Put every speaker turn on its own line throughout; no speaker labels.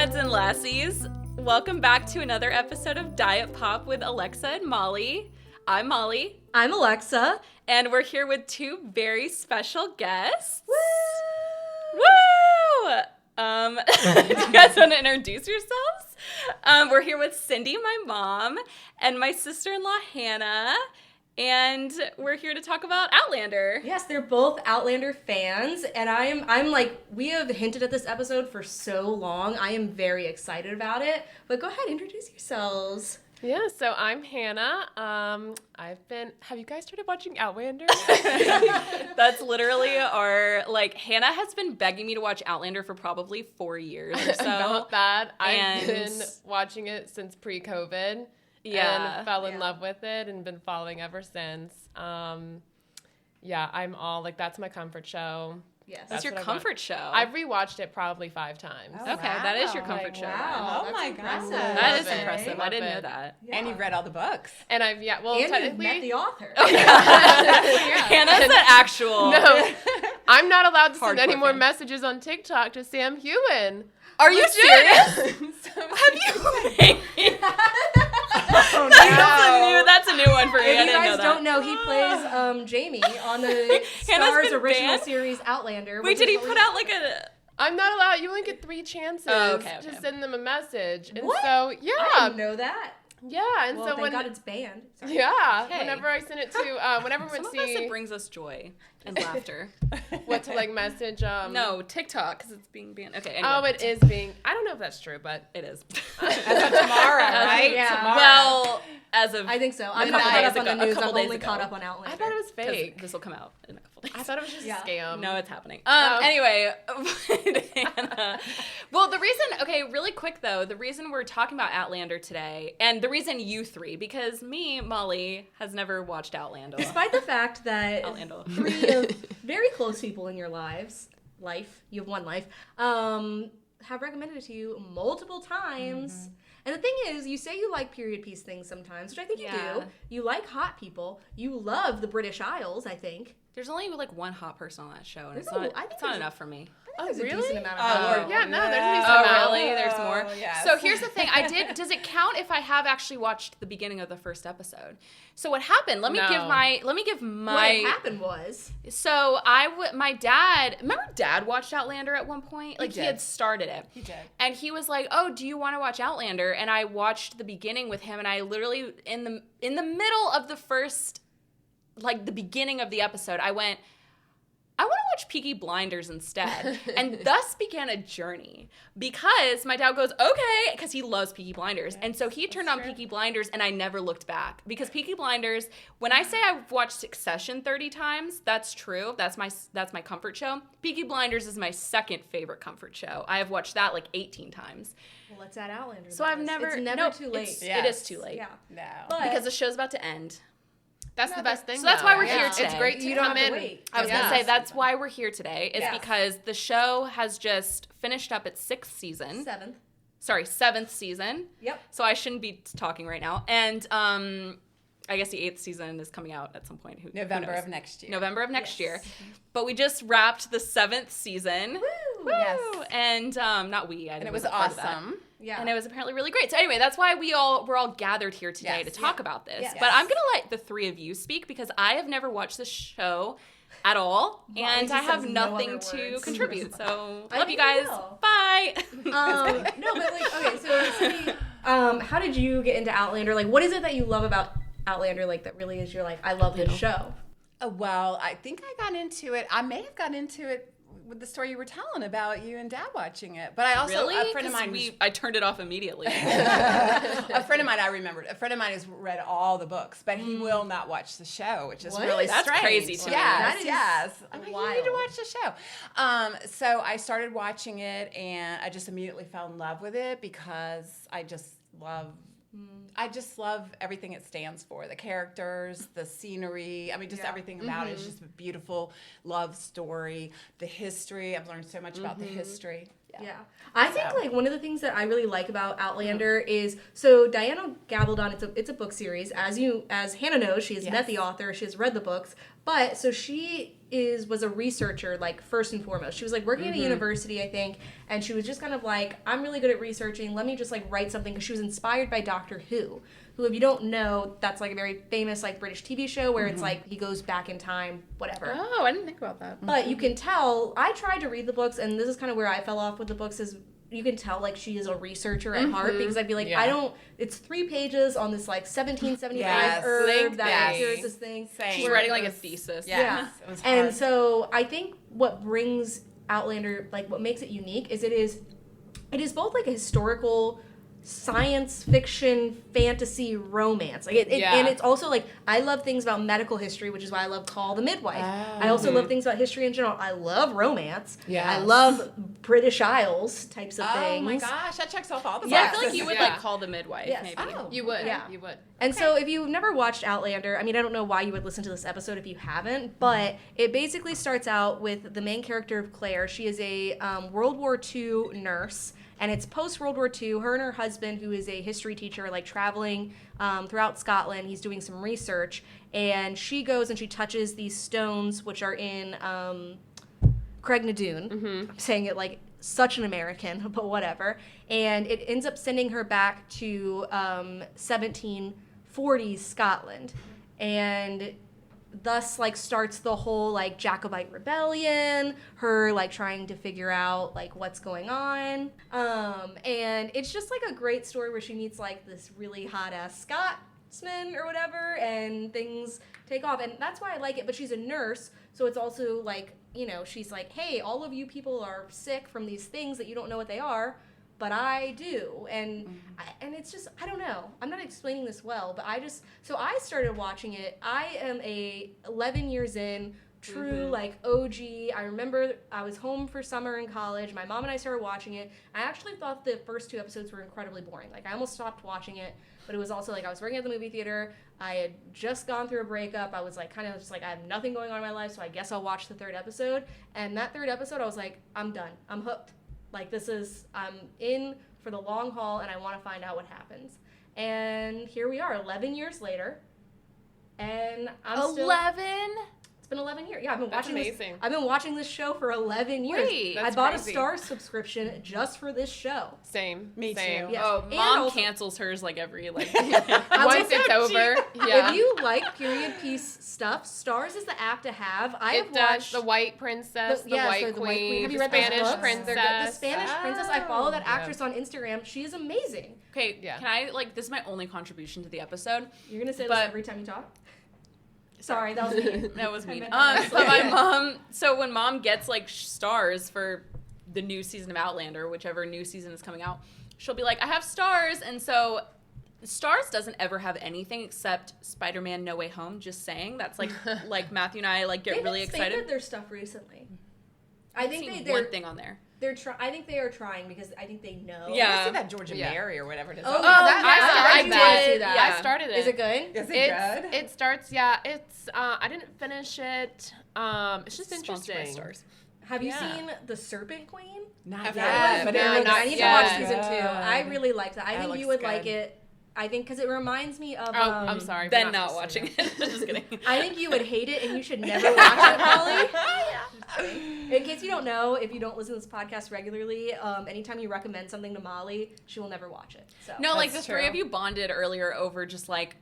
lads and lassies. Welcome back to another episode of Diet Pop with Alexa and Molly. I'm Molly.
I'm Alexa.
And we're here with two very special guests.
Woo!
Woo! Do you guys want to introduce yourselves? We're here with Cindy, my mom, and my sister-in-law, Hannah. And we're here to talk about Outlander.
Yes, they're both Outlander fans, and I'm like, we have hinted at this episode for so long. I am very excited about it. But go ahead, introduce yourselves.
Yeah, so I'm Hannah. Have you guys started watching Outlander?
That's literally Hannah has been begging me to watch Outlander for probably 4 years or so.
About that.
And
I've been watching it since pre-COVID.
Yeah.
And fell in love with it and been following ever since. I'm all, that's my comfort show.
Yes.
That's your comfort show.
I've rewatched it probably 5 times.
Oh, okay, wow. That is your comfort show.
Wow.
Oh my goodness.
That is impressive. I didn't know that.
Yeah.
And you've read all the books.
And
And you've met the author.
Oh, yeah. Hannah's an actual.
No, I'm not allowed to send
Hardcore
any more
fan.
messages on TikTok to Sam Hewen.
Are you serious? Have you? That's a new one for me.
If
I
you
didn't
guys
know that.
don't know, he plays Jamie on the Starz
been
original
banned?
series Outlander.
Wait, did he put out like a?
I'm not allowed. You only get 3 chances
Okay.
to send them a message. And
What?
so, yeah.
I didn't know that.
Yeah, and
Well,
so
thank God it's banned. Sorry.
yeah,
Okay.
whenever I send it to, whenever we
Some of us,
see
it brings us joy and laughter.
what to message.
No, TikTok, because it's being banned. Okay. Anyway.
Oh, it is being. I don't know if that's true, but
It is.
As of tomorrow, right?
Yeah.
Tomorrow.
Well, as of
I think so. I'm
couple
not caught
days
up on the
ago- a
news.
couple
I'm
days
only
ago.
caught up on Outlander.
I thought it was
'cause
fake.
this will come out in a couple days.
I thought it was just
Yeah.
a scam.
No, it's happening.
Oh.
Anyway, Hannah. Well, really quick though, the reason we're talking about Outlander today, and the reason you three, because me, Molly, has never watched Outlander.
Despite the fact that
Outlander.
3 of very close people in your you have one life, have recommended it to you multiple times.
Mm-hmm.
And the thing is, you say you like period piece things sometimes, which I think you
Yeah.
do. You like hot people. You love the British Isles, I think.
There's only one hot person on that show, and
There's
it's
a-
not,
I think
it's not
there's a-
enough for me.
Oh,
There's a
really?
decent amount of
Oh,
hot
Lord.
people.
Yeah, no, there's a decent
Oh,
amount.
really? There's more?
Yes.
So here's the thing. Does it count if I have actually watched the beginning of the first episode? So what happened? Let me
No.
give my.
What happened was,
So my dad, remember Dad watched Outlander at one point? Like he
did.
had started it.
He did.
And he was like, "Oh, do you want to watch Outlander?" And I watched the beginning with him, and I literally in the middle of the first, the beginning of the episode, I went, I want to watch Peaky Blinders instead. And thus began a journey. Because my dad goes, okay, because he loves Peaky Blinders. And so he turned on Peaky Blinders, and I never looked back. Because Peaky Blinders, when I say I've watched Succession 30 times, that's true. That's my comfort show. Peaky Blinders is my second favorite comfort show. I have watched that 18 times.
well, let's add Outlander.
So I've never...
It's never too late.
It is too late.
Yeah.
No.
But
Because the show's about to end.
That's the best thing.
So that's
though.
why we're
Yeah.
here today.
It's great to
You don't
come
have to
in.
wait.
I was going to
Yeah.
say, that's why we're here today, is
Yes.
because the show has just finished up its 6th season. 7th season.
Yep.
So I shouldn't be talking right now. And I guess the 8th season is coming out at some point. Who
November
knows?
of next year.
November of next
Yes.
year. But we just wrapped the 7th season.
Woo!
Yes.
And not we.
And it was
wasn't part of that.
awesome.
Yeah.
And it was apparently really great. So anyway, that's why we're all gathered here today
Yes.
to talk about this.
Yes.
But I'm going to let the 3 of you speak because I have never watched this show at all,
Well,
and
he
I
just
have
has no
nothing
other
to
words.
contribute. So
I
love you
think we
guys.
will.
Bye.
No, but okay, so Cindy, how did you get into Outlander? What is it that you love about Outlander, that really is your, I love this show?
Well, I think I got into it. I may have gotten into it with the story you were telling about you and Dad watching it. But I also,
Really?
a friend of
'Cause
mine,
I turned it off immediately.
a friend of mine, I remembered. A friend of mine has read all the books, but he will not watch the show, which is
What?
really
That's
strange.
crazy to me.
Yes,
That is
yes. I'm like, you need to
wild.
watch the show. So I started watching it, and I just immediately fell in love with it because I just love everything it stands for. The characters, the scenery. I mean, just everything about it. It's just a beautiful love story. The history. I've learned so much about the history.
Yeah. I think like one of the things that I really like about Outlander is so Diana Gabaldon, it's a book series. As Hannah knows, she has met the author, she has read the books, but so she was a researcher, like first and foremost. She was like working at a university, I think, and she was just kind of like, I'm really good at researching, let me just like write something, because she was inspired by Doctor Who, if you don't know, that's like a very famous like British TV show where it's like he goes back in time, whatever.
Oh, I didn't think about that.
But you can tell, I tried to read the books, and this is kind of where I fell off with the books, is you can tell like she is a researcher at heart, because I'd be like, it's 3 pages on this like 1775 herb that cures this thing.
She's writing like a thesis.
Yeah.
It was hard.
And so I think what brings Outlander, like what makes it unique, is it is both like a historical science fiction, fantasy, romance. Like and it's also like, I love things about medical history, which is why I love Call the Midwife. I also love things about history in general. I love romance. I love British Isles types of things.
Oh my gosh, that checks off all the boxes.
Yeah, I feel like you would like Call the Midwife, maybe.
Oh, you would.
Yeah.
You would.
And so if you've never watched Outlander, I mean, I don't know why you would listen to this episode if you haven't, but it basically starts out with the main character of Claire. She is a World War II nurse, and it's post-World War II. Her and her husband, who is a history teacher, are like traveling throughout Scotland. He's doing some research, and she goes and she touches these stones, which are in Craignadoon. I'm saying it like such an American, but whatever. And it ends up sending her back to 1740s Scotland. And thus like starts the whole like Jacobite rebellion, her like trying to figure out like what's going on. And it's just like a great story where she meets like this really hot ass Scotsman or whatever, and things take off. And that's why I like it. But she's a nurse, so it's also like, you know, she's like, hey, all of you people are sick from these things that you don't know what they are, but I do. And and it's just, I don't know. I'm not explaining this well, but I started watching it. I am 11 years in, true like OG. I remember I was home for summer in college. My mom and I started watching it. I actually thought the first 2 episodes were incredibly boring. Like I almost stopped watching it, but it was also like I was working at the movie theater. I had just gone through a breakup. I was like kind of just like, I have nothing going on in my life, so I guess I'll watch the 3rd episode. And that 3rd episode, I was like, I'm done. I'm hooked. Like I'm in for the long haul, and I want to find out what happens. And here we are, 11 years later, and I'm still...
11?
It's been 11 years. Yeah, I've been
That's
watching
amazing.
this. I've been watching this show for 11 years.
Wait,
I bought a Starz subscription just for this show.
Same.
Me too.
Same.
Yes.
Oh,
And
mom
also-
cancels hers like every like.
Once it's over, yeah.
If you like period piece stuff, Starz is the app to have. I have
It does.
watched
The White Princess, the White Queen,
Have you
the
read those
Spanish
books?
Princess.
They're good. The Spanish Princess. I follow that
Yeah.
actress on Instagram. She is amazing.
Okay,
Yeah.
can I like this is my only contribution to the episode.
You're gonna say this
But-
every time you talk. Sorry, that was me.
That was me.
meant that
But my mom. So when mom gets like stars for the new season of Outlander, whichever new season is coming out, she'll be like, "I have stars," and so Stars doesn't ever have anything except Spider-Man: No Way Home. Just saying, that's like Matthew and I like get really
They've
excited.
expanded their stuff recently. I
I've
think
seen
they're
one thing on there.
I think they are trying because I think they know.
Yeah.
I see that Georgia
Yeah.
Mary or whatever it is.
Oh,
I
did
started
see that.
I started it.
Is it good?
Is it good?
It starts. Yeah. It's. I didn't finish it. It's just
Sponsored by
interesting.
Stars.
Have you
Yeah.
seen The Serpent Queen?
Not
I've
yet.
heard
But
of it.
it
No,
looks
not
I need to
yet.
watch season 2. I really liked that. I
That
think you
looks
would like
good.
it. I think because it reminds me of.
Oh, I'm sorry.
Then
we're
not
supposed to
watching
say
it. Just kidding.
I think you would hate it, and you should never watch it, Holly. In case you don't know, if you don't listen to this podcast regularly, anytime you recommend something to Molly, she will never watch it. So
No, like the
That's
three
true.
of you bonded earlier over just like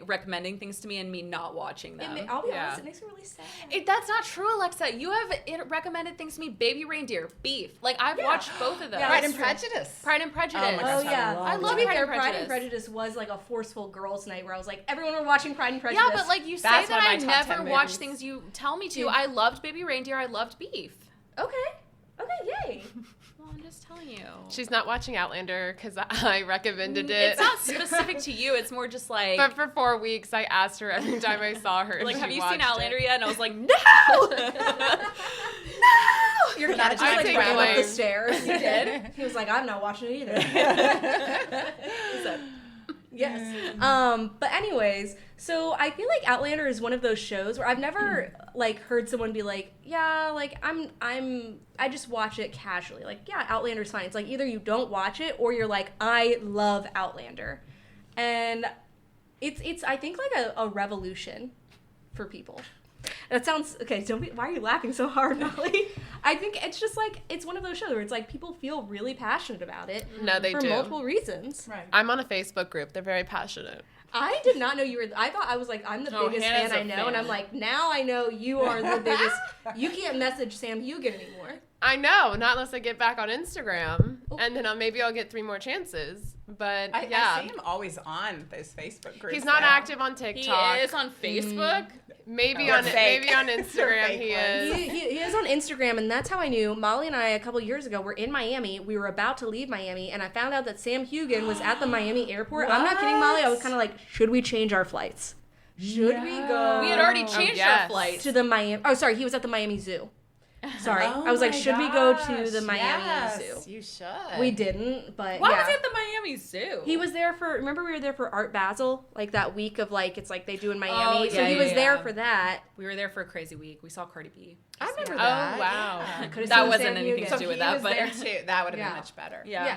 recommending things to me and me not watching them.
I'll be
Yeah.
honest, it makes me really sad.
That's not true, Alexa. You have recommended things to me: Baby Reindeer, Beef. Like I've watched both of those.
Yeah,
Pride
that's
and
true.
Prejudice.
Pride and Prejudice.
Oh my gosh,
yeah,
I love
To be fair,
Pride and Prejudice was like a forceful girls' night where I was like, everyone were watching Pride and Prejudice.
Yeah, but like you say
That's
that
one of
I
my top 10
never watch
movies.
things you tell me to.
Dude.
I loved Baby Reindeer. I loved Beef.
okay, yay.
Well, I'm just telling you.
She's not watching Outlander because I recommended it.
It's not specific to you. It's more just like.
But for 4 weeks, I asked her every time I saw her. if
like,
she
have you
watched
seen Outlander
it.
yet? And I was like, no! No!
Your cat just
I
like
take
ran up the
blame.
stairs. He did. He was like, I'm not watching it either. Yes. But anyways, So I feel like Outlander is one of those shows where I've never like heard someone be like, yeah, like I just watch it casually. Like, yeah, Outlander's fine. It's like either you don't watch it or you're like, I love Outlander. And it's I think like a revolution for people. That sounds okay. Why are you laughing so hard, Molly? I think it's just like it's one of those shows where it's like people feel really passionate about it.
No, they
for
do.
multiple reasons.
Right.
I'm on a Facebook group. They're very passionate.
I did not know you were. I thought I was like I'm the biggest
Hannah's
fan I
a
know,
fan.
and I'm like now I know you are the biggest. You can't message Sam Hugan anymore.
I know, not unless I get back on Instagram,
Oh.
and then maybe I'll get 3 more chances. But
I
yeah,
see him always on those Facebook groups.
he's not
now.
active on
He
TikTok.
is on Facebook.
Maybe
They're
on
fake.
maybe on
They're
Instagram
fake
he
ones.
is.
He is on Instagram, and that's how I knew. Molly and I a couple years ago were in Miami. We were about to leave Miami, and I found out that Sam Hugan was at the Miami airport. I'm not kidding, Molly. I was kind of like, should we change our flights? Should we go?
We had already
Oh,
changed
yes.
our flight.
to the Miami. Oh, sorry, he was at the Miami Zoo. Sorry,
Oh
I was like,
my
should we go to
gosh,
the Miami
yes,
Zoo?
You should.
We didn't, but
Why
yeah.
was he at the Miami Zoo?
He was there for. Remember, we were there for Art Basel, like that week of like it's like they do in Miami. So
yeah,
he was
yeah,
there
yeah.
for that.
We were there for a crazy week. We saw Cardi B.
I remember
Oh,
that.
wow.
Yeah.
Could've
That
seen
wasn't
Sam
anything
Hugan.
to
So
do with
he
that,
was
but
there too. That would have
Yeah.
been much better.
Yeah.
Yeah.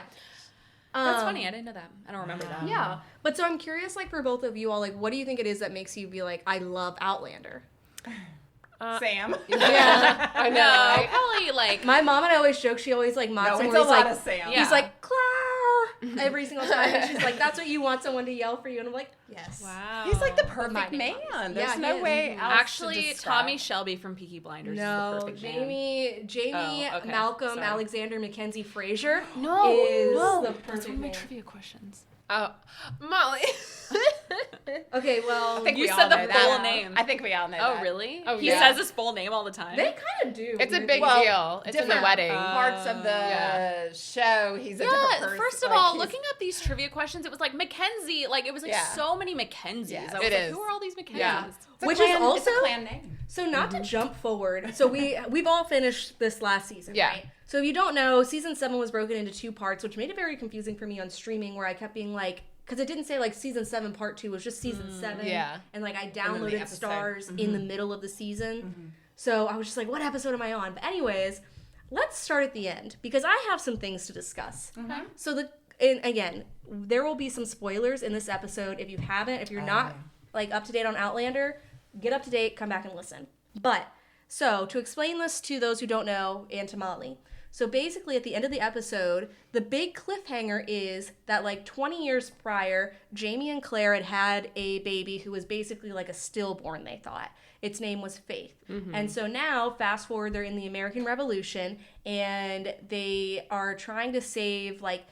That's funny. I didn't know that. I don't remember that.
Yeah, but so I'm curious, like for both of you all, like what do you think it is that makes you be like, I love Outlander?
Sam.
Yeah,
I know.
No,
right?
probably like
my mom and I always joke. She always like mocks
No,
him
it's
where
a
he's
lot
like,
of Sam.
Yeah.
he's like Claire every single time, and she's like, that's what you want someone to yell for you, and I'm like, yes.
wow.
He's like the
Might
perfect
be
man.
honest.
There's
Yeah,
no
he is.
way else to
Actually,
describe.
Tommy Shelby from Peaky Blinders
No,
is the perfect man.
Jamie,
Oh, okay.
Malcolm,
Sorry.
Alexander, Mackenzie Fraser
No,
is
no.
the
That's
perfect
one of my
man.
trivia questions.
Oh, Molly.
Okay, well,
I think
You
we
said
all
the
know
full
that.
name.
I think we all know
Oh,
that.
really?
Oh,
He
yeah.
says his full name all the time.
they kind of do.
It's a big
Well,
deal. It's in the
different
wedding.
Parts of the
Yeah.
show, he's a different person.
First of
Like,
all,
he's-
looking up these trivia questions, it was like Mackenzie. Like it was like
Yeah.
so many Mackenzies.
Yes.
I was
It
like,
is.
who are all these Mackenzies?
Yeah.
it's a
Which is
clan- it's a
also-
clan name.
So not to jump forward. So we've all finished this last season,
Yeah.
right? So if you don't know, season 7 was broken into 2 parts, which made it very confusing for me on streaming, where I kept being like, because it didn't say like season 7 part 2, it was just season 7.
yeah.
And like I
then the
downloaded
episode.
stars in the middle of the season. So I was just like, what episode am I on? But anyways, let's start at the end because I have some things to discuss. So and again, there will be some spoilers in this episode. If you haven't, if you're not like up to date on Outlander, get up to date, come back and listen. But so to explain this to those who don't know and to Molly. So basically at the end of the episode, the big cliffhanger is that like 20 years prior, Jamie and Claire had a baby who was basically like a stillborn, they thought. Its name was Faith. And so now, fast forward, they're in the American Revolution and they are trying to save like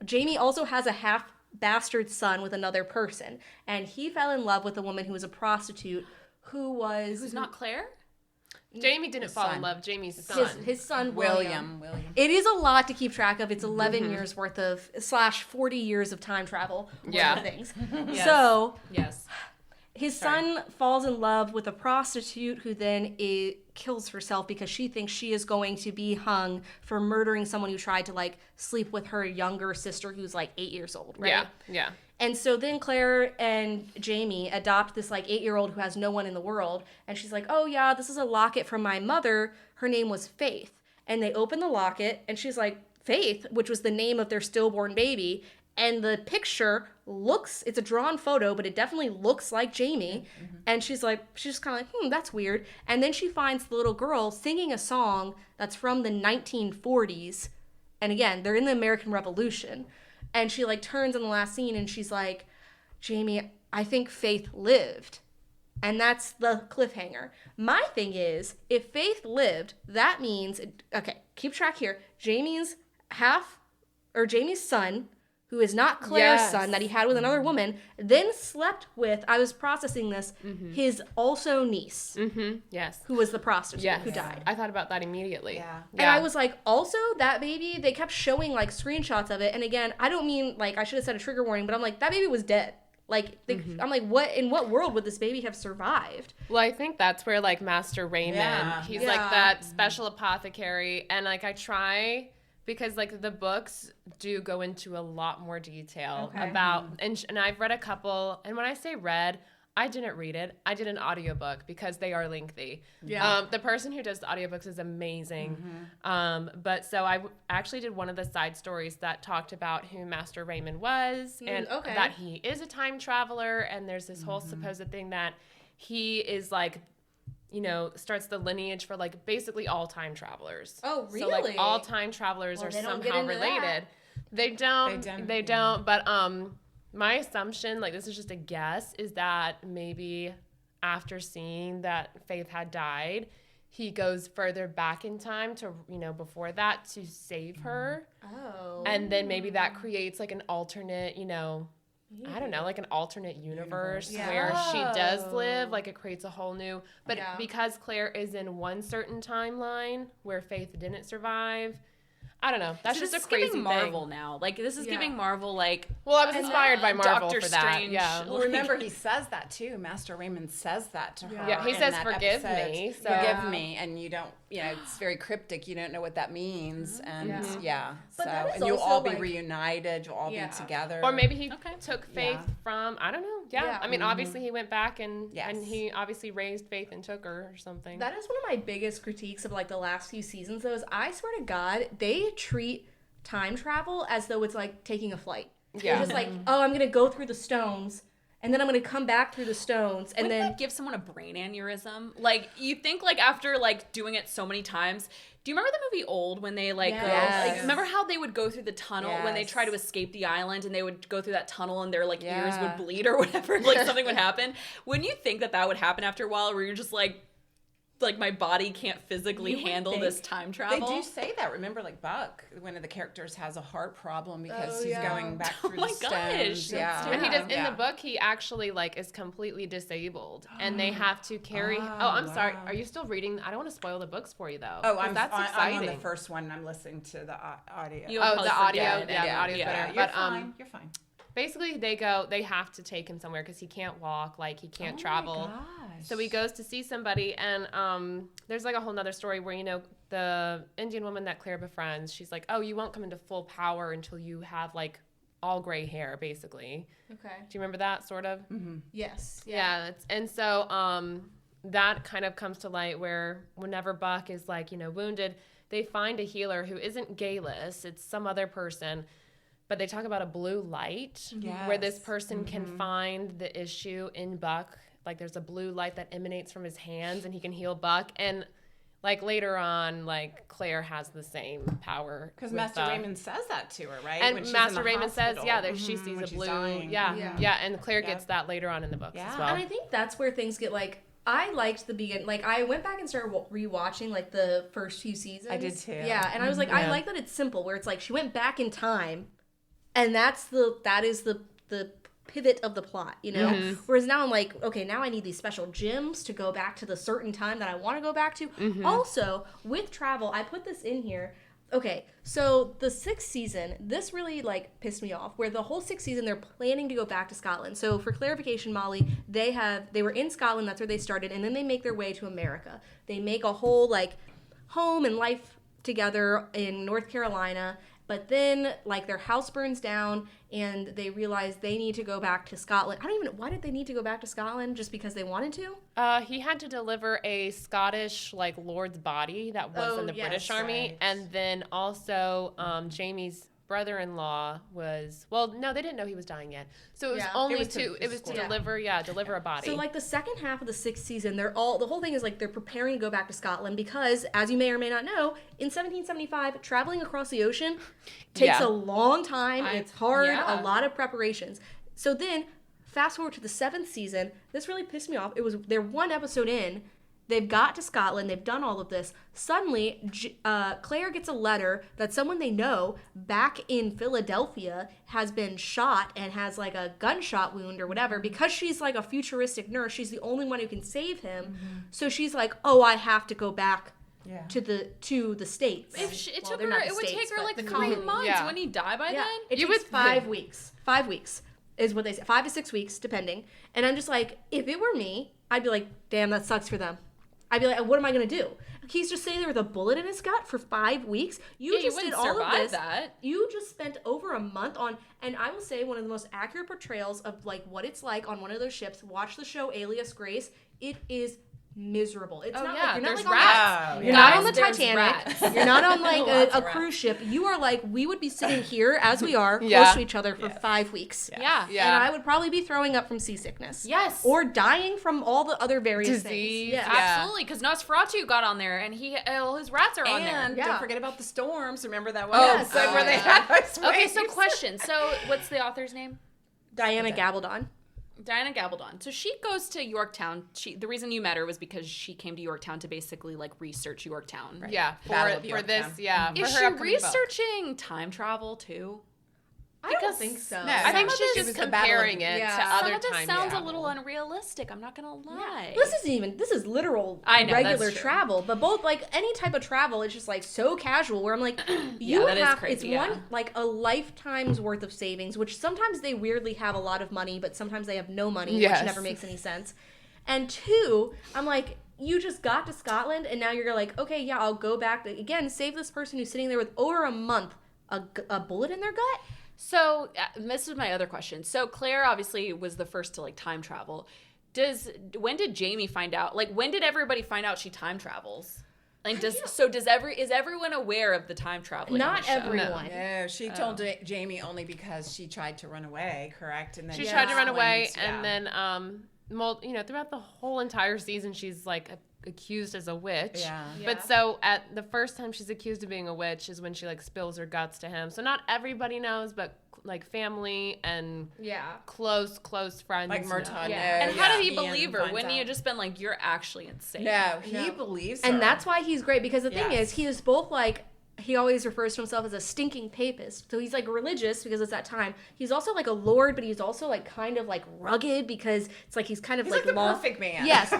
Jamie also has a half bastard son with another person, and he fell in love with a woman who was a prostitute
Who's not Claire?
Jamie didn't fall in
son.
love. Jamie's son.
his son William.
William.
It is a lot to keep track of. It's 11 years worth of / 40 years of time travel.
Yeah.
Things.
Yes.
So
Yes.
his son falls in love with a prostitute who then kills herself because she thinks she is going to be hung for murdering someone who tried to like sleep with her younger sister who's like 8 years old. Right?
Yeah. Yeah.
And so then Claire and Jamie adopt this like 8-year-old who has no one in the world. And she's like, oh yeah, this is a locket from my mother. Her name was Faith. And they open the locket and she's like, Faith, which was the name of their stillborn baby. And the picture it's a drawn photo, but it definitely looks like Jamie. And she's just kind of like, that's weird. And then she finds the little girl singing a song that's from the 1940s. And again, they're in the American Revolution. And she like turns in the last scene and she's like, Jamie, I think Faith lived. And that's the cliffhanger. My thing is, if Faith lived, that means, okay, keep track here. Jamie's son, who is not Claire's
Yes.
son that he had with another woman, then slept with, I was processing this, his also niece,
Yes.
who was the prostitute
Yes.
who died.
I thought about that immediately.
Yeah.
And I was like, also, that baby, they kept showing, like, screenshots of it. And again, I don't mean, like, I should have said a trigger warning, but I'm like, that baby was dead. Like, I'm like, in what world would this baby have survived?
Well, I think that's where like Master Raymond,
Yeah.
he's
Yeah.
like that special apothecary, and like I try because like the books do go into a lot more detail about, and I've read a couple, and when I say read, I didn't read it. I did an audiobook because they are lengthy.
Yeah.
The person who does the audiobooks is amazing. But so I actually did one of the side stories that talked about who Master Raymond was and that he is a time traveler. And there's this whole supposed thing that he is like, you know, starts the lineage for like basically all time travelers.
Oh, really?
So like all time travelers are
they don't get
somehow
into
related.
that.
They don't. But my assumption, like this is just a guess, is that maybe after seeing that Faith had died, he goes further back in time to, you know, before that to save her.
Oh.
And then maybe that creates like an alternate, you know, I don't know, like an alternate universe where she does live. Like it creates a whole new, but because Claire is in one certain timeline where Faith didn't survive, I don't know. That's
So
just a
this is
crazy
giving
thing.
Marvel now. Like this is giving Marvel like.
Well, I was inspired by Marvel
Doctor
for that.
Strange.
Yeah.
Well, remember, he says that too. Master Raymond says that to her.
Yeah, he
in
says,
that
"Forgive
episode.
me." So.
Forgive me, and you don't. You know, it's very cryptic. You don't know what that means, and
But that is
and you'll
also,
all be
like-
reunited. You'll all be together.
Or maybe he took Faith
Yeah.
from, I don't know. Yeah.
Yeah.
I mean, obviously he went back and
Yes.
he obviously raised Faith and took her or something.
That is one of my biggest critiques of like the last few seasons though, is I swear to God, they treat time travel as though it's like taking a flight.
Yeah.
They're just like, oh, I'm gonna go through the stones and then I'm gonna come back through the stones and
Wouldn't
then
that give someone a brain aneurysm? Like you think like after like doing it so many times. Do you remember the movie Old when they like go?
Yes.
Like, remember how they would go through the tunnel when they
Yes.
try to escape the island and they would go through that tunnel and their like ears would bleed or whatever, like something would happen. Wouldn't you think that would happen after a while, where you're just like my body can't physically
You would
handle
think.
this time
They
travel?
do say that. Remember, like Buck, one of the characters has a heart problem because he's
yeah.
going back through
my
the stones.
gosh,
Yeah,
and he does in
Yeah.
the book. He actually like is completely disabled, and they have to carry. I'm sorry.
wow.
Are you still reading? I don't want to spoil the books for you though.
Oh,
'cause that's exciting.
I'm on the first one. I'm listening to the audio.
You'll
Oh,
probably
the audio.
forget.
Yeah, the audio's better.
You're
But
fine. You're fine.
basically, they have to take him somewhere because he can't walk. Like he can't travel. So he goes to see somebody, and there's like a whole nother story where, you know, the Indian woman that Claire befriends, she's like, oh, you won't come into full power until you have like all gray hair, basically.
okay.
Do you remember that sort of?
Yes.
Yeah. And so that kind of comes to light where whenever Buck is like, you know, wounded, they find a healer who isn't Gayless, it's some other person. But they talk about a blue light where this
Yes.
person can find the issue in Buck. Like there's a blue light that emanates from his hands and he can heal Buck. And like later on, like Claire has the same power.
Because
with
Master Raymond says that to her, right?
And
When she's in
Master
the
Raymond says,
hospital.
yeah, she sees
when
a
she's
blue.
dying.
Yeah. And Claire gets that later on in the books as well.
And I think that's where things get like, I liked the beginning. Like I went back and started rewatching like the first few seasons.
I did too.
Yeah, and I was like, I like that it's simple, where it's like she went back in time, and that is the pivot of the plot, you know. Whereas now I'm like, okay, now I need these special gems to go back to the certain time that I want to go back to. Also, with travel, I put this in here. Okay, so the 6th season, this really like pissed me off, where the whole 6th season they're planning to go back to Scotland. So for clarification, Molly, they were in Scotland, that's where they started, and then they make their way to America. They make a whole like home and life together in North Carolina, but then like their house burns down and they realize they need to go back to Scotland. I don't even know, why did they need to go back to Scotland? Just because they wanted to?
He had to deliver a Scottish like lord's body that was in the British Army,
right.
and then also Jamie's brother-in-law was, well, no, they didn't know he was dying yet, so it was only to deliver a body.
So like the second half of the 6th season, the whole thing is like they're preparing to go back to Scotland because, as you may or may not know, in 1775, traveling across the ocean takes a long time. It's hard, a lot of preparations. So then, fast forward to the 7th season, this really pissed me off. They're one episode in. They've got to Scotland. They've done all of this. Suddenly, Claire gets a letter that someone they know back in Philadelphia has been shot and has like a gunshot wound or whatever. Because she's like a futuristic nurse, she's the only one who can save him. So she's like, oh, I have to go back to the States.
It
they're not the
would
States,
take her
but
like
the
3
colony.
months.
Yeah.
Wouldn't he die by then?
It
You
takes
would
5
think.
weeks. 5 weeks is what they say. 5 to 6 weeks, depending. And I'm just like, if it were me, I'd be like, damn, that sucks for them. I'd be like, what am I going to do? He's just sitting there with a bullet in his gut for 5 weeks. You just did all of this.
That.
You just spent over a month on, and I will say one of the most accurate portrayals of like what it's like on one of those ships. Watch the show Alias Grace. It is miserable. It's not like you're not like
rats.
You're not on the Titanic. You're not on like a cruise ship. You are like, we would be sitting here as we are, close to each other for 5 weeks.
Yeah.
And I would probably be throwing up from seasickness.
Yes.
Or dying from all the other various things.
Yeah. Absolutely, because Nosferatu got on there, and his rats are on there.
And don't forget about the storms. Remember that one
Yes.
episode where they had ice
Okay,
waves?
so question. So what's the author's name?
Diana Gabaldon.
Diana Gabaldon. So she goes to Yorktown. The reason you met her was because she came to Yorktown to basically like research Yorktown.
Right. Yeah, for this,
Is she researching time travel too?
I don't think so.
No,
I think she's
it
just
was the Battle of-
comparing it to
Some
other
of this
time
sounds
travel.
a little unrealistic. I'm not gonna lie.
This is literal
I know,
regular
that's true.
travel, but both like any type of travel, it's just like so casual where I'm like, you
that is
have
crazy,
it's one like a lifetime's worth of savings, which sometimes they weirdly have a lot of money, but sometimes they have no money,
Yes.
which never makes any sense. And two, I'm like, you just got to Scotland and now you're like, okay, yeah, I'll go back again, save this person who's sitting there with over a month a bullet in their gut.
So this is my other question. So Claire obviously was the first to like time travel. When did Jamie find out? Like when did everybody find out she time travels? Like is everyone aware of the time traveling?
Not
on the show?
everyone.
No, she told Jamie only because she tried to run away, correct? And then
She tried to run away,
explains,
and then, throughout the whole entire season, she's like accused as a witch.
Yeah.
But so at the first time she's accused of being a witch is when she like spills her guts to him. So not everybody knows, but like family and close friends.
like
know.
Murtaugh.
And how did he
Ian
believe her?
finds
Wouldn't he
out.
have just been like, you're actually insane?
No, he believes her.
And that's why he's great, because the thing
Yes.
is, he is both like, he always refers to himself as a stinking papist. So he's like religious because it's that time. He's also like a lord, but he's also like kind of like rugged because it's like he's kind of
He's
like
like the perfect man.
Yes,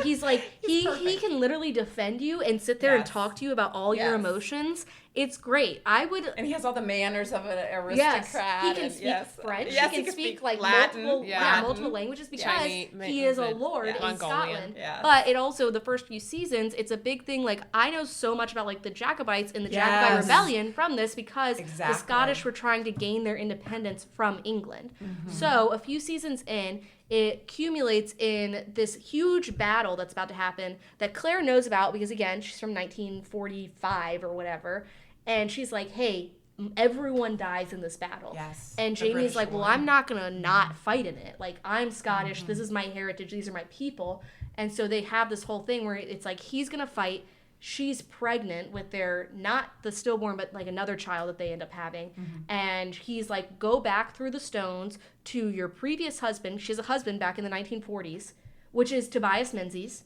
he's like he can literally defend you and sit there and
Yes.
talk to you about all your
Yes.
emotions. It's great. I would.
And he has all the manners of an
Yes,
aristocrat.
he can
and
speak
yes.
French.
Yes,
he can speak like
Latin.
multiple languages because
Chinese,
he is a
Mongolian.
lord in
Mongolian.
Scotland.
Yes.
But it also, the first few seasons, it's a big thing. Like, I know so much about like the Jacobites and the Jacobite
Yes.
Rebellion from this because the
Exactly.
Scottish were trying to gain their independence from England. So a few seasons in, it accumulates in this huge battle that's about to happen that Claire knows about because, again, she's from 1945 or whatever. And she's like, hey, everyone dies in this battle.
Yes,
And
the
Jamie's
British
like, well,
one.
I'm not going to not fight in it. Like, I'm Scottish. This is my heritage. These are my people. And so they have this whole thing where it's like, he's going to fight. She's pregnant with not the stillborn, but like another child that they end up having. And he's like, go back through the stones to your previous husband. She has a husband back in the 1940s, which is Tobias Menzies.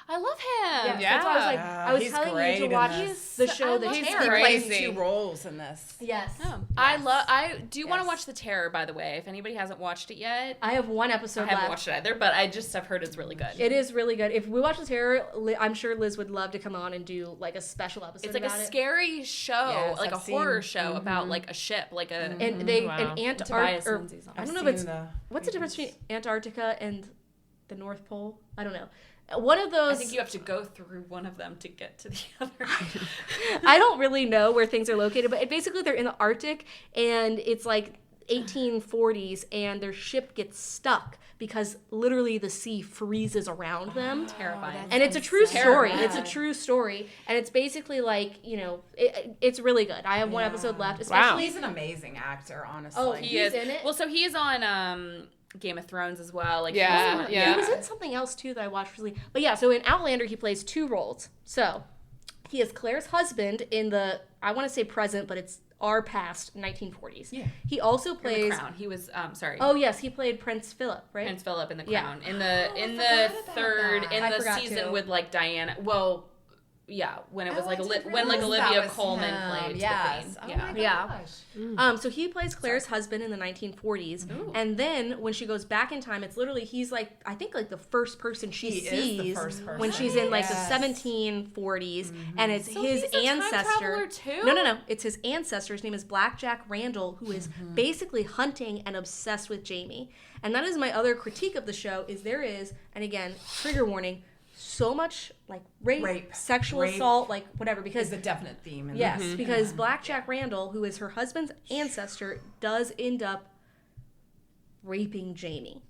I love him.
Yeah.
That's why I was like, I was
he's
telling
great
you to
in
watch
this.
the show The
love
He
him.
Terror.
plays
Crazy.
2 roles in this.
Yes.
Oh, I do want to
Yes.
watch The Terror, by the way. If anybody hasn't watched it yet,
I have one episode
I haven't
left.
watched it either, but I've heard it's really good.
It is really good. If we watch The Terror, I'm sure Liz would love to come on and do like a special episode
It's like
about
a
it.
scary show,
Yes,
like
I've
a horror
seen-
show about like a ship, like a.
And they
Wow.
an
Tobias
Antarctica.
Menzies on it.
I don't
I've
know if it's
seen the
what's the difference
previews.
between Antarctica and the North Pole. I don't know. One of those.
I think you have to go through one of them to get to the other.
I don't really know where things are located, but basically they're in the Arctic, and it's like 1840s, and their ship gets stuck because literally the sea freezes around them.
Terrifying.
And it's a true story.
Terrifying.
It's a true story, and it's basically like it's really good. I have one episode left, especially.
He's an amazing actor, honestly.
Oh,
He
He's
is
in it?
Well, so he is on Game of Thrones as well. Like
Yeah,
he's-
yeah.
He was in something else too that I watched recently. But yeah, so in Outlander he plays 2 roles. So he is Claire's husband in the, I want to say present, but it's our past 1940s.
Yeah.
He also
in The
plays.
Crown. He was sorry.
Oh yes, he played Prince Philip, right?
Prince Philip in The
Yeah.
Crown. In the
forgot about
third
that.
in
I
the
forgot
season
too.
with like Diana. Well, yeah, when it was like
I didn't
when like
realize that
Olivia
was
Colman
him.
played
Yes.
the
Oh
Queen.
my
Yeah.
gosh.
So he plays Claire's husband in the 1940s, and then when she goes back in time, it's literally he's like I think like the first person she
He is
sees
the first person.
when she's in like
Yes.
the 1740s, and it's
So
his
he's a time
ancestor.
traveler too?
No, it's his ancestor. His name is Blackjack Randall, who is
Mm-hmm.
basically hunting and obsessed with Jamie. And that is my other critique of the show. Is there is, and again, trigger warning. so much like rape. Sexual assault, like whatever, because
it's a definite theme in
yes,
this.
because Blackjack Randall, who is her husband's ancestor, does end up raping Jamie.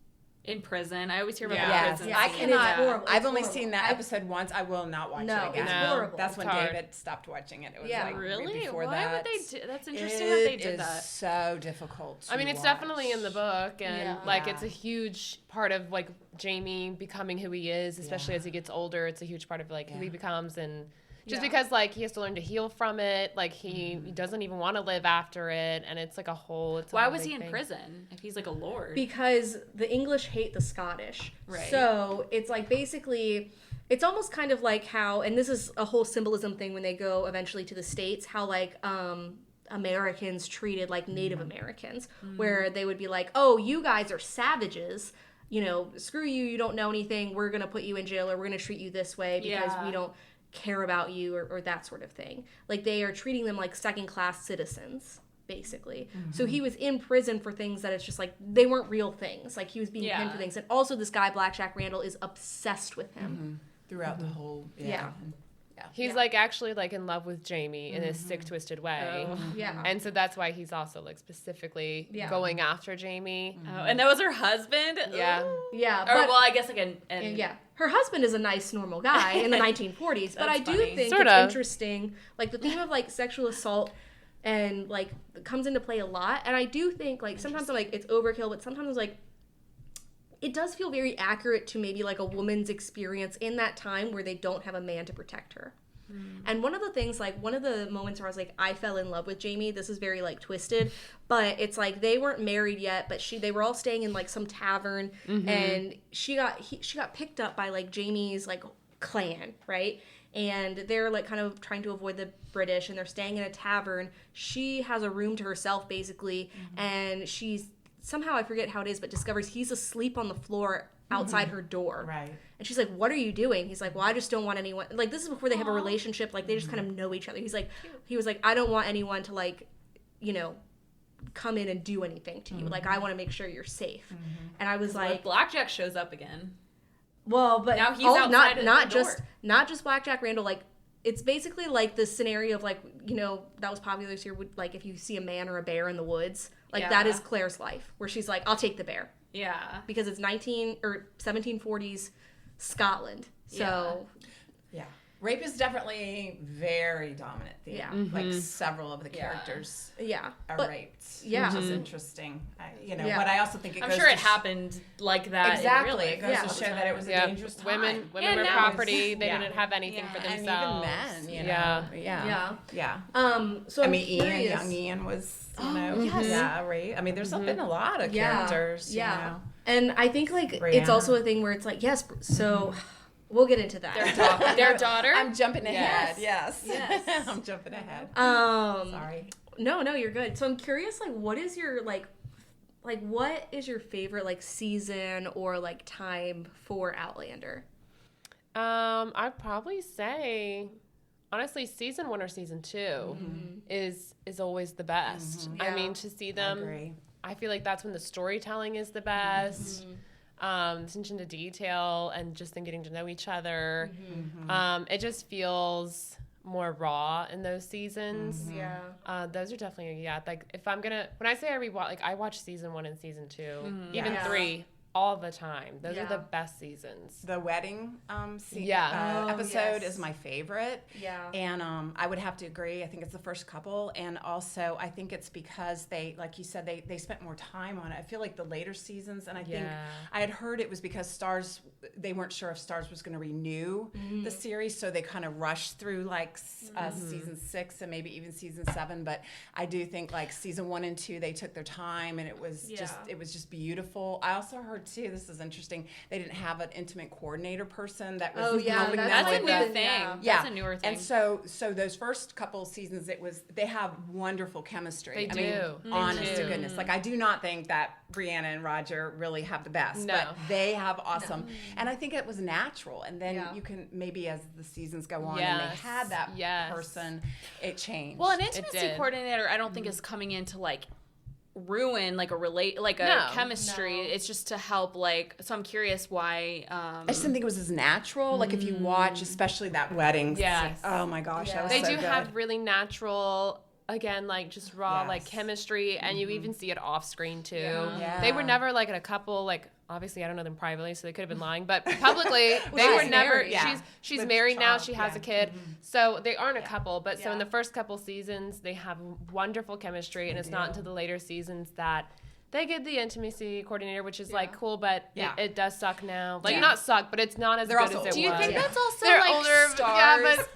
In prison. I always hear about
Yes.
prison.
I
And
cannot.
it's horrible.
I've only
horrible.
seen that episode once. I will not watch it again.
It's horrible.
That's when
It's hard.
David stopped watching it. It was
Yeah.
like
Really?
before
Why
that.
would they do that's interesting that they did
It
that.
is so difficult to
I mean, it's
watch.
definitely in the book, and like
Yeah.
it's a huge part of like Jamie becoming who he is, especially as he gets older. It's a huge part of like who he becomes, and just because like he has to learn to heal from it, like he doesn't even want to live after it, and it's like a whole. It's a
Why
whole
was
big
he in
thing.
prison if he's like a lord?
Because the English hate the Scottish.
Right.
So it's like basically, it's almost kind of like how, and this is a whole symbolism thing when they go eventually to the States, how like Americans treated like Native Americans, where they would be like, oh, you guys are savages. You know, screw you, you don't know anything. We're going to put you in jail, or we're going to treat you this way because we don't care about you, or that sort of thing. Like they are treating them like second-class citizens, basically. So he was in prison for things that it's just like they weren't real things. Like he was being pinned for things. And also this guy Blackjack Randall is obsessed with him.
throughout the whole.
Yeah.
He's like actually like in love with Jamie in a sick, twisted way.
Yeah.
And so that's why he's also like specifically going after Jamie.
Oh, and that was her husband?
Yeah.
Ooh.
Yeah.
Or
But,
well, I guess like an
yeah. Her husband is a nice, normal guy in the 1940s. But I do
funny.
think
Sort
it's
of.
interesting. Like the theme of like sexual assault and like comes into play a lot. And I do think like sometimes I'm like it's overkill, but sometimes I'm like it does feel very accurate to maybe like a woman's experience in that time where they don't have a man to protect her. And one of the things, like one of the moments where I was like, I fell in love with Jamie, this is very like twisted, but it's like they weren't married yet, but they were all staying in like some tavern, and she got picked up by like Jamie's like clan, right? And they're like kind of trying to avoid the British, and they're staying in a tavern. She has a room to herself basically, and she's somehow, I forget how it is, but discovers he's asleep on the floor outside her door.
Right.
And she's like, what are you doing? He's like, well, I just don't want anyone. Like, this is before they have a relationship. Like, they just kind of know each other. He was like, I don't want anyone to, like, you know, come in and do anything to you. Like, I want to make sure you're safe. And I was like,
Blackjack shows up again.
well, but
Now he's outside of the door.
not just Blackjack Randall. Like, it's basically like the scenario of like, you know, that was popular this year. Like, if you see a man or a bear in the woods, like that is Claire's life, where she's like, I'll take the bear.
Yeah.
Because it's 1740s Scotland. So
Yeah. Rape is definitely very dominant theme.
Yeah.
Like several of the characters
yeah,
are raped.
yeah.
Which is interesting.
Yeah.
But I also think
I'm
goes
sure
to
it happened like that.
Exactly.
In real
It
life
goes
all
to
the
show
time.
that it was a dangerous time.
Women
And
were
now
property. They
yeah.
didn't have anything for
And
themselves.
even men, you know.
Yeah.
Yeah.
Yeah.
Yeah.
So
I
I'm
mean,
curious.
young Ian was, you know,
yes.
yeah, right. I mean, there's been a lot of characters,
Yeah.
you know.
And I think like it's
Brianna.
also a thing where it's like, yes, so we'll get into that.
Their daughter?
I'm jumping ahead.
Yes.
Yes. I'm jumping ahead.
Sorry.
Sorry.
No, you're good. So I'm curious, like, what is your what is your favorite like season or like time for Outlander?
I'd probably say, honestly, season 1 or season 2 is always the best. I
Yeah.
mean, to see them,
agree.
I feel like that's when the storytelling is the best. Attention to detail and just them getting to know each other. It just feels more raw in those seasons.
Yeah.
Those are definitely, like if I'm gonna, when I say I rewatch, like I watch season 1 and season 2, even
Yeah.
3 all the time. Those are the
Yeah.
best seasons.
The wedding
Yeah.
episode
yes.
is my favorite.
Yeah.
And I would have to agree. I think it's the first couple. And also, I think it's because they, like you said, they spent more time on it. I feel like the later seasons, and I think
Yeah.
I had heard it was because Starz, they weren't sure if Starz was going to renew the series. So they kind of rushed through like season 6 and maybe even season 7. But I do think like season 1 and 2, they took their time and it was just beautiful. I also heard too, this is interesting, they didn't have an intimate coordinator person that was helping them
That's a
with
new
the-
thing.
Yeah.
That's a newer thing.
And so those first couple of seasons, they have wonderful chemistry.
They
I
do.
mean,
They
honest to
do.
goodness. Like I do not think that Brianna and Roger really have the best,
No.
but they have awesome. And I think it was natural. And then
Yeah.
you can maybe as the seasons go on and they
Yes.
had that
Yes.
person, it changed.
Well, an intimacy
did.
coordinator, I don't think is coming in to like ruin like a chemistry. No. It's just to help so I'm curious why.
I just didn't think it was as natural. Like if you watch, especially that wedding.
Yes.
Oh my gosh, that was
they
so
do
good.
have really natural. Again, like just raw, like chemistry, and you even see it off screen too.
Yeah.
They were never like in a couple. Like obviously, I don't know them privately, so they could have been lying. But publicly, they were never.
Married.
Yeah. She's
With
married now.
child,
She has a kid, so they aren't a couple. But so in
Yeah.
the first couple seasons, they have wonderful chemistry, and it's not until the later seasons that they get the intimacy coordinator, which is like cool, but it does suck now. Like not suck, but it's not as good as it was.
Do you think that's also
They're
like
older,
stars?
yeah, but.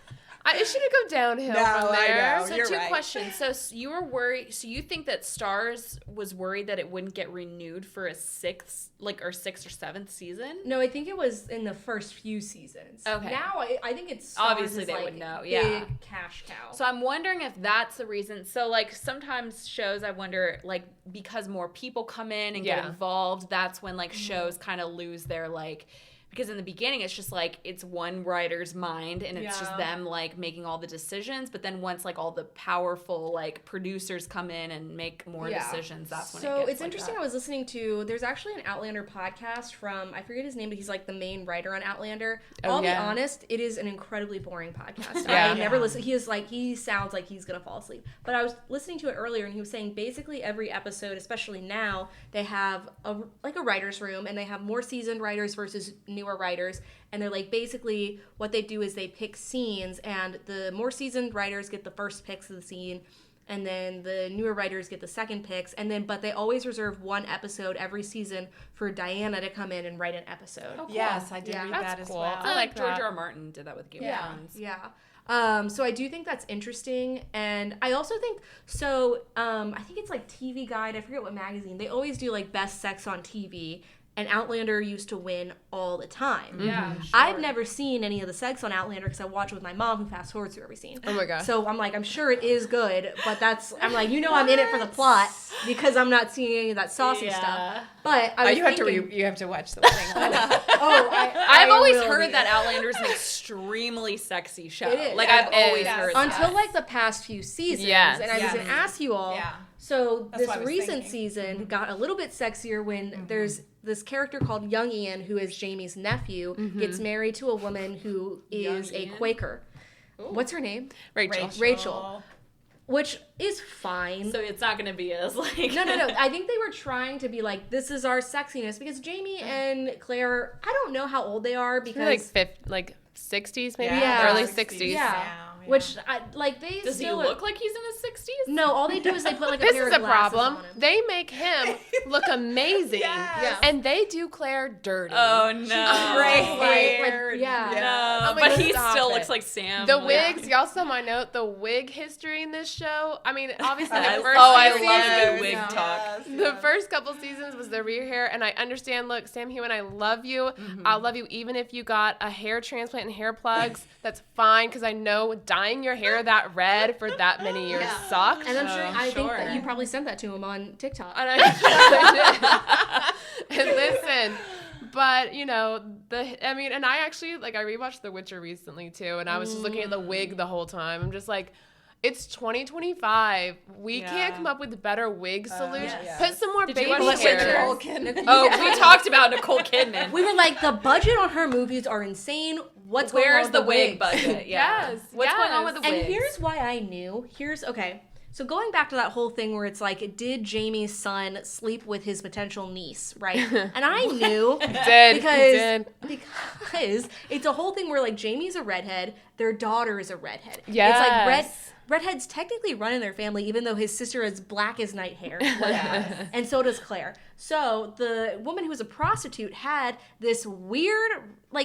It shouldn't go downhill from there.
I know.
So
You're
two
right.
questions. So you were worried. So you think that Stars was worried that it wouldn't get renewed for a sixth or seventh season?
No, I think it was in the first few seasons.
Okay.
Now I think it's Stars
Obviously
is,
they
like,
would know.
big
Yeah.
cash cow.
So I'm wondering if that's the reason. So like sometimes shows, I wonder because more people come in and get involved, that's when shows kind of lose their because in the beginning it's just it's one writer's mind and it's just them making all the decisions, but then once all the powerful producers come in and make more decisions, that's when it gets
it's interesting. I was listening to, there's actually an Outlander podcast from, I forget his name, but he's the main writer on Outlander. I'll be honest, it is an incredibly boring podcast. I never listen. He sounds like he's gonna fall asleep, but I was listening to it earlier and he was saying basically every episode, especially now, they have a writer's room and they have more seasoned writers versus newer writers, and they're basically what they do is they pick scenes, and the more seasoned writers get the first picks of the scene, and then the newer writers get the second picks, but they always reserve one episode every season for Diana to come in and write an episode.
Oh, cool.
Yes, I did read that as
cool.
well.
I like George R. R. Martin did that with Game of Thrones.
Yeah. So I do think that's interesting, and I also think I think it's TV Guide, I forget what magazine, they always do best sex on TV, and Outlander used to win all the time.
Yeah, sure.
I've never seen any of the sex on Outlander because I watch it with my mom, who fast forwards through every scene.
Oh my gosh.
So I'm sure it is good, but I'm I'm in it for the plot because I'm not seeing any of that saucy stuff. But
you have to watch the wedding.
I've always heard that Outlander's an extremely sexy show.
It is.
I've always heard that.
until the past few seasons.
Yes.
And I was gonna ask you all.
Yeah.
So
That's
this
what I was
recent
thinking.
season got a little bit sexier when there's this character called Young Ian, who is Jamie's nephew, gets married to a woman who is a Quaker. Ooh. What's her name? Rachel. Which is fine.
So it's not going to be as
No. I think they were trying to be this is our sexiness, because Jamie and Claire, I don't know how old they are, because
60s maybe,
Yeah.
early 60s.
Yeah. Which they
Does he
still
look like he's in his 60s?
No, all they do is they put a
This
pair
is
of
a
glasses
problem.
on him.
They make him look amazing, and they do Claire dirty.
Oh no!
Gray hair.
No,
Oh my
but
God,
he
stop
still
it.
looks like Sam.
The wigs, y'all saw my note. The wig history in this show. I mean, obviously the first.
I
few
love a good
seasons-
wig talk.
The first couple seasons was the rear hair, and I understand. Look, Sam Hewen, I love you. I'll love you even if you got a hair transplant and hair plugs. That's fine, because I know dyeing your hair that red for that many years sucks.
And I'm sure, I think that you probably sent that to him on TikTok.
And I did. And listen, but and I actually I rewatched The Witcher recently too, and I was just looking at the wig the whole time. I'm just like, it's 2025. We can't come up with better wig solutions. Put some more baby hair.
We talked about Nicole Kidman.
We were the budget on her movies are insane. Where's
Where's the wig
wigs?
budget? Yeah.
Yes.
What's going on with the wigs?
And here's why I knew. Okay. So going back to that whole thing where it's did Jamie's son sleep with his potential niece, right? And I knew because it's a whole thing where Jamie's a redhead, their daughter is a redhead.
Yes.
It's redheads technically run in their family, even though his sister has black as night hair. And so does Claire. So the woman who was a prostitute had this weird,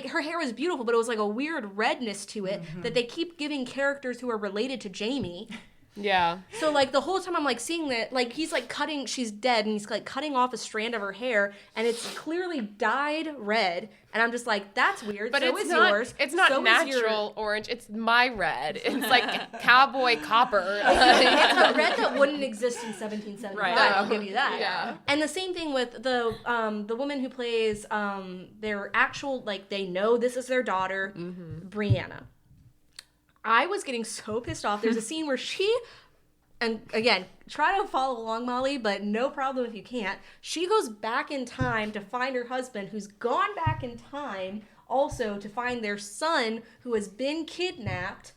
her hair was beautiful, but it was a weird redness to it that they keep giving characters who are related to Jamie.
Yeah.
So the whole time I'm seeing that he's cutting, she's dead, and he's cutting off a strand of her hair, and it's clearly dyed red, and I'm just that's weird.
But
so
it's
is
not.
yours.
It's not
So is
natural orange. It's my red. It's cowboy copper.
It's a red that wouldn't exist in 1775.
Right.
I'll give you that.
Yeah.
And the same thing with the woman who plays their actual they know this is their daughter, Brianna. I was getting so pissed off. There's a scene where and again, try to follow along, Molly, but no problem if you can't. She goes back in time to find her husband, who's gone back in time also to find their son who has been kidnapped,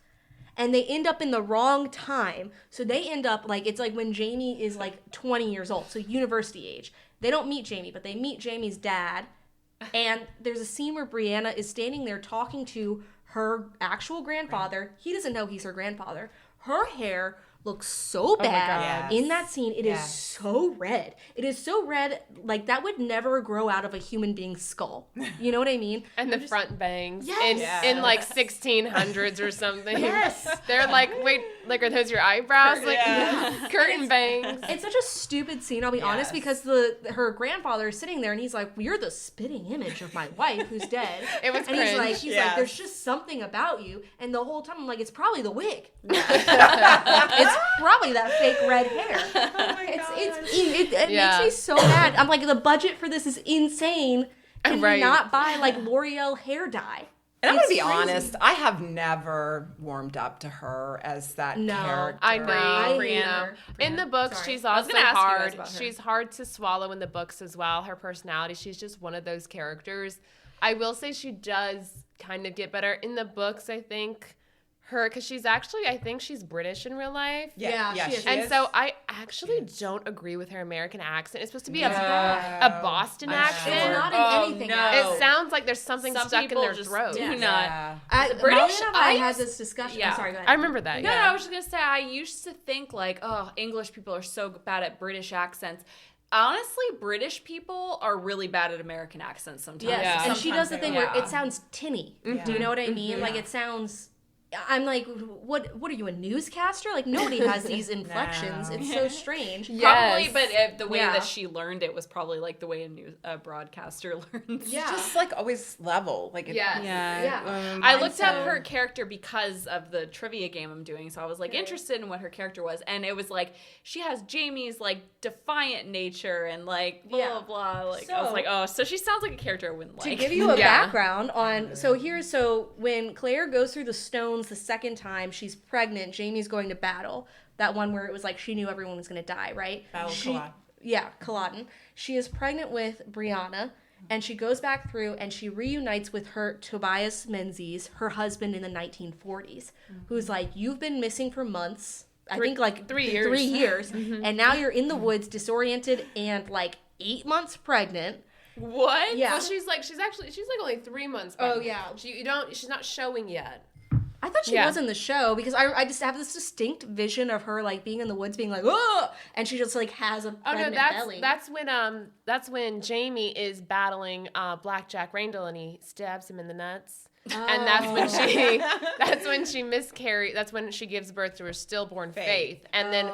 and they end up in the wrong time. So they end up like, it's like when Jamie is like 20 years old, so university age. They don't meet Jamie, but they meet Jamie's dad. And there's a scene where Brianna is standing there talking to her actual grandfather. He doesn't know he's her grandfather. Her hair looks so bad in that scene. It is so red. It is so red, like that would never grow out of a human being's skull. You know what I mean?
And the front bangs
Yes.
in like 1600s or something.
Yes.
They're like, wait, like, are those your eyebrows? Like, curtain bangs.
It's such a stupid scene, I'll be honest, because her grandfather is sitting there and he's like, well, you're the spitting image of my wife who's dead.
It was
and
cringe.
he's like, there's just something about you. And the whole time I'm like, it's probably the wig. It's probably that fake red hair. It makes me so mad. I'm like, the budget for this is insane. Can you not buy like L'Oreal hair dye?
And I'm going to be honest, I have never warmed up to her as that character.
I know,
Brianna.
In the books, she's also hard. She's hard to swallow in the books as well. Her personality, she's just one of those characters. I will say she does kind of get better. In the books, I think because she's actually, I think she's British in real life.
Yeah, she is.
And so I actually don't agree with her American accent. It's supposed to be a Boston accent.
It's not in anything.
No.
It sounds like there's something stuck in their throat.
Do not.
The British, I had this discussion.
Yeah.
I'm sorry, go ahead.
I remember that.
No, I was just going to say, I used to think like, oh, English people are so bad at British accents. Honestly, British people are really bad at American accents sometimes.
Yes,
Yeah.
and she does the thing where it sounds tinny. Do you know what I mean? Like it sounds... I'm like, what are you, a newscaster? Like, nobody has these inflections. It's so strange.
Probably, but the way that she learned it was probably like the way a broadcaster learns.
Yeah.
Just like always level. Like
I looked up her character because of the trivia game I'm doing, so I was like interested in what her character was, and it was like she has Jamie's like defiant nature and like blah blah blah. Like I was like, oh, so she sounds like a character I wouldn't like.
To give you a background on, so when Claire goes through the stones the second time, she's pregnant. Jamie's going to battle. That one where it was like she knew everyone was going to die, right?
Culloden.
Yeah, Culloden. She is pregnant with Brianna, and she goes back through and she reunites with her Tobias Menzies, her husband in the 1940s, who's like, you've been missing for months. I think like
3 years.
3 years. And now you're in the woods, disoriented, and like 8 months pregnant.
What?
Yeah.
Well, she's like only 3 months pregnant. Oh yeah. She's not showing yet.
I thought she was in the show because I just have this distinct vision of her like being in the woods being like, oh, and she just like has a pregnant belly.
That's when Jamie is battling Blackjack Randall and he stabs him in the nuts. And that's when she miscarries. That's when she gives birth to her stillborn Faith. And then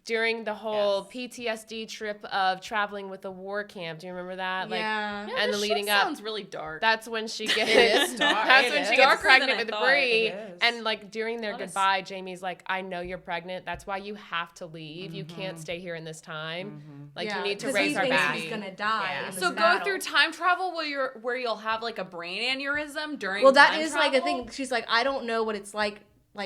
during the whole PTSD trip of traveling with the war camp, do you remember that? And the leading up
sounds really dark.
That's when she gets gets pregnant with Bree. And like during their goodbye, Jamie's like, I know you're pregnant. That's why you have to leave. You can't stay here in this time. Like you need to raise our baby.
He's gonna die. In this
so
battle.
go through time travel where you'll have like a brain aneurysm during.
Well, that
time
is
travel?
like a thing. She's like, I don't know what it's like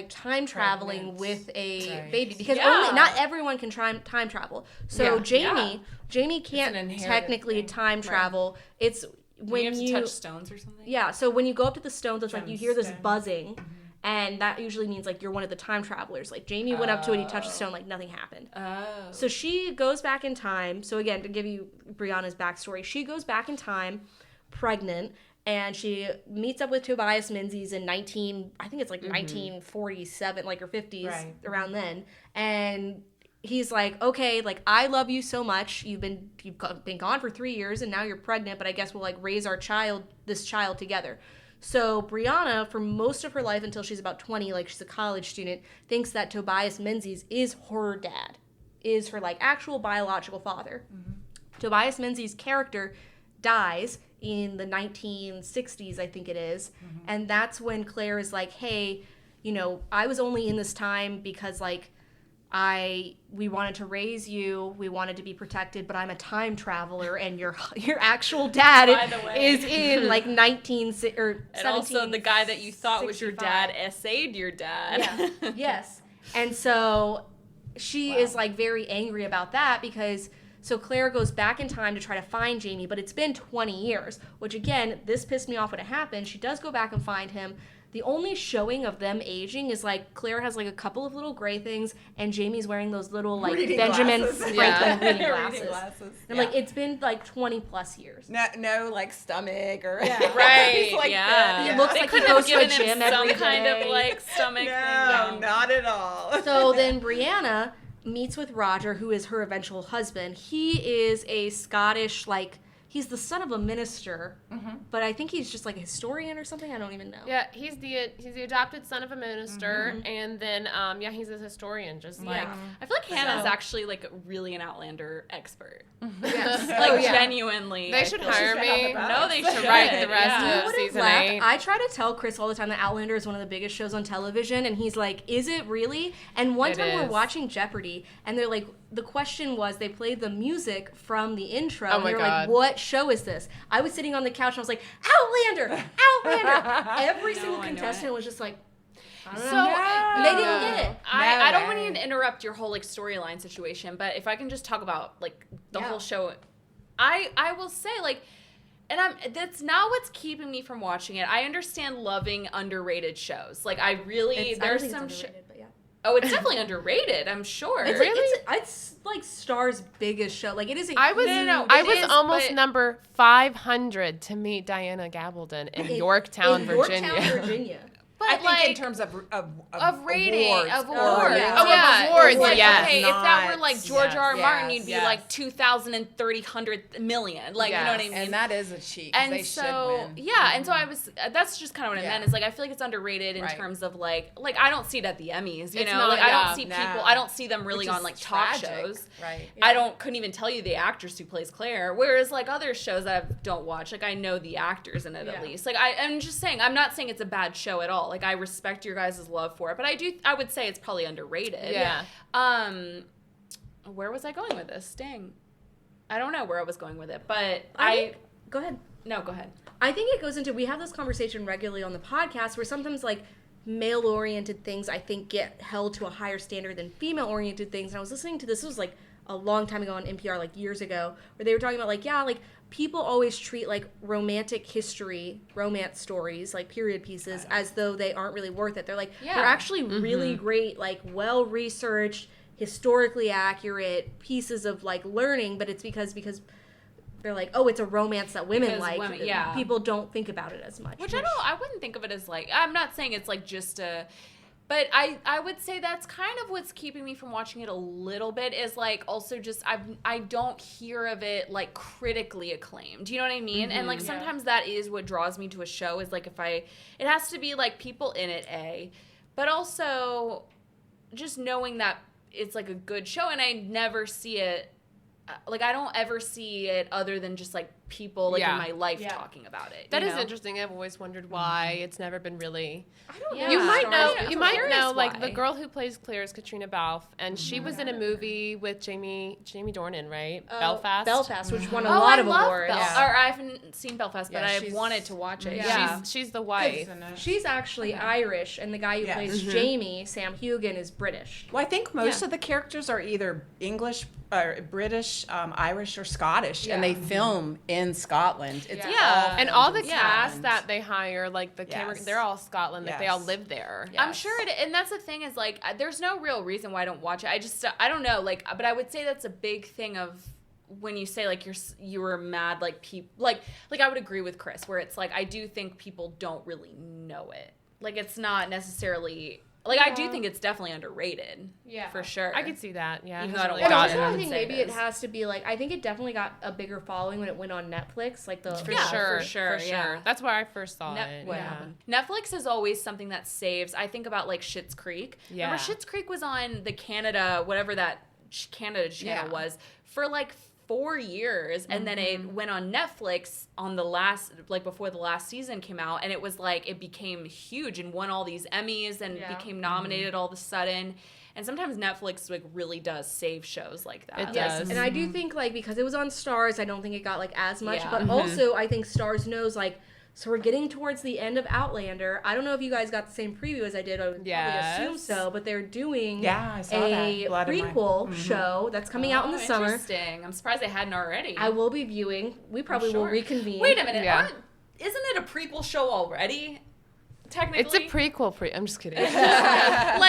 time traveling with a baby because not everyone can time travel. So Jamie can't technically time travel. It's when
you have to touch stones or something.
Yeah, so when you go up to the stones, it's like you hear this buzzing. And that usually means like you're one of the time travelers. Like Jamie went up to it, he touched the stone, like nothing happened. So she goes back in time. So again, to give you Brianna's backstory, she goes back in time, pregnant, and she meets up with Tobias Menzies in 1947, like or 50s, around then. And he's like, okay, like I love you so much. You've been gone for 3 years, and now you're pregnant. But I guess we'll like raise this child together. So Brianna, for most of her life until she's about 20, like she's a college student, thinks that Tobias Menzies is her dad, is her like actual biological father. Tobias Menzies' character dies in the 1960s, I think it is. And that's when Claire is like, hey, I was only in this time because like we wanted to raise you, we wanted to be protected, but I'm a time traveler, and your actual dad is in like 19 or 17.
And also the guy that you thought was your dad essayed your dad.
Yeah. Yes. And so she is like very angry about that because so Claire goes back in time to try to find Jamie, but it's been 20 years, which again, this pissed me off when it happened. She does go back and find him. The only showing of them aging is like Claire has like a couple of little gray things, and Jamie's wearing those little like
reading
Benjamin
glasses.
Franklin reading glasses.
Reading glasses.
And I'm like, it's been like 20 plus years.
No, like stomach or
Right.
He's like
yeah.
that.
He looks
They
like he
couldn't have
goes to a
given him
gym
some
every
kind of
day.
like stomach
No,
thing.
not at all.
So then Brianna meets with Roger, who is her eventual husband. He is a Scottish, like, he's the son of a minister, but I think he's just like a historian or something. I don't even know.
Yeah, he's the adopted son of a minister, and then he's a historian. Just like
I feel like Hannah's actually like really an Outlander expert.
Yes.
Like genuinely.
they
I
should
feel like
hire
she's
me.
No, they should.
to write the rest
Yeah.
of
Would've
season
laughed.
8.
I try to tell Chris all the time that Outlander is one of the biggest shows on television, and he's like, "Is it really?" And one
It
time we're
is.
watching Jeopardy, and they're like, the question was, they played the music from the intro.
Oh
and
my
they were
God.
like, "What show is this?" I was sitting on the couch and I was like, "Outlander, Outlander!" Every single
I know
contestant was just like, "I don't
So
know."
no.
They didn't get it.
I don't
way.
want to interrupt your whole like storyline situation, but if I can just talk about like the
Yeah.
whole show, I will say like, and that's not what's keeping me from watching it. I understand loving underrated shows. Like I really
I don't
there's
think
some
it's
sh-
underrated, but yeah.
Oh, it's definitely underrated. I'm sure.
It's like, it's like Star's biggest show. Like, it is a
I was
No,
I
it
was
is,
almost
but-
number 500 to meet Diana Gabaldon in Yorktown,
in
Virginia.
Yorktown, Virginia.
but
I think
like
in terms of
rating
awards,
of
or-
awards.
yeah.
Oh,
yeah.
of awards,
It's like,
yes.
okay, if that were like
Not-
George R. R. Martin,
yes,
you'd be
yes.
like 2,030 million. Like you know what I
Yes.
mean?
And that is a cheat. 'Cause
And
they
so
should win.
yeah, and so I was. That's just kind of what I
Yeah.
meant. Is like I feel like it's underrated in
Right.
terms of like I don't see it at the Emmys. You
It's
know,
not,
like I
yeah,
don't see
no.
people. I don't see them really
Which
on
is
like talk
tragic,
shows.
right?
Couldn't even tell you the actress who plays Claire. Whereas like other shows that I don't watch, like I know the actors in it at
Yeah.
least. Like I'm just saying, I'm not saying it's a bad show at all. Like I respect your guys' love for it, but I would say it's probably underrated.
Yeah.
Where was I going with this? Dang. I don't know where I was going with it, but
Go ahead.
no, go ahead.
I think it goes into, we have this conversation regularly on the podcast where sometimes like male-oriented things I think get held to a higher standard than female-oriented things. And I was listening to this was like a long time ago on NPR, like years ago, where they were talking about like, yeah, like people always treat like romantic history, romance stories, like period pieces, as though they aren't really worth it. They're like,
Yeah.
they're actually really great, like well-researched, historically accurate pieces of like learning, but it's because they're like, oh, it's a romance that women
Because
like.
women- yeah.
People don't think about it as much.
Which I wouldn't think of it as like, I'm not saying it's like just a, but I would say that's kind of what's keeping me from watching it a little bit is like also just, I don't hear of it like critically acclaimed. You know what I mean? And like sometimes that is what draws me to a show is like it has to be like people in it, but also just knowing that it's like a good show and I never see it. Like I don't ever see it other than just like people like in my life talking about it.
That
you
is
know?
interesting. I've always wondered why it's never been really.
I don't
Yeah.
know.
You might
Stars.
know.
I'm
You might
curious
know. Like
why.
the girl who plays Claire is Katrina Balfe, and she was in a movie with Jamie Dornan, right? Belfast.
Belfast, which won a
Oh,
lot
I
of
love
awards.
Belfast.
Yeah.
Or I haven't seen Belfast, but
Yeah,
I've
she's-
wanted to watch it.
Yeah.
She's the wife.
She's actually Irish, and the guy who
Yes.
plays Jamie, Sam Hugan, is British.
Well, I think most of the characters are either English, or British, Irish, or Scottish, and they film in Scotland. It's
Yeah.
And all the
Yeah.
cast that they hire, like the camera,
Yes.
they're all Scotland. Like they all
Yes.
live there.
I'm sure it, and that's the thing is like, there's no real reason why I don't watch it. I don't know, like, but I would say that's a big thing of when you say like you were mad, like people, like I would agree with Chris, where it's like I do think people don't really know it. Like it's not necessarily. Like, I do think it's definitely underrated.
Yeah.
For sure.
I could see that. Yeah.
Even
it
though I
hasn't
don't
really
watch
And
it.
also,
gotten-
I
would
think
say
maybe
it
it
is.
has to be like, I think it definitely got a bigger following when it went on Netflix. Like the
For
Yeah,
sure.
for sure,
For
yeah.
sure. That's where I first saw
Net-
it.
what
Yeah.
happened? Netflix is always something that saves. I think about like Schitt's Creek.
Yeah.
Remember Schitt's Creek was on the Canada, whatever that Canada channel
Yeah.
was, for like 4 years, and then it went on Netflix on the last, like before the last season came out, and it was like it became huge and won all these Emmys and
Yeah.
became nominated all of a sudden. And sometimes Netflix like really does save shows like that.
It
Yes,
does.
and I do think like because it was on Stars, I don't think it got like as much.
Yeah.
But also, I think Stars knows like So we're getting towards the end of Outlander. I don't know if you guys got the same preview as I did. I would probably assume so, but they're doing
I saw
a
that.
prequel show that's coming out in the summer.
Interesting. I'm surprised they hadn't already.
I will be viewing. We probably will reconvene.
Wait a minute.
Yeah.
Isn't it a prequel show already? Technically.
It's a prequel. I'm just kidding.
Like,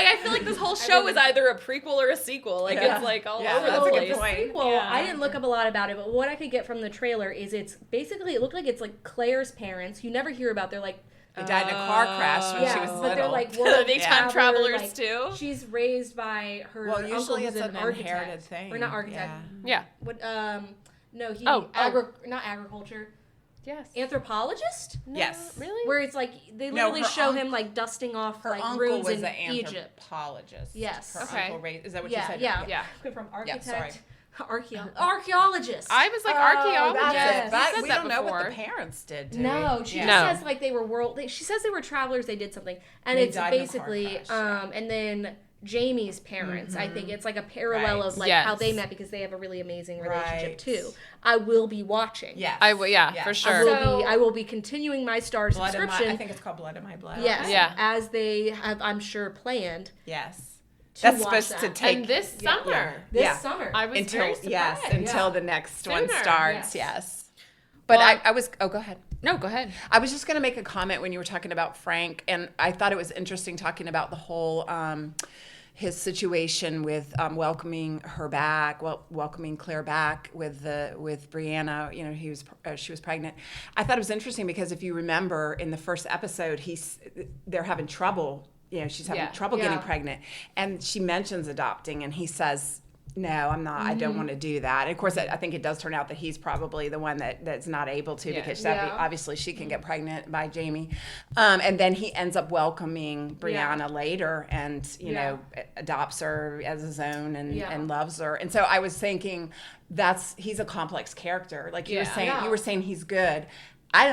I feel like this whole show is either a prequel or a sequel. Like, it's like all over the place.
Good point.
Well, I didn't look up a lot about it, but what I could get from the trailer is it's basically, it looked like it's like Claire's parents. You never hear about, they're like,
They died in a car crash when she was little.
but they're like
Are they time travelers
like,
too?
She's raised by her uncle
usually
who's
it's
an
an
architect.
inherited thing.
Or not architect.
Yeah.
What, no, he,
not
agriculture.
Yes.
Anthropologist?
No,
Yes.
Really?
Where it's like, they literally show him like dusting off
Her
like
uncle
ruins
was
in
an
Egypt.
anthropologist.
Yes.
Her
Okay.
uncle raised, is that what you
Yeah,
said?
yeah. From architect. Archaeologist.
I was like archaeologist.
yes.
You
But
said
we
that
don't know what
before.
the parents did, do
No,
we?
she
No.
just says like they were she says they were travelers, they did something. And
They
it's
died in a car
basically
crash,
and then Jamie's parents, I think it's like a parallel
Right.
of like
Yes.
how they met because they have a really amazing relationship
Right.
too. I will be watching.
Yes.
I will. Yeah,
Yes.
for sure.
I will be continuing my Star
Blood in my,
subscription.
I think it's called Blood in My Blood.
Yes.
Yeah.
As they have, I'm sure, planned.
Yes.
To
That's
watch
supposed to
that.
take
And this summer.
This summer.
I was very surprised.
until the next one
Sooner,
starts.
yes.
Yes. But
Well,
I was. Oh, go ahead.
No, go ahead.
I was just going to make a comment when you were talking about Frank, and I thought it was interesting talking about the whole his situation with welcoming her back, welcoming Claire back with Brianna. You know, she was pregnant. I thought it was interesting because if you remember in the first episode, they're having trouble. You know, she's having trouble getting pregnant, and she mentions adopting, and he says, "No, I'm not. I don't want to do that." And of course, I think it does turn out that he's probably the one that's not able to because obviously she can get pregnant by Jamie, and then he ends up welcoming Brianna later, and you know, adopts her as his own and loves her. And so I was thinking he's a complex character. Like you were saying he's good. I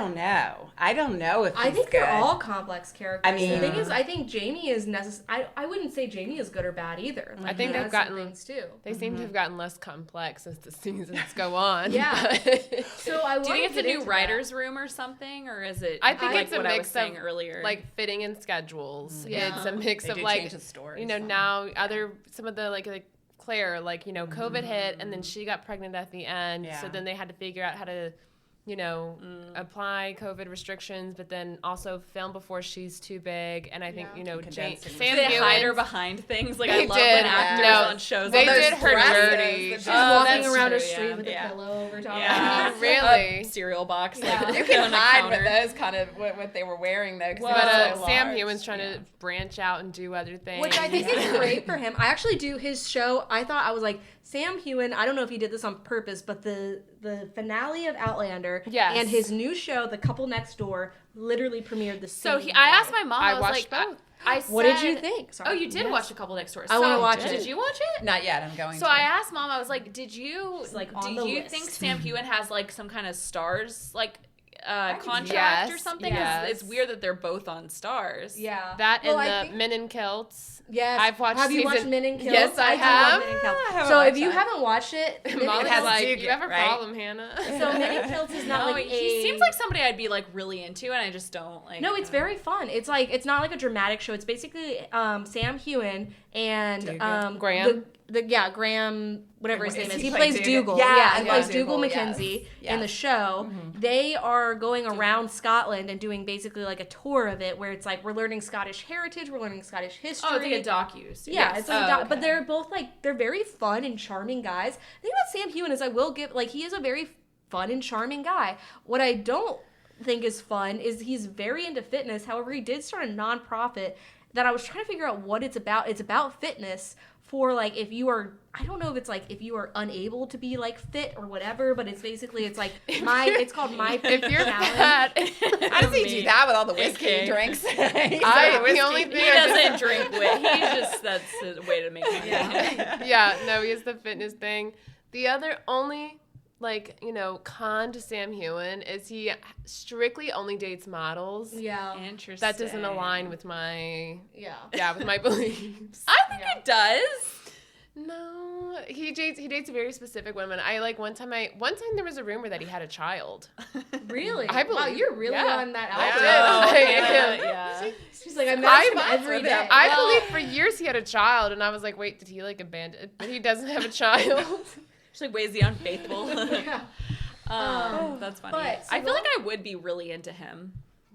don't know if he's
I think
good.
they're all complex characters.
I mean,
the thing is, I think Jamie is necessary. I wouldn't say Jamie is good or bad either.
I think
he
they've
has
gotten
some things too.
They seem to have gotten less complex as the seasons go on.
Yeah. So I
Do you think it's a
get
new
into
writer's room or something, or is it?
I think
like
it's a
what I was
mix
saying
of
earlier.
like fitting in schedules.
Yeah.
It's a mix
They
of
do
like
change the stories,
you know
so.
now some of the like Claire, like you know COVID hit and then she got pregnant at the end, so then they had to figure out how to apply COVID restrictions, but then also film before she's too big. And I think, Sam
they hide her
Hewitt,
behind things. Like,
They
I love
did.
when actors
No,
on shows.
they
like
did
those
her
dresses.
dirty.
She's
Oh,
walking
that's
around
true,
a street
yeah.
with a pillow over top.
Yeah.
Really?
A cereal box.
Yeah.
Like,
You can
on a
hide
counter.
with those kind of what they were wearing though. 'Cause
But
they were so
Sam
large.
Hewitt's trying to branch out and do other things.
Which I think is great for him. I actually do his show. I was like, Sam Hewitt, I don't know if he did this on purpose, but the finale of Outlander and his new show, The Couple Next Door, literally premiered the same
So I asked my mom,
I
I was
watched
like,
both.
What did you think? Sorry.
Oh, you did watch A Couple Next Door.
I want to watch it.
Did you watch it?
Not yet. I'm going.
So
to.
I asked Mom, I was like, do you
list.
think Sam Hewitt has like some kind of Stars contract
Yes,
or something?
yes.
It's weird that they're both on Stars.
Yeah.
That
Well, I
and the
think-
Men in Kilts.
Yes.
I've watched
Have you watched
season-
Men in Kilts?
Yes, I
do
have.
love Men in Kilts.
I haven't
So if
watched
you
that.
haven't watched it, Men in
Molly's
Kilts-
like,
Dugan,
you have a
right?
problem, Hannah.
so Men in Kilts is not
No,
like
he seems like somebody I'd be like really into, and I just don't like.
No, it's very fun. It's like it's not like a dramatic show. It's basically Sam Hewitt and
Graham?
Graham, whatever his name is.
He
He
plays
plays
Dougal.
Dougal.
Yeah,
he
yeah,
plays
Dougal,
Dougal
yes.
McKenzie
Yes.
in the show. They are going around Scotland and doing basically like a tour of it, where it's like we're learning Scottish heritage, we're learning Scottish history.
Oh, it's like a docu.
Yeah, it's like but
okay.
they're both like they're very fun and charming guys. The thing about Sam Hewitt is I will give he is a very fun and charming guy. What I don't think is fun is he's very into fitness. However, he did start a nonprofit that I was trying to figure out what it's about. It's about fitness for like if you are I don't know if it's like if you are unable to be like fit or whatever, but it's basically it's like it's called My Fit
If you're
Challenge.
fat,
How does he do that with all the whiskey he
Okay.
drinks?
the only
He
thing I
doesn't drink wit. He just that's his way to make money.
he has the fitness thing. The other only con to Sam Hewitt is he strictly only dates models.
Yeah.
Interesting.
That doesn't align with my
Yeah.
with my beliefs.
I think it does.
No, he dates very specific women. One time there was a rumor that he had a child.
Really?
I believe.
Wow, you're really on that
I
outfit.
did.
Yeah.
She's like, I met him every
with
day.
him.
I believed for years he had a child, and I was like, wait, did he like abandon? But he doesn't have a child.
She's like, Wade's the unfaithful.
Yeah.
That's funny.
but, so
I feel like I would be really into him.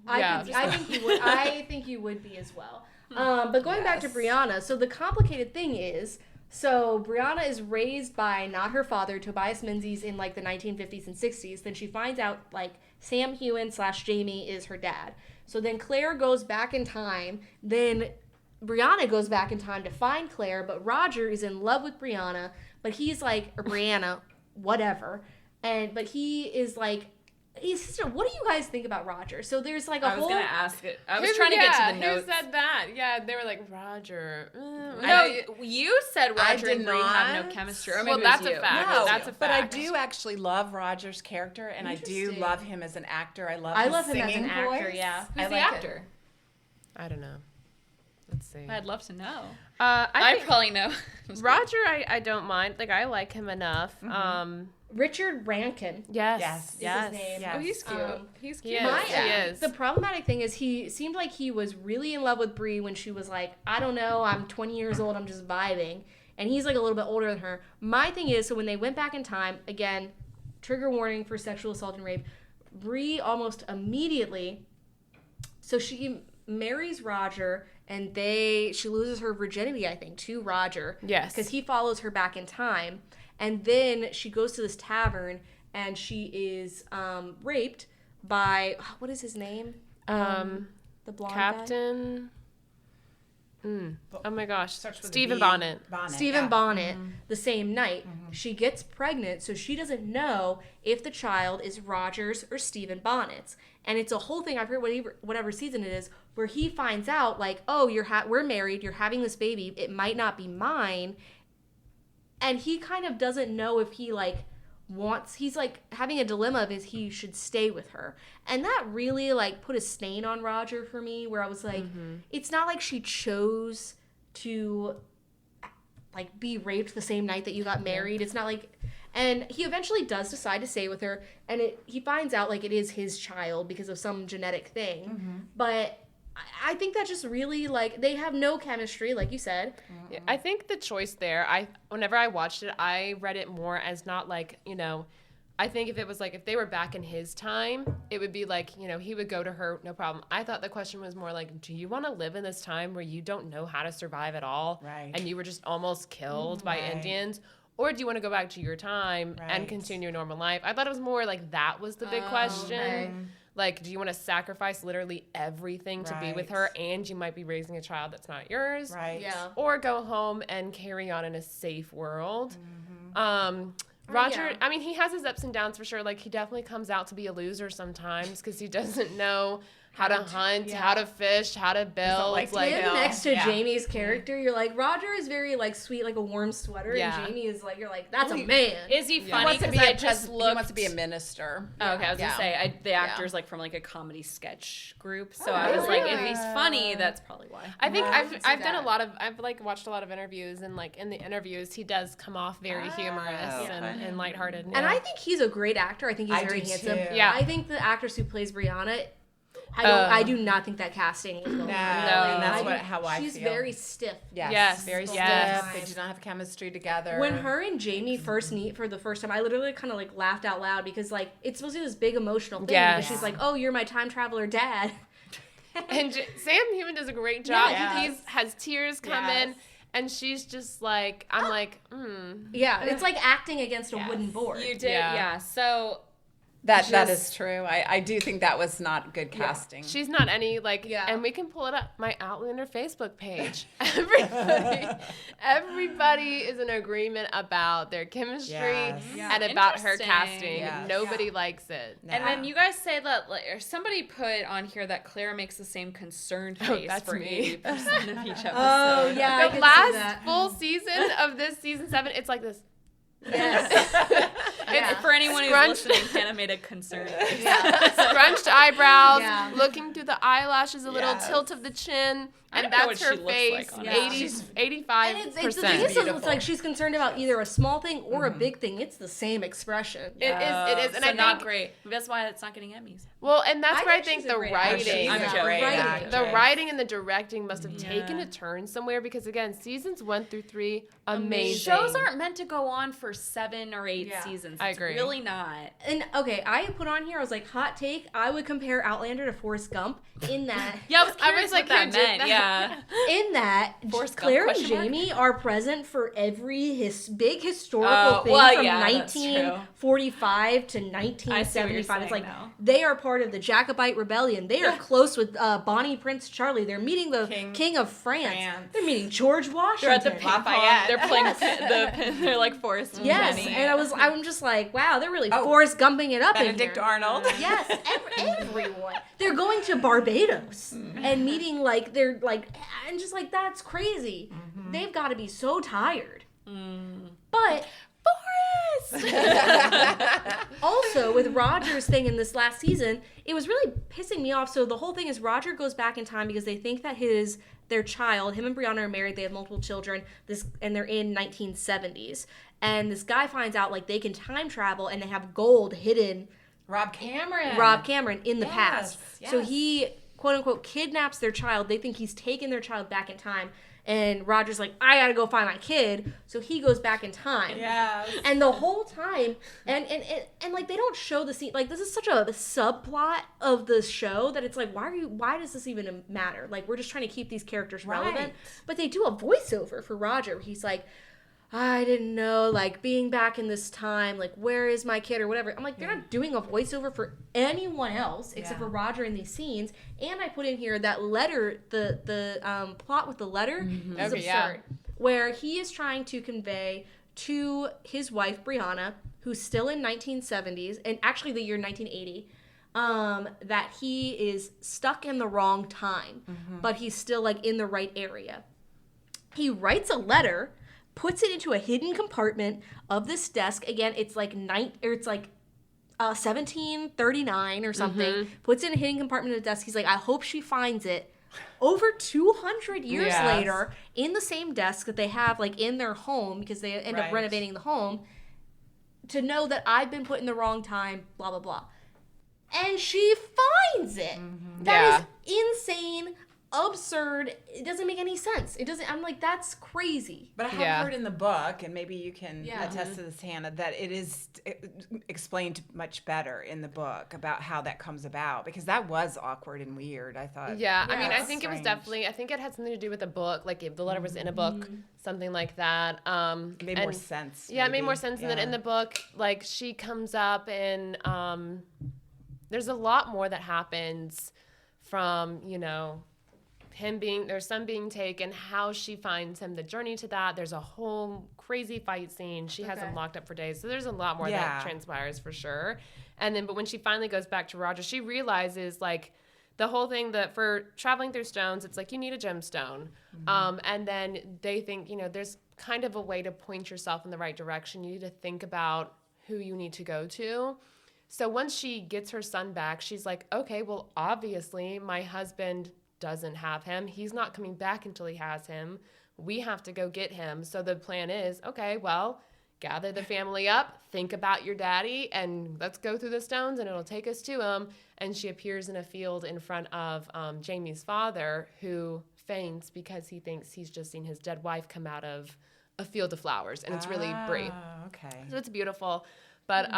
I think you would. I think you would be as well. But going back to Brianna, so the complicated thing is, so Brianna is raised by not her father, Tobias Menzies, in like the 1950s and 60s. Then she finds out like Sam Hewen / Jamie is her dad. So then Claire goes back in time. Then Brianna goes back in time to find Claire, but Roger is in love with Brianna, but he's like, or Brianna, whatever. But he is like, what do you guys think about Roger? So there's like
I was gonna ask it. I was trying to get to the notes.
Who said that? Yeah, they were like Roger.
No, you said Roger
did
and Bree
not.
have no chemistry. Or maybe
Well,
it
that's
was
a
you.
fact.
No,
That's a
but I
fact.
do actually love Roger's character, and I do
Interesting.
love him as an actor. I love
I
his
love him as
singing
an actor,
voice.
yeah.
Who's
I
the
like it.
actor?
I don't know. Let's see.
I'd love to know.
I
I
think
probably know.
Roger, I don't mind. Like, I like him enough.
Richard Rankin.
Yes.
Is his name.
Yes.
Oh, he's cute.
He's
He
cute.
is. He is.
The problematic thing is he seemed like he was really in love with Bree when she was like, I don't know, I'm 20 years old, I'm just vibing. And he's like a little bit older than her. My thing is, so when they went back in time, again, trigger warning for sexual assault and rape, Bree almost immediately, so she marries Roger and she loses her virginity, I think, to Roger.
Yes.
Because he follows her back in time. And then she goes to this tavern and she is raped by, what is his name? The blonde
Captain. Oh my gosh.
Starts with a
Stephen
B.
Bonnet.
guy. Stephen
yeah.
Bonnet, the same night. She gets pregnant, so she doesn't know if the child is Roger's or Stephen Bonnet's. And it's a whole thing, I've heard whatever season it is, where he finds out, like, oh, we're married, you're having this baby, it might not be mine. And he kind of doesn't know if he, like, he's, like, having a dilemma of if he should stay with her. And that really, like, put a stain on Roger for me, where I was like, it's not like she chose to, like, be raped the same night that you got married. It's not like... And he eventually does decide to stay with her, and he finds out, like, it is his child because of some genetic thing. But I think that just really, like, they have no chemistry, like you said.
Yeah, I think the choice there, whenever I watched it, I read it more as not like, I think if it was like, if they were back in his time, it would be like, he would go to her, no problem. I thought the question was more like, do you want to live in this time where you don't know how to survive at all?
Right.
And you were just almost killed by Indians? Or do you want to go back to your time and continue your normal life? I thought it was more like that was the big question.
okay.
Like, do you want to sacrifice literally everything to be with her, and you might be raising a child that's not yours?
Right.
Yeah.
Or go home and carry on in a safe world. Roger,
yeah.
I mean, he has his ups and downs for sure. Like, he definitely comes out to be a loser sometimes because he doesn't know how to hunt, how to fish, how to build.
like to
Like,
Him
Yeah.
next to
Yeah.
Jamie's character, you're like, Roger is very, like, sweet, like a warm sweater,
Yeah.
and Jamie is like, you're like, that's a man.
Is he
He
funny?
wants to
Because
be
I
a
just
he
looked.
wants to be a minister.
Oh, okay, I was
Yeah.
gonna say the actor's like from like a comedy sketch group, so I was like, if he's funny, that's probably why.
I think
I can see
I've done
that.
I've like watched a lot of interviews, and like in the interviews he does come off very humorous and lighthearted.
And I think he's a great actor. I think he's
I
very
do
handsome.
too.
Yeah.
I think the actress who plays Brianna, I do not think that casting was well done.
and that's
I
how I
She's
feel.
very stiff.
Yes.
very
Yes.
stiff. They do not have chemistry together.
When her and Jamie first meet for the first time, I literally kind of like laughed out loud because like it's supposed to be this big emotional thing.
Yes.
But she's like, "Oh, you're my time traveler dad."
And Sam Hewen does a great job.
Yes.
He has tears come in, and she's just like, I'm like,
Yeah, it's like acting against a wooden board.
You did,
Yeah.
yeah. So
that
just-
is true. I do think that was not good casting.
she's not any like,
Yeah.
and we can pull it up, my Outlander Facebook page. Everybody is in agreement about their chemistry
Yes.
and about her
Interesting.
casting.
Yes.
Nobody likes it.
No.
And then you guys say that, like, or somebody put on here that Claire makes the same concerned face
that's
for
me.
80% of each episode.
Oh yeah, I
The
could see
last
that.
full season of this season 7, it's like this.
Yes.
For anyone who's listening, Hannah made a concern.
Scrunched eyebrows,
Yeah.
looking through the eyelashes, a little tilt of the chin, and that's her face. 85%.
And it's the thing is, it's like she's concerned about either a small thing or a big thing. It's the same expression.
It is, and
so
I
not
think
great. That's why it's not getting Emmys.
well, and that's where I
think
think
she's a
the
great
writing,
actress. She's a great actress.
the writing and the directing must have taken a turn somewhere because again, seasons 1 through 3, amazing.
Shows aren't meant to go on for 7 or 8 seasons.
I
It's
agree.
really not.
And okay, I put on here, I was like, hot take, I would compare Outlander to Forrest Gump in that
Yeah, I was curious what that
who did
meant.
that?
Yeah.
in that
Forrest Gump,
Claire and
question mark?
Jamie are present for every big historical thing
well,
from
yeah, that's true.
1945 to
I see what you're
1975. It's
saying
like
now.
they are part of the Jacobite Rebellion. They are close with Bonnie Prince Charlie. They're meeting the King of France. They're meeting George
They're
Washington.
at the ping pong.
Lafayette.
They're playing they're like Forrest and
Yes,
Jenny.
and I'm just like, wow, they're really Forrest Gumping it up
Benedict
in here.
Arnold.
Yes, everyone. They're going to Barbados and meeting they're and just like that's crazy. They've got to be so tired. But
Forrest!
also with Roger's thing in this last season, it was really pissing me off. So the whole thing is Roger goes back in time because they think that their child, him and Brianna are married, they have multiple children, and they're in 1970s. And this guy finds out like they can time travel and they have gold hidden
Rob Cameron
in the past.
yes.
So he quote unquote kidnaps their child. They think he's taken their child back in time. And Roger's like, I gotta go find my kid. So he goes back in time.
Yes.
And the whole time, and like they don't show the scene. Like this is such a subplot of the show that it's like, why does this even matter? Like we're just trying to keep these characters relevant.
Right.
But they do a voiceover for Roger. He's like, I didn't know, like, being back in this time, like, where is my kid or whatever. I'm like, they're not doing a voiceover for anyone else except for Roger in these scenes. And I put in here that letter, the plot with the letter is absurd. Where he is trying to convey to his wife, Brianna, who's still in 1970s, and actually the year 1980, that he is stuck in the wrong time, but he's still, like, in the right area. He writes a letter, puts it into a hidden compartment of this desk. Again, it's like 1739 or something. Puts it in a hidden compartment of the desk. He's like, I hope she finds it. Over 200 years later, in the same desk that they have like in their home because they end up renovating the home, to know that I've been put in the wrong time, blah, blah, blah. And she finds it. That is insane. Absurd. It doesn't make any sense. It doesn't. I'm like, that's crazy.
But I have heard in the book, and maybe you can attest to this, Hannah, that it is explained much better in the book about how that comes about, because that was awkward and weird, I thought.
Yeah, I mean, I think it was definitely, I think it had something to do with the book, like if the letter was in a book, something like that.
It made more sense.
Yeah, it made more sense than in the book. Like, she comes up and there's a lot more that happens from, there's some being taken, how she finds him, the journey to that. There's a whole crazy fight scene. She has him locked up for days. So there's a lot more that transpires for sure. And then, but when she finally goes back to Roger, she realizes like the whole thing that for traveling through stones, it's like you need a gemstone. And then they think, there's kind of a way to point yourself in the right direction. You need to think about who you need to go to. So once she gets her son back, she's like, okay, well, obviously my husband doesn't have him. He's not coming back until he has him. We have to go get him. So the plan is, okay, well, gather the family up, think about your daddy, and let's go through the stones, and it'll take us to him. And she appears in a field in front of Jamie's father, who faints because he thinks he's just seen his dead wife come out of a field of flowers, and it's really Brie.
Okay.
So it's beautiful. But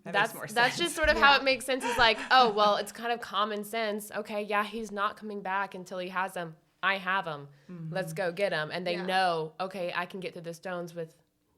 that's just sort of
Yeah.
how it makes sense. Is like, oh, well, it's kind of common sense. Okay, yeah, he's not coming back until he has him. I have him. Let's go get him. And they know, okay, I can get through the stones with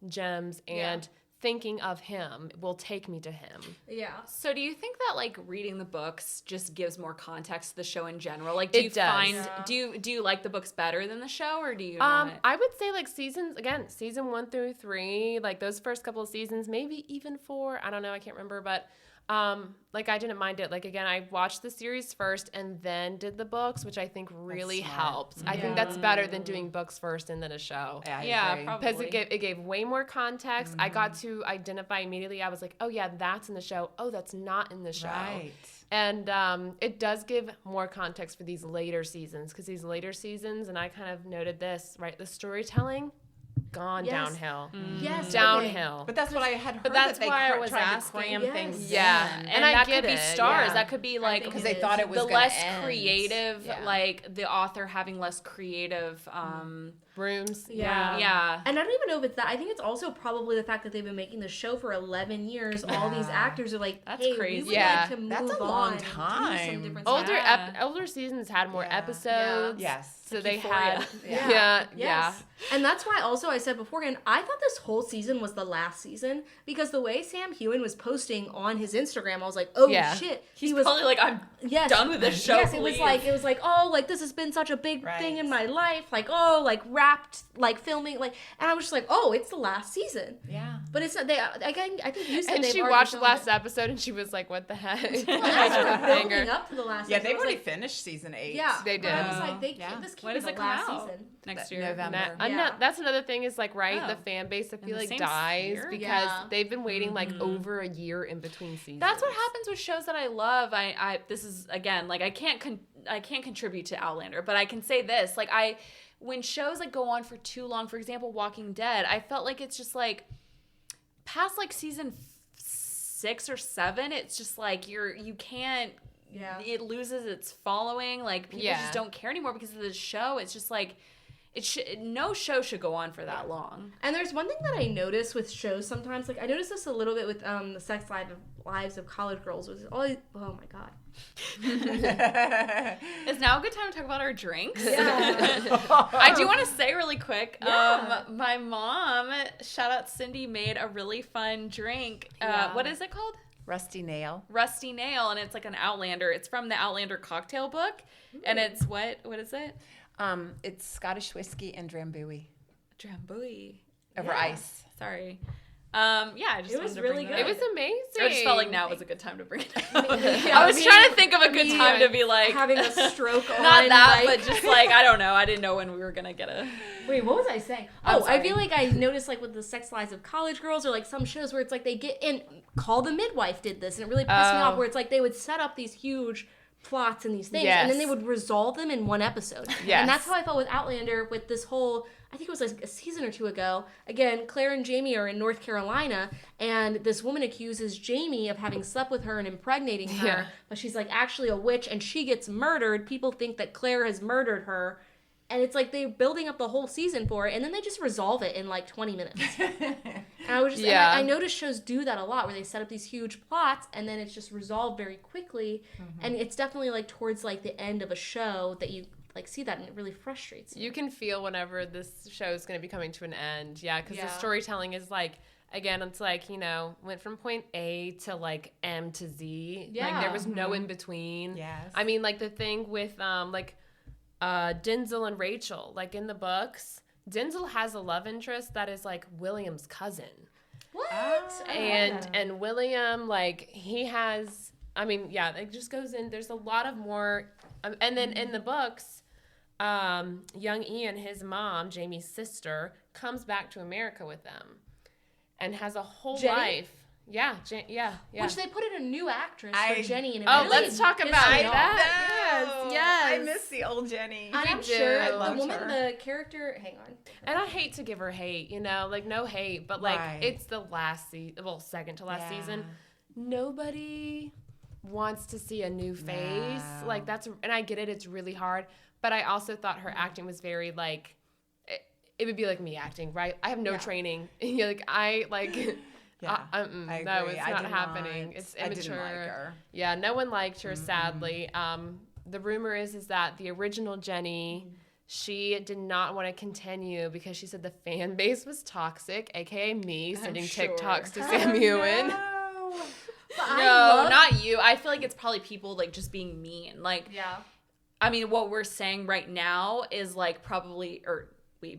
gems, and thinking of him will take me to him.
Yeah.
So do you think that like reading the books just gives more context to the show in general? Like do you like the books better than the show, or do you not?
I would say like season 1 through 3, like those first couple of seasons, maybe even 4, I don't know, I can't remember, but Like I didn't mind it. Like again, I watched the series first and then did the books, which I think really helped. I think that's better than doing books first and then a show.
Yeah, probably.
Because it gave way more context. I got to identify immediately. I was like, oh yeah, that's in the show. Oh, that's not in the show.
Right.
And it does give more context for these later seasons, because these later seasons, and I kind of noted this, right? The storytelling gone downhill.
Yes,
downhill.
But that's what I had heard.
But that's
that they
why I was
tried
asking.
to cram things
Yeah.
in.
And I
that
get
could be
it,
stars.
yeah.
That could be like
because they thought it was
the
gonna
less
end.
creative,
Yeah.
like the author having less creative.
Brooms.
Yeah.
And I don't even know if it's that. I think it's also probably the fact that they've been making the show for 11 years. All these actors are like,
That's
hey,
crazy.
we would
Yeah.
like to move
That's a
on
long
and do
time.
some different
Older
stuff.
older seasons had more
Yeah.
episodes.
Yes.
So they
Euphoria.
had
Yeah.
yeah.
And that's why also I said beforehand, I thought this whole season was the last season, because the way Sam Heughan was posting on his Instagram, I was like, oh
Yeah.
shit.
He's probably like, I'm done with this show.
Yes, it was like, oh, like this has been such a big thing in my life. Like, oh, like wrapped, like filming, like, and I was just like, oh, it's the last season.
Yeah.
But it's not. I think you said
And
they've
she
already
watched the
filmed
last
it.
episode and she was like, what the heck?
Well, as they were building up to the last.
Yeah,
season,
they've
I was
already
like,
finished season 8.
Yeah,
They
but I
did.
was like, this
When
can't
does
be
it
the
come
last
out?
season.
Next year.
November.
That's another thing is like, right,
Oh.
the fan base, I
In
feel
the
like
same
dies
year?
because
Yeah.
they've been waiting like over a year in between seasons.
That's what happens with shows that I love. I this is again like I can't contribute to Outlander, but I can say this: like when shows like go on for too long, for example, Walking Dead, I felt like it's just like past like season 6 or 7, it's just like you can't.
Yeah.
It loses its following. Like people just don't care anymore because of the show. It's just like no show should go on for that long.
And there's one thing that I notice with shows sometimes, like I noticed this a little bit with the sex lives of college girls, was always, oh my god.
Is now a good time to talk about our drinks?
Yeah.
I do want to say really quick,
Yeah.
my mom, shout out Cindy, made a really fun drink. What is it called?
Rusty Nail.
Rusty Nail, and it's like an Outlander. It's from the Outlander cocktail book, and it's what is it?
It's Scottish whiskey and Drambuie
Drambuie.
over ice.
Sorry. I just
It was
wanted to
really
bring that
good.
It
up.
was amazing.
I just felt like now was a good time to bring it up.
Yeah,
I was trying to think of a good
me,
time to be like,
having a stroke on.
not that,
like,
but just like, I don't know. I didn't know when we were going to get a...
Wait, what was I saying?
I'm
I
sorry.
feel like I noticed like with the sex lives of college girls, or like some shows where it's like they get in. Call the Midwife did this, and it really pissed me off. Where it's like they would set up these huge plots and these things, and then they
Yes.
would resolve them in one episode.
Yes.
And that's how I felt with Outlander with this whole. I think it was like a season or two ago. Again, Claire and Jamie are in North Carolina, and this woman accuses Jamie of having slept with her and impregnating her,
Yeah.
but she's like actually a witch, and she gets murdered. People think that Claire has murdered her. And it's like they're building up the whole season for it, and then they just resolve it in like 20 minutes. And I was just,
Yeah.
and I noticed shows do that a lot, where they set up these huge plots, and then it's just resolved very quickly. And it's definitely like towards like the end of a show that you like see that, and it really frustrates you.
You can feel whenever this show is going to be coming to an end. Yeah, because the
Yeah.
storytelling is like, again, it's like, went from point A to like M to Z.
Yeah.
Like there was no in between.
Yes.
I mean, like the thing with Denzel and Rachel, like in the books, Denzel has a love interest that is like William's cousin.
What?
And William, like he has, I mean, yeah, it just goes in. There's a lot of more, and then in the books, young Ian, his mom, Jamie's sister, comes back to America with them, and has a whole
Jenny?
life. Yeah, yeah.
Which they put in a new actress
I-
for Jenny. And it
Oh,
really
let's talk
pissed
about
me
that.
off.
Yes.
I miss the old Jenny.
And I'm
do.
sure
I
the
loved
woman,
her.
the character. Hang on.
And I hate to give her hate, like no hate, but like
Right.
it's the last season, well, second to last
Yeah.
season. Nobody wants to see a new face.
No.
Like and I get it, it's really hard. But I also thought her acting was very like, it would be like me acting, right? I have no training. Like I like.
Yeah,
I
agree.
no, it's
I
not
did
happening.
not-
It's
I
immature.
didn't like her.
Yeah, no one liked her, sadly. The rumor is that the original Jenny, she did not want to continue because she said the fan base was toxic, aka me, sending TikToks to Sam Heughan.
No.
But
No, not you. I feel like it's probably people like just being mean. Like,
Yeah.
I mean, what we're saying right now is like probably,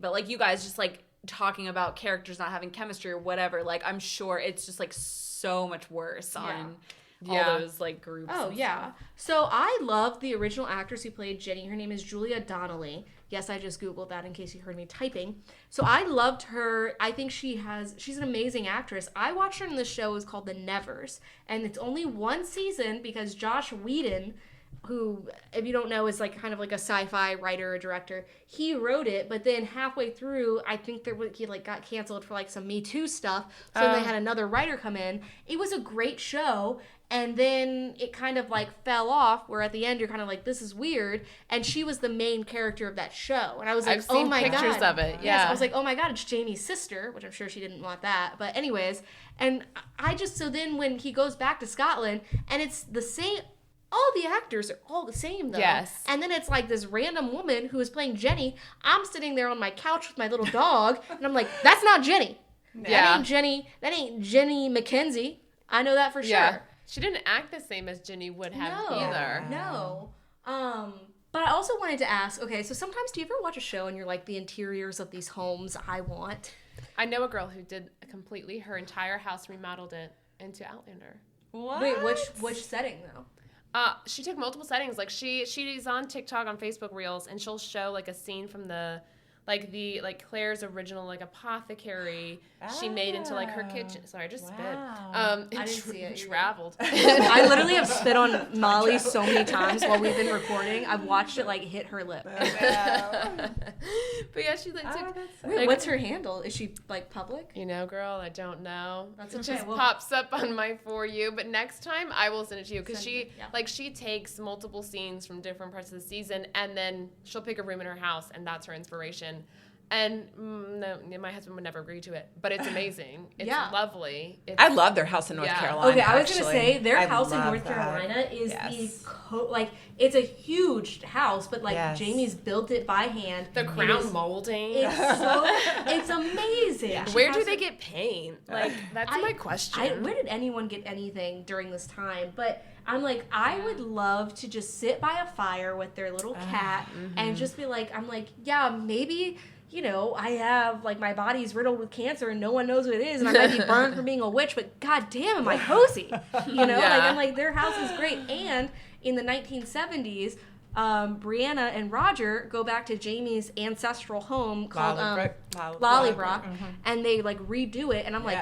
but like you guys just like talking about characters not having chemistry or whatever. Like, I'm sure it's just like so much worse on
all those like groups.
Oh, yeah. So I love the original actress who played Jenny. Her name is Julia Donnelly. Yes, I just Googled that in case you heard me typing. So I loved her. I think she's an amazing actress. I watched her in this show. It's called The Nevers. And it's only one season because Josh Whedon, who, if you don't know, is like kind of like a sci-fi writer or director, he wrote it, but then halfway through, I think he like got canceled for like some Me Too stuff, so they had another writer come in. It was a great show, and then it kind of like fell off, where at the end you're kind of like, this is weird, and she was the main character of that show, and I was like,
I've seen pictures of it, yeah.
Yes, I was like, oh my god, it's Jamie's sister, which I'm sure she didn't want that, but anyways, and so then when he goes back to Scotland, and it's the same, all the actors are all the same, though.
Yes.
And then it's like this random woman who is playing Jenny. I'm sitting there on my couch with my little dog, and I'm like, that's not Jenny.
Yeah.
That ain't Jenny McKenzie. I know that for sure.
She didn't act the same as Jenny would have either.
No. But I also wanted to ask, okay, so sometimes do you ever watch a show and you're like, the interiors of these homes I want?
I know a girl who did completely her entire house, remodeled it into Outlander.
What?
Wait, which setting, though?
She took multiple settings. Like she's on TikTok, on Facebook Reels, and she'll show like a scene from the Claire's original like apothecary. She made into like her kitchen. Sorry, I just spit.
I didn't see it.
Traveled.
I literally have spit on Molly so many times while we've been recording. I've watched it like hit her lip.
But yeah, she like took.
Wait, what's her handle? Is she like public?
You know, girl, I don't know.
That's
it
okay.
just pops up on my For You. But next time I will send it to you, because she takes multiple scenes from different parts of the season, and then she'll pick a room in her house, and that's her inspiration. And no, my husband would never agree to it, but it's amazing. It's lovely.
I love their house in North Carolina.
Okay, I was going to say, their house in North Carolina is it's a huge house, but like Jamie's built it by hand.
The crown molding.
It's amazing. Yeah.
Where do they get paint? Like, that's my question.
Where did anyone get anything during this time? But I'm like, I would love to just sit by a fire with their little cat and just be like, maybe, you know, I have, like, my body's riddled with cancer and no one knows what it is, and I might be burned for being a witch, but god damn, am I cozy? You know? Like, I'm like, their house is great. And in the 1970s, Brianna and Roger go back to Jamie's ancestral home called Lollybrook, and they, like, redo it, and I'm like,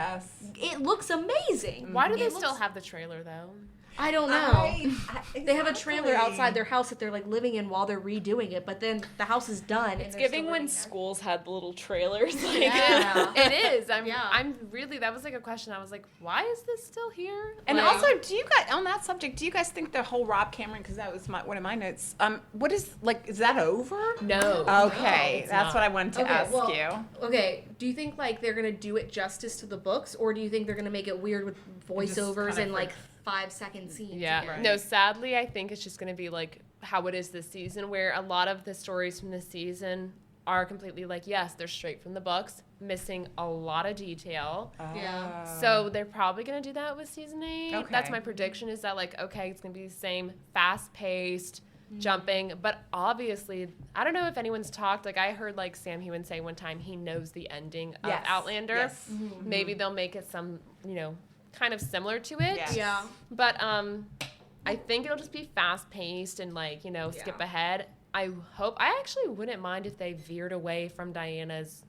it looks amazing.
Why do they still have the trailer, though?
I don't know. They have a trailer outside their house that they're like living in while they're redoing it, but then the house is done.
It's giving when schools had little trailers. Like,
it is. I'm really, that was like a question. I was like, why is this still here?
And also, do you guys, on that subject, do you guys think the whole Rob Cameron, because that was one of my notes, what is, like, is that over?
No.
Okay,
no,
that's what I wanted to ask you.
Okay, do you think, like, they're going to do it justice to the books, or do you think they're going to make it weird with voiceovers and, like 5-second scenes?
Yeah. Right. No, sadly, I think it's just going to be like how it is this season, where a lot of the stories from this season are completely like, yes, they're straight from the books, missing a lot of detail.
Yeah.
So they're probably going to do that with season 8.
Okay.
That's my prediction, is that like, okay, it's going to be the same fast-paced, jumping, but obviously, I don't know if anyone's talked, like I heard like Sam Hewen say one time he knows the ending of Outlander.
Yes.
Maybe they'll make it some, you know, kind of similar to it.
Yeah.
But I think it'll just be fast paced and like, you know, skip ahead. I actually wouldn't mind if they veered away from Diana's.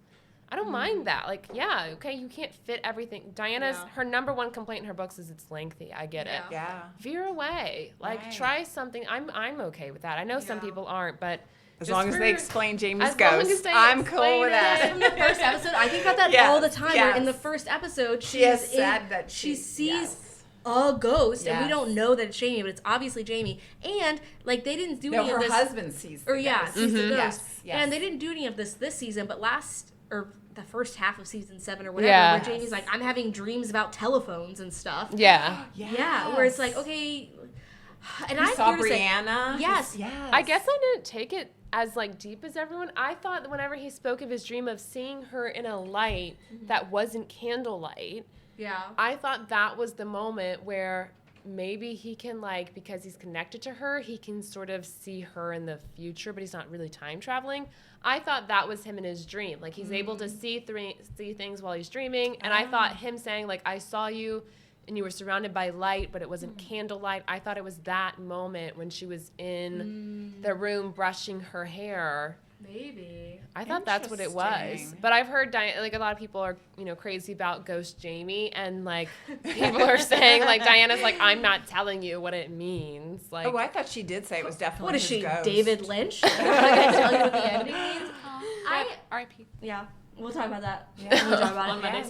I don't mind that. Like, yeah, okay, you can't fit everything. Diana's, her number one complaint in her books is it's lengthy. I get it.
Yeah.
Veer away. Like, try something. I'm okay with that. I know some people aren't, but
as long as they explain Jamie's ghost, I'm cool with that.
From the first episode, I think about that all the time. Where in the first episode, she has said that she sees a ghost, and we don't know that it's Jamie, but it's obviously Jamie. And like they didn't do any of this.
Her husband sees the ghost.
Sees the ghost. And they didn't do any of this season, but the first half of season 7 or whatever, where Jamie's like, I'm having dreams about telephones and stuff.
Yeah.
Yeah. Where it's like, okay. And I
saw Brianna.
Yes.
I guess I didn't take it as like deep as everyone. I thought that whenever he spoke of his dream of seeing her in a light that wasn't candlelight, I thought that was the moment where maybe he can, like, because he's connected to her, he can sort of see her in the future, but he's not really time traveling. I thought that was him in his dream. Like, he's able to see things while he's dreaming, and I thought him saying, like, I saw you and you were surrounded by light, but it wasn't candlelight. I thought it was that moment when she was in the room brushing her hair.
Maybe.
I thought that's what it was. But I've heard, like, a lot of people are, crazy about Ghost Jamie. And, like, people are saying, like, Diana's like, I'm not telling you what it means. Like,
oh, I thought she did say it was definitely
What is
his
she,
ghost.
David Lynch? Like, I tell you what the ending means?
R.I.P.
Yeah. We'll talk about that.
Yeah.
We'll talk about
On
it.
Monday,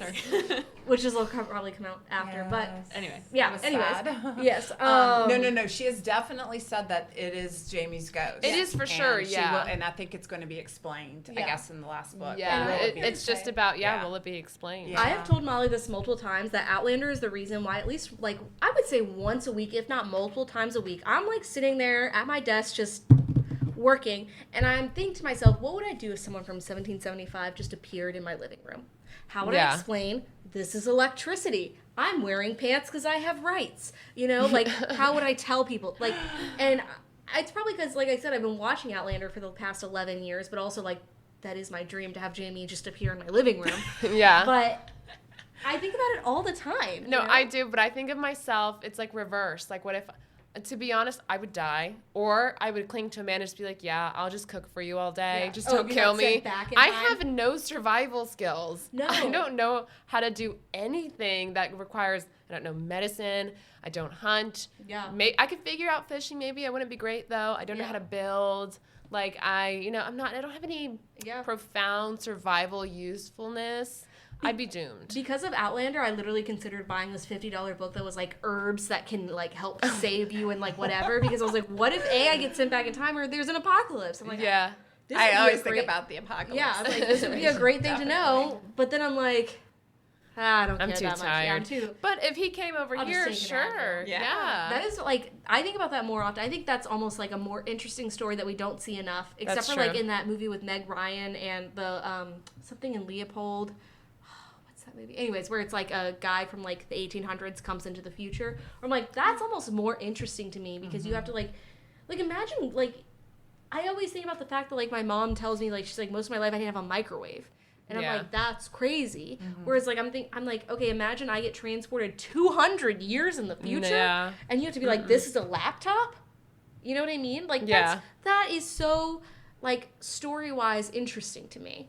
sorry.
Which will probably come out after.
Yes.
But
Anyway.
yeah,
was
anyways.
sad.
Yes.
No. She has definitely said that it is Jamie's ghost.
It is for sure,
and
yeah.
and I think it's going to be explained, I
Yeah.
guess, in the last book.
yeah,
Will it be?
it's just about,
Yeah.
will it be explained?
Yeah.
I have told Molly this multiple times that Outlander is the reason why, at least, like, I would say once a week, if not multiple times a week, I'm, like, sitting there at my desk just working, and I'm thinking to myself, what would I do if someone from 1775 just appeared in my living room? How would I explain, this is electricity. I'm wearing pants because I have rights. Like, how would I tell people? Like, and it's probably because, like I said, I've been watching Outlander for the past 11 years, but also, like, that is my dream to have Jamie just appear in my living room.
Yeah.
But I think about it all the time.
No, I do, but I think of myself, it's like reverse. Like, what if, to be honest, I would die, or I would cling to a man and just be like, yeah, I'll just cook for you all day.
Yeah.
Just
Oh,
don't
you're
kill
not
me.
sent back in
I
time?
have no survival skills.
No.
I don't know how to do anything that requires, I don't know, medicine. I don't hunt.
Yeah.
I could figure out fishing maybe. I wouldn't be great, though. I don't know how to build. Like, I don't have any profound survival usefulness. I'd be doomed.
Because of Outlander, I literally considered buying this $50 book that was like herbs that can like help save you and like whatever. Because I was like, what if I get sent back in time or there's an apocalypse? I'm like,
Yeah.
this would
I
be
always
a
think
great-
about the apocalypse.
Yeah, I'm like, this would be a great thing to know. But then I'm like, I don't
I'm
care
too
that
tired.
much. Yeah, I'm too.
But if he came over
I'll just
here,
take an
sure.
Advil.
Yeah.
That is like, I think about that more often. I think that's almost like a more interesting story that we don't see enough, except
That's
for like
true.
in that movie with Meg Ryan and the something in Leopold. What's that movie? Anyways, where it's like a guy from like the 1800s comes into the future. I'm like, that's almost more interesting to me because you have to like imagine like, I always think about the fact that like my mom tells me like she's like most of my life I didn't have a microwave. And
Yeah.
I'm like, that's crazy. Whereas, like, I'm like, okay, imagine I get transported 200 years in the future,
Yeah.
and you have to be like, this is a laptop? You know what I mean? Like, that is so, like, story-wise interesting to me.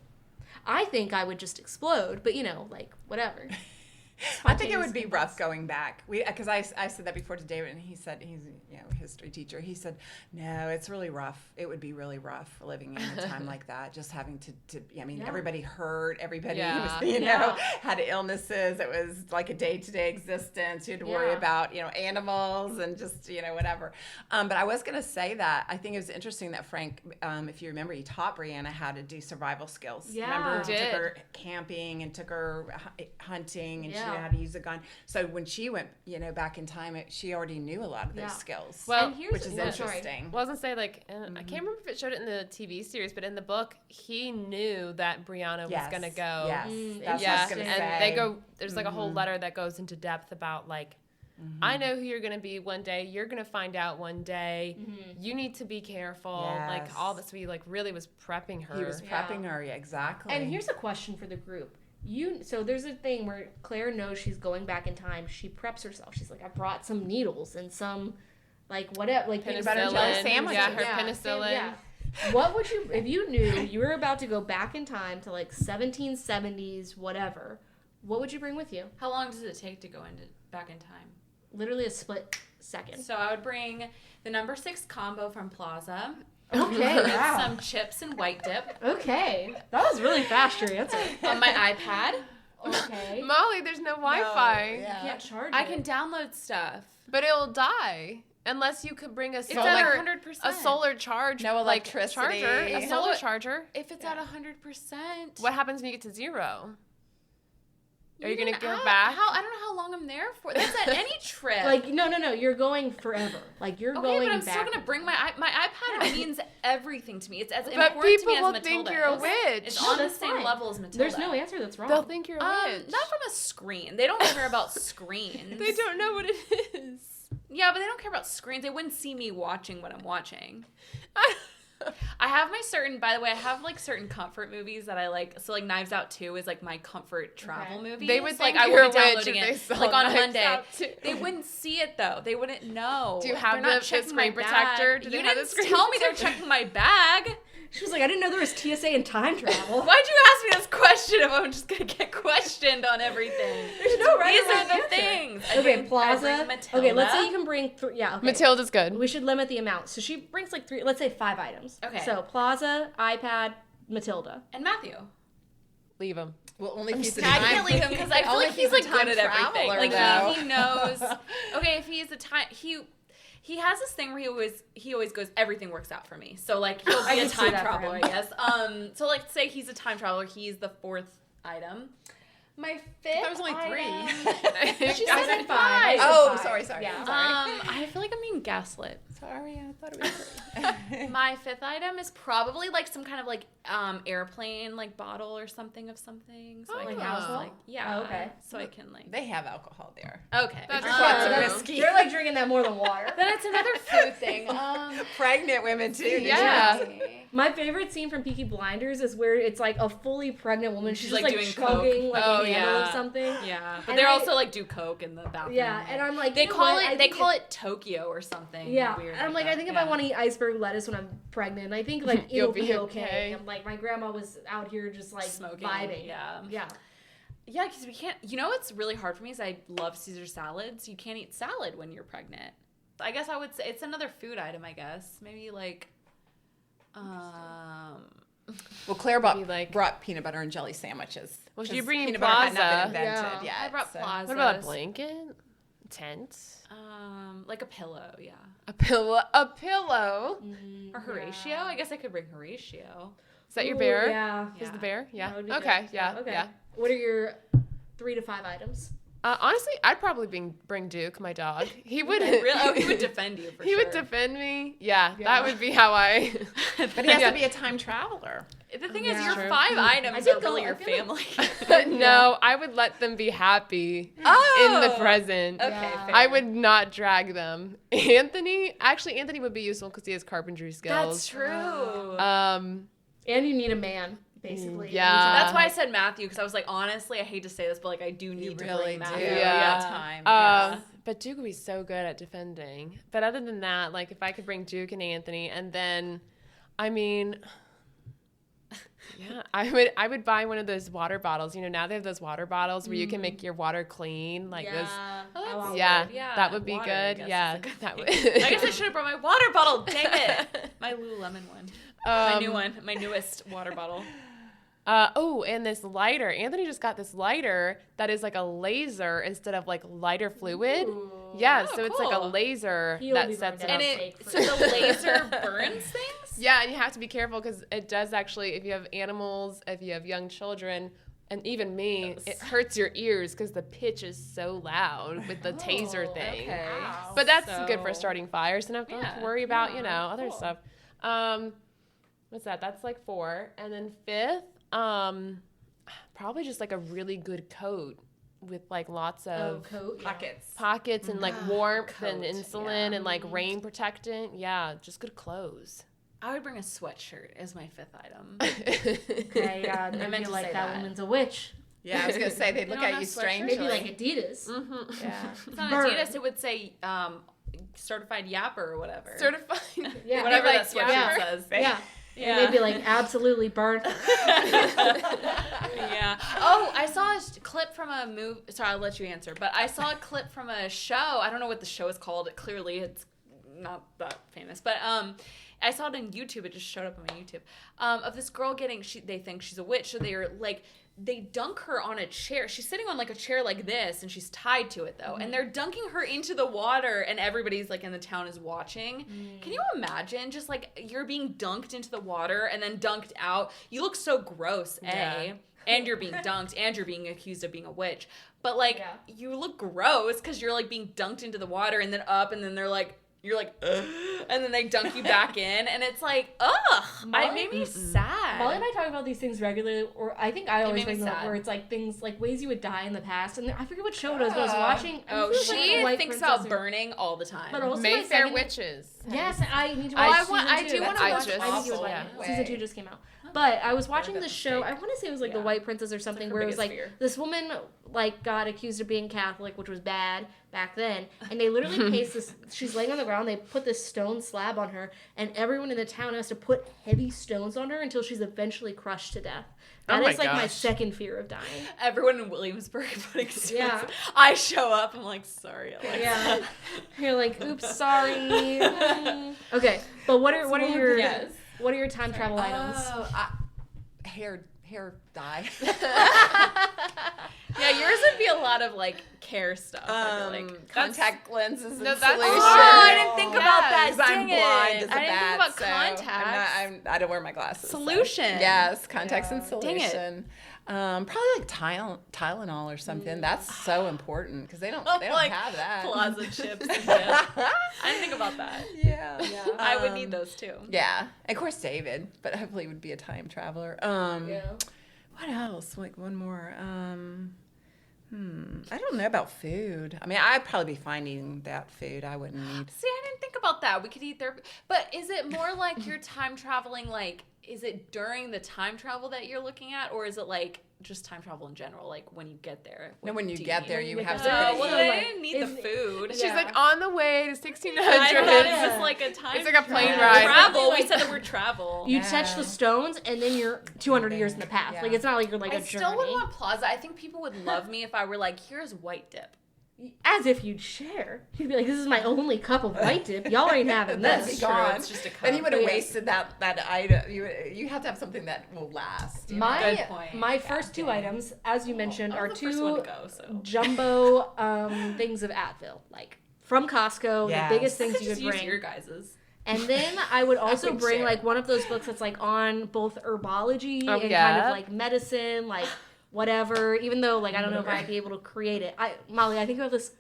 I think I would just explode, but, like, whatever.
I think it would be rough going back. Because I said that before to David, and he said he's a history teacher. He said, no, it's really rough. It would be really rough living in a time like that. Just having to everybody hurt. Everybody was, had illnesses. It was like a day-to-day existence. You had to worry about animals and just whatever. But I was going to say that I think it was interesting that Frank, if you remember, he taught Brianna how to do survival skills.
Yeah,
remember, he
did.
took her camping and took her hunting, and she knew
Yeah.
how to use a gun. So when she went, back in time, she already knew a lot of those skills.
Well,
And here's-
which is
well, sorry.
interesting.
Well, I was gonna say, like, I can't remember if it showed it in the TV series, but in the book, he knew that Brianna was gonna go.
Yes, that's what I
Yeah,
was gonna
and
say.
they go. There's like a whole letter that goes into depth about like, I know who you're gonna be one day. You're gonna find out one day. You need to be careful. Like
Yes.
all this, he like really was prepping her.
He was prepping her, exactly.
And here's a question for the group. So there's a thing where Claire knows she's going back in time. She preps herself. She's like, I brought some needles and some, like, whatever, like
Penicillin.
butter jelly sandwiches.
Yeah, her penicillin.
Yeah. What would you, if you knew you were about to go back in time to like 1770s, whatever, what would you bring with you?
How long does it take to go back in time?
Literally a split second.
So I would bring the number 6 combo from Plaza
Okay,
with
wow.
some chips and white dip
Okay. That was really fast, your answer.
on my iPad.
Okay.
Molly, there's no Wi-Fi,
yeah.
Can't charge
I
it.
can download stuff.
but it'll die unless you could bring a
It's
solar,
at 100%.
a solar charge,
No
like,
electricity.
charger, a
You
know
solar
what?
charger.
If it's at 100%.
What happens when you get to 0? Are you
Even
gonna go
at-
back?
I don't know how long I'm there for. That's at any trip.
Like, no, you're going forever. Like, you're
okay,
going
but I'm
back.
still gonna bring my iPad. Means everything to me. It's as
But
important to
people
me as
will
Matilda
think you're a
is.
witch.
It's
No,
on the
that's
same
fine.
level as Matilda.
There's no answer that's wrong.
They'll think you're a witch.
Not from a screen. They don't care about screens.
They don't know what it is.
Yeah, but they don't care about screens. They wouldn't see me watching what I'm watching. I have my certain, by the way, I have like certain comfort movies that I like. So like Knives Out 2 is like my comfort travel movie.
They would
like
think
I
you're
would be
a witch
downloading
if they
it
saw
like on
Knives
Monday.
Out 2.
They wouldn't see it though. They wouldn't know.
Do you have
They're not
the
checking
screen
my
protector?
bag.
Do they
You
have the
didn't
screen
tell me they're
protector?
checking my bag.
She was like, I didn't know there was TSA and time travel.
Why'd you ask me this question if I'm just gonna get questioned on everything?
There's no right
These
or wrong
are the
answer.
things.
Okay, Plaza. Okay, let's say you can bring yeah. Okay.
Matilda's good.
We should limit the amount. So she brings like 3, let's say 5 items.
Okay.
So Plaza, iPad, Matilda.
And Matthew.
Leave him.
Well, only if he's a
I
time.
can't leave him because I feel
Only
like
if
he's
a
like
time
good at everything.
traveler,
Like
though.
he knows. Okay, if he's a time he has this thing where he always goes, everything works out for me. So like he'll
I
be a
can see
time
that for
traveler, I
him.
guess. So like say he's a time traveler, he's the 4th item. My 5th.
That was only 3.
She
I
said
said
5.
five.
Oh, sorry.
Yeah.
I feel like I'm being gaslit.
Sorry, I thought it was 3.
My 5th item is probably like some kind of like airplane like bottle or something of something. So I
Like
can
alcohol?
like yeah.
Oh, okay.
So I can like
They have alcohol there.
okay.
That's
Lots of
true.
whiskey.
They're like drinking that more than water.
Then it's another food thing.
Pregnant women too. did you
Yeah.
know?
My favorite scene from Peaky Blinders is where it's like a fully pregnant woman. She's just like
doing
chugging
coke.
like
Oh,
a handle
yeah.
of something.
Yeah, but
And
they
I-
also like do coke in the bathroom.
Yeah, and I'm like,
they
you know
call
what? I
it they
think
call it Tokyo or something.
Yeah,
weird
and I'm like,
that.
I think if
Yeah.
I want to eat iceberg lettuce when I'm pregnant, I think like
You'll
it'll be
be
okay.
okay.
I'm like, my grandma was out here just like
Smoking,
vibing.
yeah.
Yeah.
Yeah, because we can't. You know what's really hard for me is I love Caesar salads. You can't eat salad when you're pregnant. I guess I would say it's another food item. I guess maybe like,
Well, Claire
Be like-
brought peanut butter and jelly sandwiches.
Well,
Because
you're bringing
peanut butter had not
Plaza.
been invented
Yeah.
yet.
I brought
so.
Plaza.
What about a blanket? Tent?
Like a pillow, yeah.
A pillow? A pillow?
Or Horatio. I guess I could bring Horatio.
Is that your
Ooh,
bear?
Yeah.
Is the bear? Yeah.
That would be
Okay.
good.
Yeah.
Okay.
Yeah.
What are your 3 to 5 items?
Honestly, I'd probably bring Duke, my dog. He would.
Really? Oh, he would defend you for
He
sure.
would defend me. Yeah,
Yeah.
that would be how I.
But he has
Yeah.
to be a time traveler.
The thing
Yeah.
is, your
True.
5
I
items
did
are
go-
really
I
your
feel
family.
No, I would let them be happy
Oh!
in the present.
Okay,
Yeah.
fair.
I would not drag them. Anthony would be useful because he has carpentry
That's
skills.
true.
Um,
And you need a man, basically.
Yeah.
That's why I said Matthew, because I was like, honestly, I hate to say this, but like, I do need to
really
bring
do.
Matthew.
Yeah.
Time.
But Duke would be so good at defending. But other than that, like if I could bring Duke and Anthony, and then, I mean, yeah, I would buy one of those water bottles. You know, now they have those water bottles where you can make your water clean, like those.
I want
Yeah,
one.
Yeah,
that would be
water, I
good.
guess,
Yeah,
is a good
that
thing.
would.
I guess I should have brought my water bottle. Dang it. My Lululemon one. My new
Um,
one. My newest water bottle.
And this lighter. Anthony just got this lighter that is like a laser instead of like lighter fluid. Yeah,
Oh,
so it's like a
cool.
laser
He'll
that
be
sets it
burned
up.
And
out.
it, so the laser burns things?
Yeah, and you have to be careful because it does actually, if you have animals, if you have young children, and even me, it hurts your ears because the pitch is so loud with the taser thing.
Okay.
But that's
So-
good for starting fires, and don't have to worry about, other
cool.
stuff. What's that? That's like 4. And then 5th, probably just like a really good coat with like lots of
coat.
pockets and like warmth and
Coat,
insulin and like rain protectant. Yeah, just good clothes.
I would bring a sweatshirt as my 5th item.
Okay, yeah.
I meant
Maybe
to
like
say
that
that.
woman's a witch.
Yeah, I was gonna say they'd look
don't
at
have
you
sweatshirts?
strangely.
Maybe like Adidas.
Yeah.
It's not
Burn.
Adidas. It would say certified yapper or whatever.
Certified.
Yeah.
Whatever
Like
that sweatshirt
yapper.
says.
Yeah.
Yeah.
And they'd be like, absolutely burnt.
Yeah. Oh, I saw a clip from a movie. Sorry, I'll let you answer. But I saw a clip from a show. I don't know what the show is called. Clearly, it's not that famous. But I saw it on YouTube. It just showed up on my YouTube. Of this girl getting. They think she's a witch, so they're like. They dunk her on a chair. She's sitting on like a chair like this, and she's tied to it though. And they're dunking her into the water, and everybody's like in the town is watching. Can you imagine just like you're being dunked into the water and then dunked out? You look so gross,
Yeah.
and you're being dunked, and you're being accused of being a witch. But like
Yeah.
you look gross because you're like being dunked into the water and then up, and then they're like. You're like, ugh, and then they dunk you back in, and it's like, ugh, it made me sad.
Molly and I talk about these things regularly, or I think I always
made me
bring them up
sad.
where it's like things like ways you would die in the past, and I forget what show it was, but I was watching. and
Oh,
it was like
she
a white
thinks
princess
about
or-
burning all the time.
But also my
Mayfair
second-
witches. him.
Yes, I need to
I
watch
want- I
season
do
2.
wanna
I
watch
think you would like
yeah.
it. Season 2 just came out. But I was watching this show, I
mistake.
want to say it was like The
Yeah.
White Princess or something,
her
where it was
biggest
like
fear.
this woman like got accused of being Catholic, which was bad back then, and they literally placed this, she's laying on the ground, they put this stone slab on her, and everyone in the town has to put heavy stones on her until she's eventually crushed to death. That is like my second fear of dying.
Everyone in Williamsburg putting stones.
Yeah.
I show up. I'm like, sorry, Alexa.
Yeah. You're like, oops, sorry. Okay, but what are your
Yes.
what are your time travel items?
Oh, hair dye.
Yeah, yours would be a lot of like care stuff. I feel like
Contact lenses and
that's-
solution.
Oh, I didn't think about that.
Because I'm
Dang
blind
it.
as a
I didn't think
bat,
about
so
contacts.
I don't wear my glasses. so-
Solution.
Yes, contacts and
Dang it.
solution. Probably like Tylenol or something. That's so important because they don't
Like
have that.
Plaza chips. And dip. I didn't think about that.
Yeah.
I would need those too.
Yeah. Of course, David, but hopefully he would be a time traveler.
Yeah.
What else? Like one more. I don't know about food. I mean, I'd probably be finding that food I wouldn't need.
See, I didn't think about that. We could eat there. But is it more like you're time traveling, like, is it during the time travel that you're looking at? Or is it like just time travel in general, like when you get there?
No, when you
do
get
eat?
there, you
When you
have
get
to.
there.
Oh, well,
Yeah.
I didn't need the food.
She's
Yeah.
like on the way to 1600s.
I thought it was just like a time
It's like a plane
travel.
ride.
Travel.
Like-
We said the word travel.
You touch the stones, and then you're 200 years in the past.
Yeah.
Like, it's not like you're like
I
a journey.
still would want Plaza. I think people would love me if I were like, here's white dip.
As if you'd share. You'd be like, this is my only cup of white dip. Y'all ain't having
That's
this.
true.
gone.
It's just a
Then
cup.
you would have
Yeah.
wasted that item. You have to have something that will last. you know?
My
Good point.
my first two items, as you mentioned,
I
are
was the first one to
two
go, so.
jumbo things of Advil. Like, from Costco,
Yes.
the biggest
I
things
could
you
just
could
use
bring.
your guys's.
And then I would also
would
bring
share.
like one of those books that's like on both herbology
Oh,
and kind
yeah.
of like medicine, like whatever. Even though like I don't know if I'd be able to create it. Molly, I think about this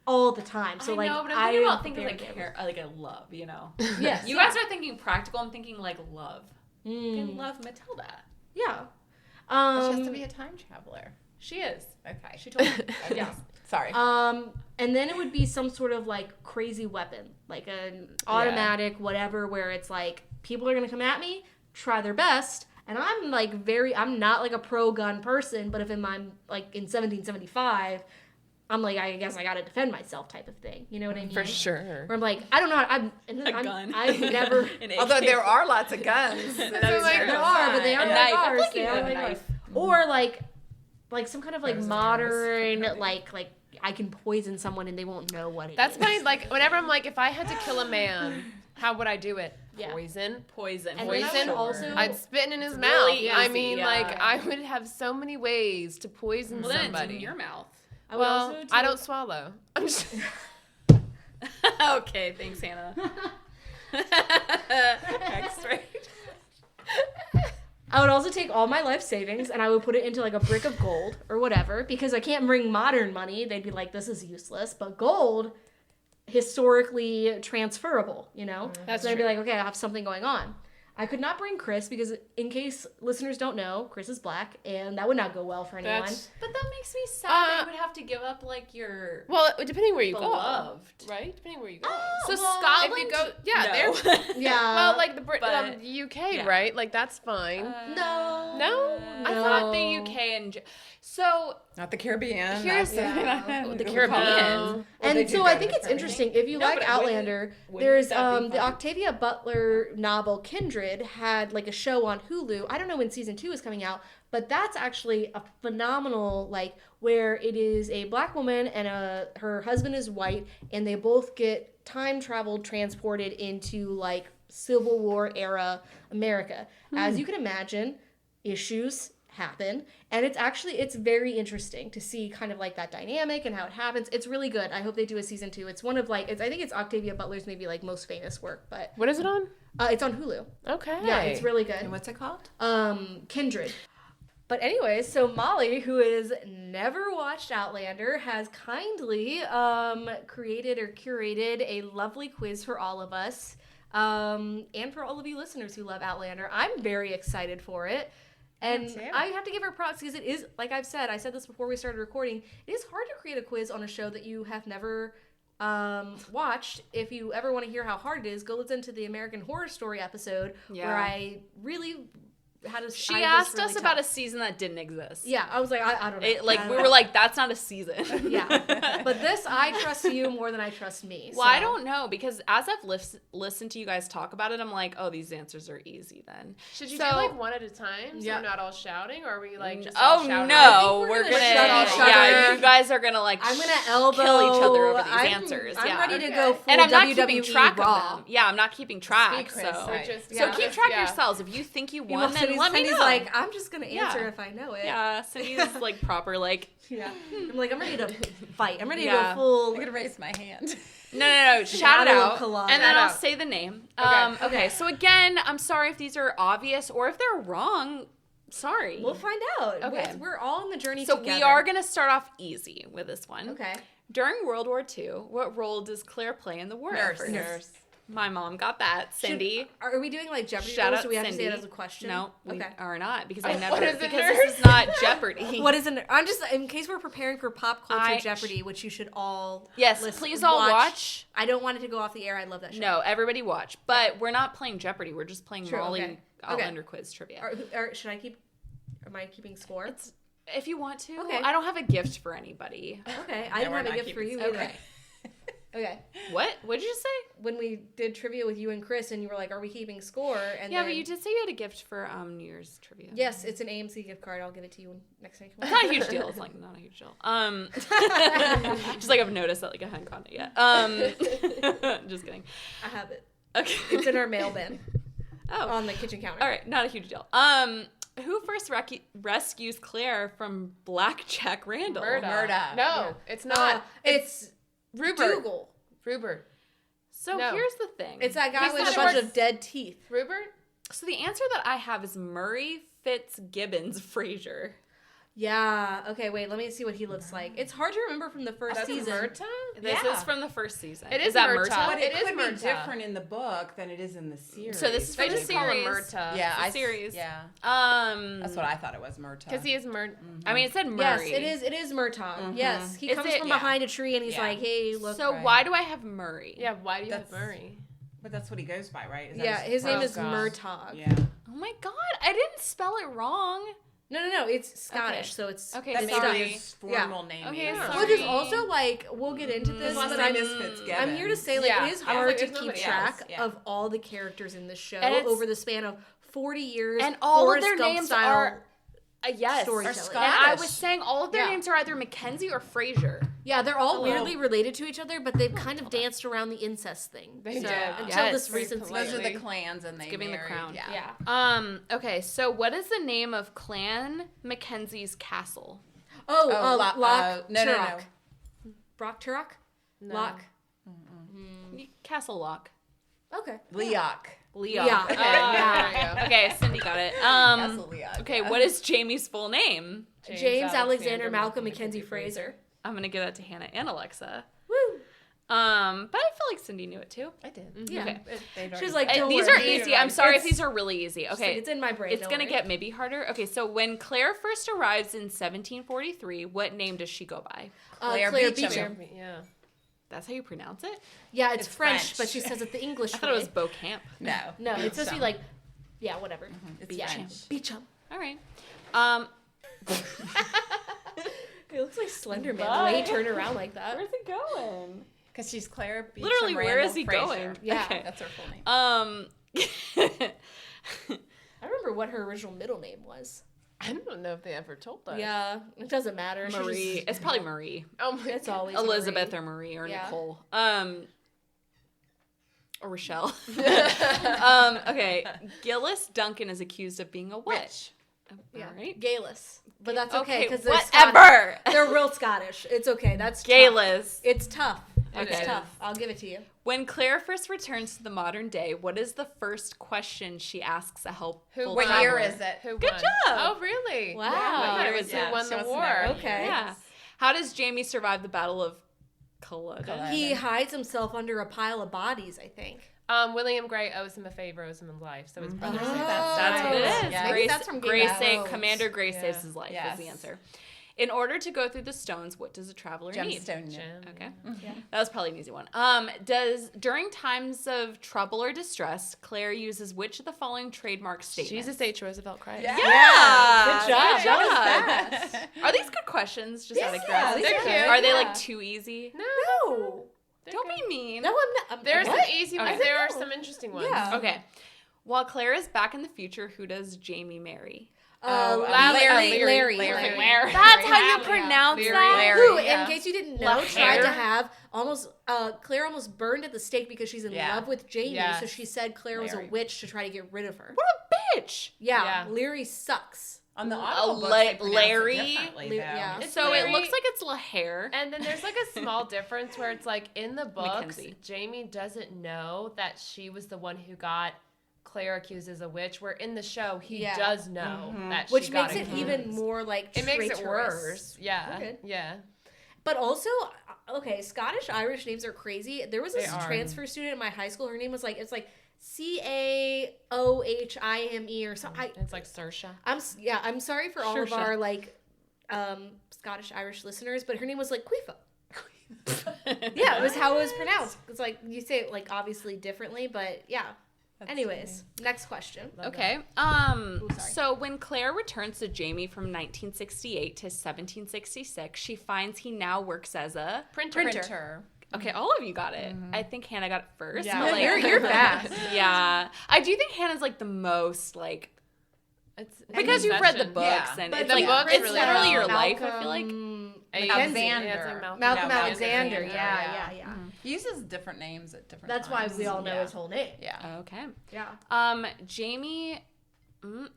all the time. So
I
like
know, but I'm thinking
am
about thinking
very
like
careful.
care, like a love, you know.
Yes,
You
yeah.
guys are thinking practical. I'm thinking like love. You can love Matilda.
Yeah.
She has to be a time traveler.
She is.
Okay.
She told me.
Okay.
Yeah.
Sorry.
And then it would be some sort of like crazy weapon, like an automatic whatever, where it's like people are gonna come at me, try their best, and I'm like I'm not like a pro gun person, but if I'm like in 1775, I'm like I guess I gotta defend myself type of thing. You know what I mean?
For sure.
Where I'm like I don't know,
gun.
I've never.
An
Although
AK.
there are lots of guns.
That is
like,
true.
There are, but they
A
aren't
knife.
like
I feel
ours.
like you
They
have
are
a
like
knife.
ours. Or like some kind of like
Those are
modern
gross.
like I can poison someone and they won't know what it
That's
is.
my, like, whenever I'm like, if I had to kill a man, how would I do it?
Yeah.
Poison.
Poison.
And then I would
Poison.
also
I'd spit in his
It's
mouth.
really
I
easy,
mean,
yeah.
like, I would have so many ways to poison
Well, then it's
somebody.
in your mouth.
I would
Well,
also
I
take-
don't swallow. I'm just,
Okay, thanks, Hannah. X-ray.
I would also take all my life savings and I would put it into like a brick of gold or whatever because I can't bring modern money. They'd be like, this is useless. But gold, historically transferable, you know?
That's
so I'd be
true.
like, okay, I have something going on. I could not bring Chris because, in case listeners don't know, Chris is black and that would not go well for anyone.
That's,
But that makes me sad that you would have to give up like your
well, depending where you
beloved.
go. Right? Depending where you go.
So
well,
Scotland,
if you go, yeah,
no.
they're,
Yeah.
well, like the
but-
UK,
yeah.
right? Like, that's fine.
No.
No?
I thought the UK and so
Not the Caribbean.
Here's-
not
the
we
Caribbean.
call it-
No.
Well, they
And
do
so
go
I
to
think
the
it's
Caribbean.
interesting. If you
No,
like
but
Outlander,
wouldn't
there's
that be
the
fun?
Octavia Butler novel Kindred had like a show on Hulu. I don't know when season 2 is coming out, but that's actually a phenomenal like where it is a black woman and her husband is white and they both get time traveled transported into like Civil War era America. As you can imagine, issues happen and it's very interesting to see kind of like that dynamic and how it happens. It's really good. I hope they do a season 2. It's one of like I think it's Octavia Butler's maybe like most famous work, but
What is it on?
it's on Hulu.
Okay.
Yeah, it's really
And
good.
what's it called?
Kindred. But anyways, so Molly, who has never watched Outlander, has kindly created or curated a lovely quiz for all of us, and for all of you listeners who love Outlander. I'm very excited for it. And
too.
I have to give her props because it is, like I said this before we started recording, it is hard to create a quiz on a show that you have never watched, if you ever want to hear how hard it is, go listen to the American Horror Story episode where I really had a.
She asked us about a season that didn't exist.
Yeah, I was like, I don't know.
We were like, that's not a season.
Yeah, but this, I trust you more than I trust me.
Well, I don't know, because as I've listened to you guys talk about it, I'm like, oh, these answers are easy then.
Should you do like one at a time, so we're not all shouting, or are we like just
all shouting? No, we're gonna
shut
you guys are gonna like
I'm gonna elbow
kill each other over these answers.
I'm ready to go full
and I'm not
WWE
keeping track
Raw.
of them. Yeah, I'm not keeping track. So keep track yourselves. If you think you won, then let me know.
Like, I'm just gonna answer if I know it.
Yeah, Cindy's like proper like.
Yeah, I'm like, I'm ready to fight. I'm ready to go full.
I'm gonna raise my hand.
No. Shout it out, and then I'll
out.
Say the name.
Okay.
So again, I'm sorry if these are obvious or if they're wrong. Sorry.
We'll find out.
Okay.
We're all in the journey
so
together.
We are gonna start off easy with this one.
Okay.
During World War II, what role does Claire play in the war effort?
Nurse.
My mom got that. Cindy.
Are we doing like Jeopardy
Shout
rules?
out
Do we have
Cindy.
to say it as a question?
No, we are not, because I
What
never.
is a
Because
nurse?
this is not Jeopardy.
What is it? I'm just in case we're preparing for pop culture Jeopardy, which you should all
please all watch.
I don't want it to go off the air. I love that show.
No, everybody watch. But we're not playing Jeopardy. We're just playing Molly
okay.
Outlander quiz trivia.
Should I keep? Am I keeping score?
If you want to.
Okay.
I don't have a gift for anybody.
Okay, I didn't have a gift for you either. Okay.
What? What did you say?
When we did trivia with you and Chris, and you were like, "Are we keeping score?" And
but you did say you had a gift for New Year's trivia.
Yes, it's an AMC gift card. I'll give it to you next time.
It's not a huge deal. It's like not a huge deal. Just like I've noticed that like I hadn't gotten it yet. Just kidding.
I have it.
Okay.
It's in our mail bin.
Oh.
On the kitchen counter.
All right, not a huge deal. Who first rescues Claire from Blackjack Randall?
Murda.
No, it's not.
It's
Rupert.
Dougal.
Rupert.
So here's the thing.
It's that guy with a bunch of dead teeth.
Rupert?
So the answer that I have is Murray Fitzgibbons Fraser.
Yeah. Okay, wait, let me see what he looks like. It's hard to remember from the first season.
Murta?
This is from the first season.
It is
that
Murta.
Murta?
But it
is
could be
Murta.
different in the book than it is in the series.
So this is from
They
the
just call him
series.
Murta.
Yeah,
series.
Yeah.
That's
That's what I thought it was, Murta.
Because he is Murta.
I mean, it said
Yes,
Murray.
it is Murtaugh. Yes, he
Is
comes
it-
from
yeah.
behind a tree and he's like, "Hey, look."
So why do I have Murray?
Yeah, why do you have
That's-
Murray?
But that's what he goes by, right? Is that
Yeah, his name is
God.
Murtaugh.
Yeah.
Oh my god, I didn't spell it wrong.
No, it's Scottish,
Okay.
so it's
Okay,
That
it's
sorry.
maybe his formal name
Okay,
is.
sorry.
Which is also like we'll get into this,
His last
but
name is Fitzgibbons.
I'm here to say like
Yeah.
it is
I was
hard
like,
to
there's
keep
nobody
track
else. Yeah.
of all the characters in the show
And it's-
over the span of 40 years.
And all
Forrest
of their
Gump
names
style
are yes.
storytelling.
Scottish.
And I was saying all of their
Yeah.
names are either Mackenzie or Fraser.
Yeah, they're all
Hello.
weirdly related to each other, but they've kind of danced around the incest thing.
They
So,
did.
until
Yes.
this
Very
recent
polite.
Those
season.
are the clans, and they
giving the
married.
crown.
Yeah.
Okay, so what is the name of Clan Mackenzie's castle?
Loch
no.
Turok. Brock Turok?
No.
Loch.
Castle Lock.
Okay.
Leoch.
Leo.
Yeah.
Okay.
There we go.
Okay, Cindy got it.
Castle Leoch.
Okay,
yeah.
what is Jamie's full name?
James Alexander Malcolm Mackenzie Fraser.
I'm gonna give that to Hannah and Alexa.
Woo.
But I feel like Cindy knew it too.
I did.
Yeah.
Okay.
She's like, don't
These
worry.
are easy. I'm sorry if
It's-
these are really easy.
She's
Okay.
like, it's in my brain.
It's
don't
gonna
worry.
get maybe harder. Okay, so when Claire first arrives in 1743, what name does she go by?
Claire
Beecham.
Beecham.
Yeah.
That's how you pronounce it?
Yeah, it's
It's
French,
French.
but she says it the English
I thought it was
way.
Beaucamp.
No.
No, it's supposed to be like, yeah, whatever.
It's
Beecham.
French.
Beecham.
All right.
It looks like Slender Man the way he turned around like that.
Where's it going?
Because she's Claire Beecham.
Literally, where
Randall
is he
Fraser.
going?
Yeah.
Okay.
That's her full name.
I remember what her original middle name was.
I don't know if they ever told us.
Yeah, it doesn't matter. She
Marie.
just-
It's probably Marie.
Oh my
It's always
Elizabeth
Marie.
or Marie or
Yeah.
Nicole. Or Rochelle. Okay. Gillis Duncan is accused of being a witch.
Yeah,
All right.
Gayless. But that's okay because
whatever.
They're real Scottish. It's okay. That's tough.
Gayless.
It's tough. It's
is.
tough. I'll give it to you.
When Claire first returns to the modern day, what is the first question she asks a helpful
What
traveler?
year is it?
Who
Good
won?
job.
Oh, really?
Wow.
I thought it
Year
was
is
who
it?
won
She
the
wants to
war.
know.
Okay.
Yeah. How does Jamie survive the Battle of Culloden?
He hides himself under a pile of bodies, I think.
William Gray owes him a favor, owes him his life, so his brother
Oh.
saved
That's what it is.
Yeah.
Maybe
Grace,
that's from Game
Grace
of
sa-
Thrones.
Commander Grace
Yeah.
saves his life
Yes.
is the answer. In order to go through the stones, what does a traveler need?
Gemstone.
Okay.
Yeah.
That was probably an easy one. During times of trouble or distress, Claire uses which of the following trademark statements?
Jesus H. Roosevelt Christ.
Yeah.
Good job.
Good
That was
job.
fast.
Are these good questions? Just out of
Yeah,
curiosity.
these are good.
Are they
Yeah.
like too easy?
No.
Don't be mean.
No, I'm not.
There's
what?
some easy ones.
Okay.
There are some interesting ones.
Yeah.
Okay. While Claire is back in the future, who does Jamie marry?
Larry.
That's how you pronounce that?
Larry.
Who,
Yeah.
in case you didn't know,
Left
tried
hair.
to have Claire almost burned at the stake because she's in
Yeah.
love with Jamie.
Yes.
So she said Claire was a
Larry.
witch to try to get rid of her.
What a bitch.
Yeah,
Yeah.
Leary sucks.
On the Audible books,
La-
they pronounce
Larry?
it differently, though.
Yeah.
It's
So
Larry.
it looks like it's LaHair.
And then there's like a small difference where it's like in the books,
Mackenzie.
Jamie doesn't know that she was the one who got Claire accused as a witch, where in the show he
Yeah.
does know that she
Which
got
makes it
accused.
even more like
It makes it
traitorous.
worse. Yeah.
We're good.
Yeah.
But also, okay, Scottish Irish names are crazy. There was this
They are.
transfer student in my high school. Her name was it's like Caohime or something.
It's like Saoirse.
I'm sorry for all of
Saoirse.
our like Scottish Irish listeners, but her name was like Quifa. Yeah, it was how it was pronounced. It's like you say it like obviously differently, but yeah. Anyways, next question.
Okay.
sorry.
So when Claire returns to Jamie from 1968 to 1766, she finds he now works as a
Printer.
Okay, all of you got it. I think Hannah got it first.
Yeah.
but, like,
You're fast.
Yeah. I do think Hannah's like the most like
It's
because you've read the
obsession.
books
Yeah.
and
But
it's
the
like
books
it's
really
literally
well.
your life, I feel like.
Mackenzie.
Alexander.
Yeah, it's like
Malcolm
Yeah,
Alexander.
Alexander,
Yeah.
He uses different names at different
That's why
times.
we all know
Yeah.
his whole name.
Yeah.
Okay.
Yeah.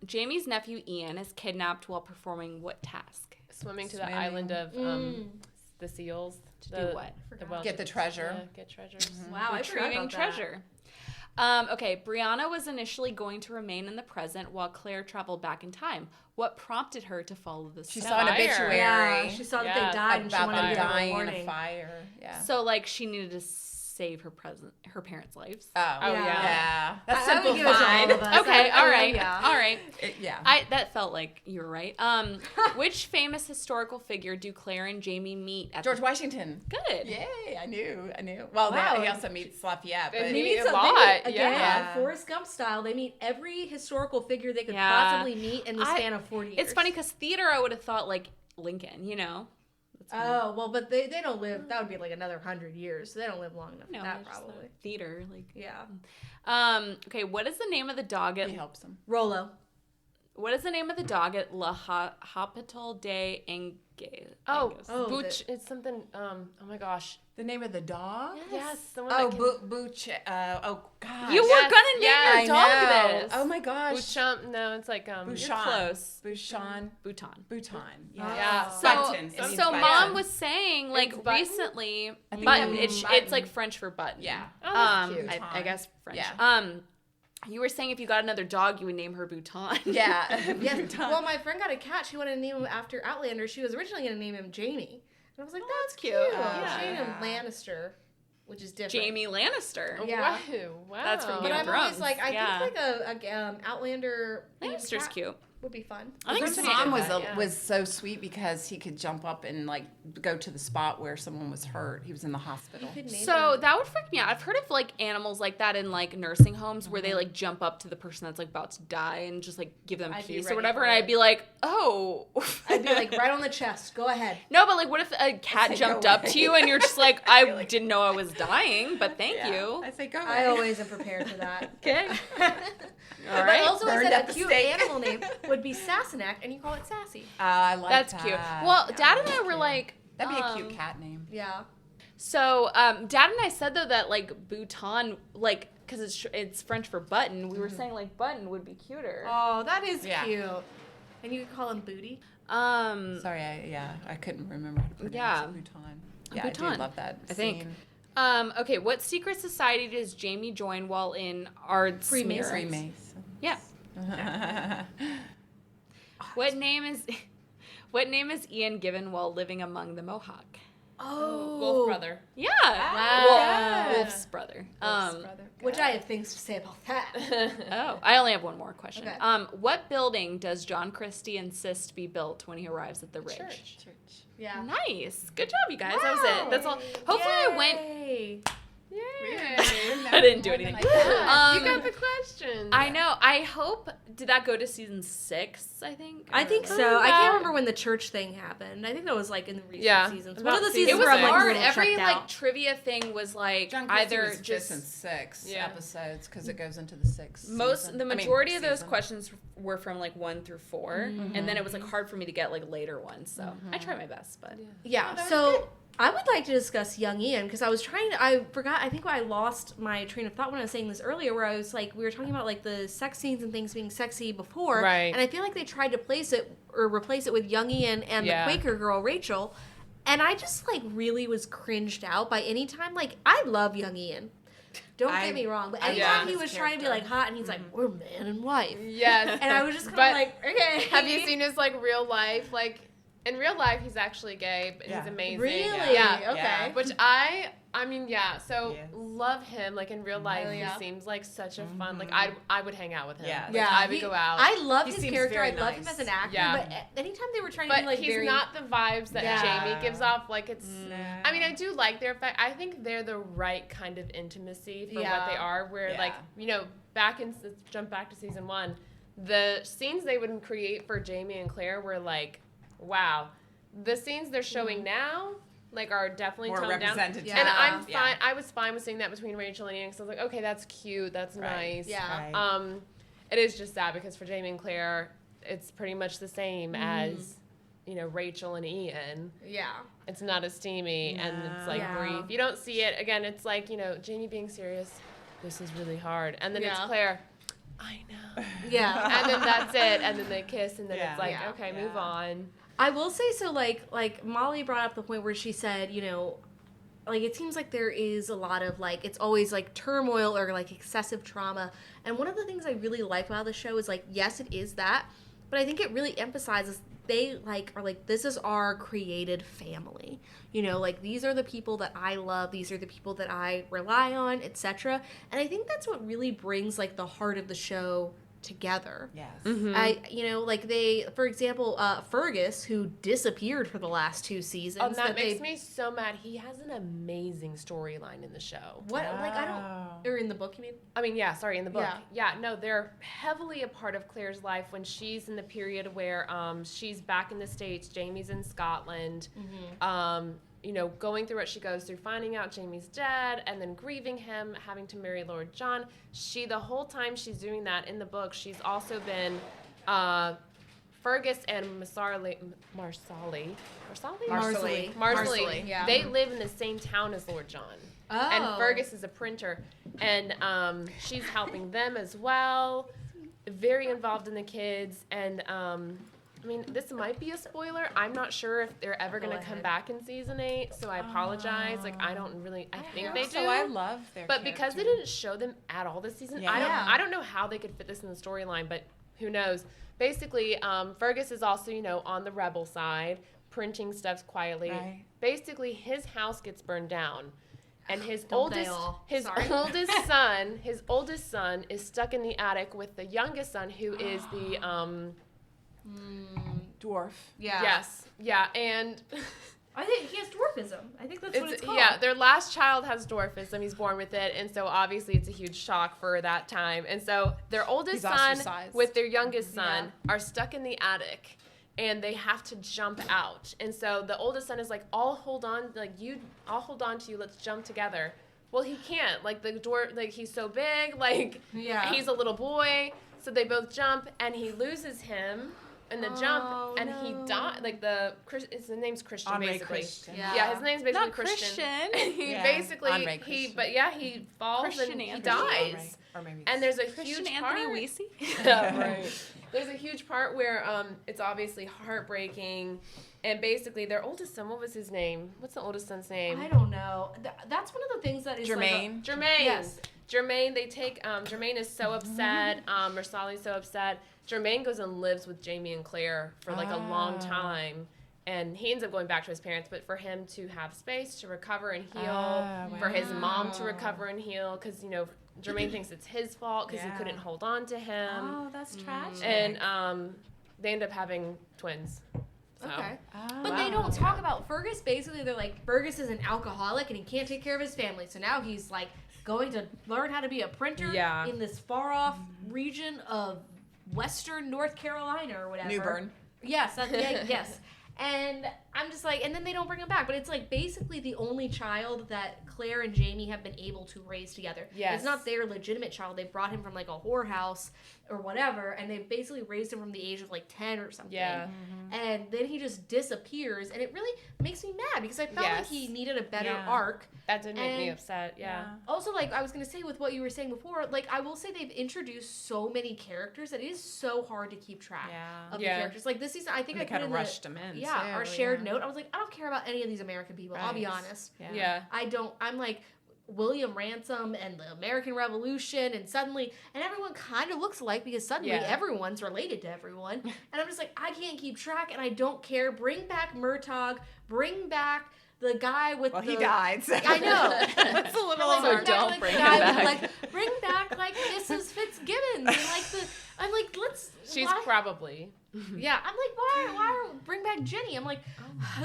Jamie's nephew Ian is kidnapped while performing what task?
Swimming to the
Swimming.
island of the seals.
To do what?
Get the treasure.
Yeah, get treasures.
Wow, I forgot
Retrieving
about that.
treasure. Okay, Brianna was initially going to remain in the present while Claire traveled back in time. What prompted her to follow the
She
stone?
saw an
Fire.
obituary
Yeah, she saw that
Yeah,
they died and she
about
wanted to
them
give her a
dying in
warning.
a fire. Yeah.
So like she needed to save her parents' lives.
Oh,
yeah.
That's
I would give it to all
simplified.
of us.
Okay, all right,
Yeah.
all right.
Yeah.
That felt like you were right. Which famous historical figure do Claire and Jamie meet at?
George Washington.
Good.
Yay, I knew. Well,
Wow.
he also meets Lafayette.
They
But
meet
They
a lot,
again,
yeah.
Forrest Gump style. They meet every historical figure they could
Yeah.
possibly meet in the span of 40 years.
It's funny because theater, I would have thought like Lincoln, you know.
Oh, well, but they don't live. That would be like another 100 years. So they don't live long enough
No,
for that,
it's just
probably.
the theater, like.
Yeah.
Okay, what is the name of the dog at?
he helps him.
Rolo.
What is the name of the dog at La Hospital de Angus?
Oh,
Booch. It's something. Oh my gosh.
The name of the dog?
Yes. The one
Oh,
that
Booch. Oh, God.
You were
Yes,
gonna name
yes,
your dog this.
Oh, my gosh.
Bouchon. No, it's like
You're
Bouchon.
close.
Bouchon.
Bouton.
Bouton.
Yeah.
So,
Button. It means
so
button.
mom was saying like
It's button?
recently
I think
button.
that
It's
means
it's like French for button.
Yeah.
Oh, that's
Um,
cute.
I guess French.
Yeah.
You were saying if you got another dog, you would name her Bouton.
Yeah.
Yes.
Bouton.
Well, my friend got a cat. She wanted to name him after Outlander. She was originally going to name him Jamie. And I was like, that's cute.
Yeah.
She named him Lannister, which is different.
Jamie Lannister.
Yeah.
Wow.
That's from
But
Game
I'm
of
always
Thrones.
like, I
Yeah.
think like a Outlander named
Lannister's
cat
cute.
would be fun.
I think
His
so.
mom was
Yeah.
was so sweet because he could jump up and like go to the spot where someone was hurt. He was in the hospital.
You could name
So
him.
that would freak me out. I've heard of like animals like that in like nursing homes where they like jump up to the person that's like about to die and just like give them
I'd be
peace or
ready
whatever,
for
and
it.
I'd be like, oh.
I'd be like, right on the chest. Go ahead.
No, but like, what if a cat
say,
jumped
go
up
away.
to you and you're just like, I didn't know I was dying, but thank
Yeah.
you.
I say go
I
away.
always am prepared for that.
Okay.
But
right.
also, I
Burned
said
up
a
the
cute
steak.
animal name would be Sassenach, and you call it Sassy.
I like
That's
that.
cute. Well,
Yeah,
Dad and
that's
I were
cute.
like,
That'd be a cute cat name.
Yeah.
So, Dad and I said though that like Bouton, like, because it's French for button, we were saying like button would be cuter.
Oh, that is
Yeah.
cute. And you could call him Booty.
Sorry, I couldn't remember how to pronounce
Yeah.
Bouton. Yeah,
Bouton,
I do love that
I think.
scene.
Okay, what secret society does Jamie join while in Ard's
Freemasons.
Freemason.
Yeah. What name is Ian given while living among the Mohawk?
Wolf brother.
Yeah.
Wow.
Wolf's brother.
Which I have things to say about that.
Oh, I only have one more question.
Okay.
What building does John Christie insist be built when he arrives at the Ridge?
Church.
Yeah.
Nice. Good job, you guys. That was it. That's all. Hopefully I went.
Yay.
I didn't do anything.
You got the question.
I know. I hope. Did that go to season 6? I think.
I think so. I can't remember when the church thing happened. I think that was like in the recent seasons. One of the seasons
It was
where I'm like,
hard.
a little
Every
checked
like
out.
trivia thing was like
John Christie
either
was
just
in 6
Yeah.
episodes because it goes into the 6th.
the majority of those questions were from like 1 through 4, and then it was like hard for me to get like later ones. So I tried my best, but
Yeah. So I would like to discuss young Ian because I was trying to. I forgot. I think I lost my train of thought when I was saying this earlier, where I was like, we were talking about like the sex scenes and things being sexy before,
Right.
and I feel like they tried to replace it with young Ian and
Yeah.
the Quaker girl Rachel, and I just like really was cringed out by any time. Like I love young Ian. Don't get me wrong, but anytime he was trying to be like hot and he's like, we're man and wife.
Yes.
And I was just kind of like, okay.
Have you seen his like real life? Like in real life, he's actually gay, but he's amazing.
Really?
Yeah.
Okay.
Yeah.
Which I mean, yeah. So
Yes.
love him. Like in real life,
yeah.
he seems like such a fun. Like I would hang out with him.
Yeah.
Like,
Yeah,
I would go out.
I love
He
his
seems
character. I
very
love him
nice.
as an actor.
Yeah.
But anytime they were trying to
but
be like
he's
very
not the vibes that
Yeah.
Jamie gives off. Like it's.
No.
I mean, I do like their fact. I think they're the right kind of intimacy for
Yeah.
what they are. Where
Yeah.
like let's jump back to season 1, the scenes they would create for Jamie and Claire were like, wow. The scenes they're showing now, like, are definitely
More
toned down.
representative.
And I'm fine.
Yeah.
I was fine with seeing that between Rachel and Ian because I was like, okay, that's cute. That's
Right.
nice.
Yeah.
Right.
It is just sad because for Jamie and Claire, it's pretty much the same as, Rachel and Ian.
Yeah.
It's not as steamy and it's like
Yeah.
brief. You don't see it again. It's like Jamie being serious. This is really hard, and then it's
Yeah.
Claire. I know.
Yeah.
And then that's it. And then they kiss, and then
Yeah.
it's like,
Yeah.
okay,
Yeah.
move on.
I will say so. Like Molly brought up the point where she said, like it seems like there is a lot of like it's always like turmoil or like excessive trauma. And one of the things I really like about the show is like yes, it is that, but I think it really emphasizes they like are like this is our created family. Like these are the people that I love, these are the people that I rely on, etc. And I think that's what really brings like the heart of the show together.
Yes.
For example, Fergus, who disappeared for the last 2 seasons.
Oh, that makes me so mad. He has an amazing storyline in the show.
What? Like, I don't... Or in the book, you mean?
I mean, yeah, sorry, in the book.
Yeah.
No, they're heavily a part of Claire's life when she's in the period where she's back in the States, Jamie's in Scotland, going through what she goes through, finding out Jamie's dead, and then grieving him, having to marry Lord John. The whole time she's doing that in the book, she's also been Fergus and Marsali.
Yeah.
They live in the same town as Lord John.
Oh.
And Fergus is a printer, and she's helping them as well. Very involved in the kids, and I mean, this might be a spoiler. I'm not sure if they're ever going to come back in season 8, so I apologize. Like, I don't really. I think they do.
So I love their.
But because they didn't show them at all this season, I don't know how they could fit this in the storyline. But who knows? Basically, Fergus is also on the rebel side, printing stuff quietly.
Right.
Basically, his house gets burned down. And his
Don't they
oldest
all?
his
Sorry.
oldest son is stuck in the attic with the youngest son, who is the
dwarf.
Yeah.
yes, yeah, and
I think he has dwarfism. I think that's what it's called.
yeah, their last child has dwarfism. He's born with it, and so obviously it's a huge shock for that time. And so their oldest
He's
son
ostracized.
with their youngest son are stuck in the attic, and they have to jump out. And so the oldest son is like, I'll hold on to you. Let's jump together. Well, he can't. Like the dwarf, like he's so big. Like he's a little boy. So they both jump, and he loses him in the jump, and he died. Like his name's Christian,
Henri
basically.
Christian.
Yeah, his name's basically
Not Christian.
he
Yeah,
basically
Henri Christian.
he falls
Christian
and he
Anthony.
dies.
Or maybe
And there's a
Christian
huge
Anthony
part.
Weesey.
Yeah, right. There's a huge part where it's obviously heartbreaking, and basically their oldest son. What was his name? What's the oldest son's name?
I don't know. That's one of the things that is
Jermaine.
Jermaine.
Yes.
Jermaine. They take Jermaine is so upset. Marsali's so upset. Jermaine goes and lives with Jamie and Claire for like a long time, And he ends up going back to his parents, but for him to have space to recover and heal, for his mom to recover and heal, because, you know, Jermaine thinks it's his fault because he couldn't hold on to him.
Oh, that's tragic.
And they end up having twins. So.
Okay. But they don't talk about Fergus. Basically, they're like, Fergus is an alcoholic and he can't take care of his family. So now he's like going to learn how to be a printer in this far-off region of Western North Carolina or whatever.
New Bern.
Yes. Yes. And I'm just like, and then they don't bring him back. But it's like basically the only child that Claire and Jamie have been able to raise together.
Yes.
It's not their legitimate child. They brought him from like a whorehouse or whatever. And they basically raised him from the age of like 10 or something.
Yeah.
And then he just disappears. And it really makes me mad because I felt like he needed a better arc.
That did make me upset,
Also, like I was going to say with what you were saying before, like I will say they've introduced so many characters that it is so hard to keep track of the characters. Like this season, I think I
kind
put
of
in
rushed them in.
Yeah, our shared note. I was like, I don't care about any of these American people. I'll be honest.
Yeah.
I don't. I'm like William Ransom and the American Revolution, and suddenly, and everyone kind of looks alike because suddenly everyone's related to everyone. And I'm just like, I can't keep track, and I don't care. Bring back Murtaugh. Bring back the guy with
he died. So.
I know.
That's a little
So don't bring him back.
Bring back like Mrs. Fitzgibbons and like the. I'm like, let's.
She's
why?
probably.
Yeah, I'm like, why bring back Jenny? I'm like,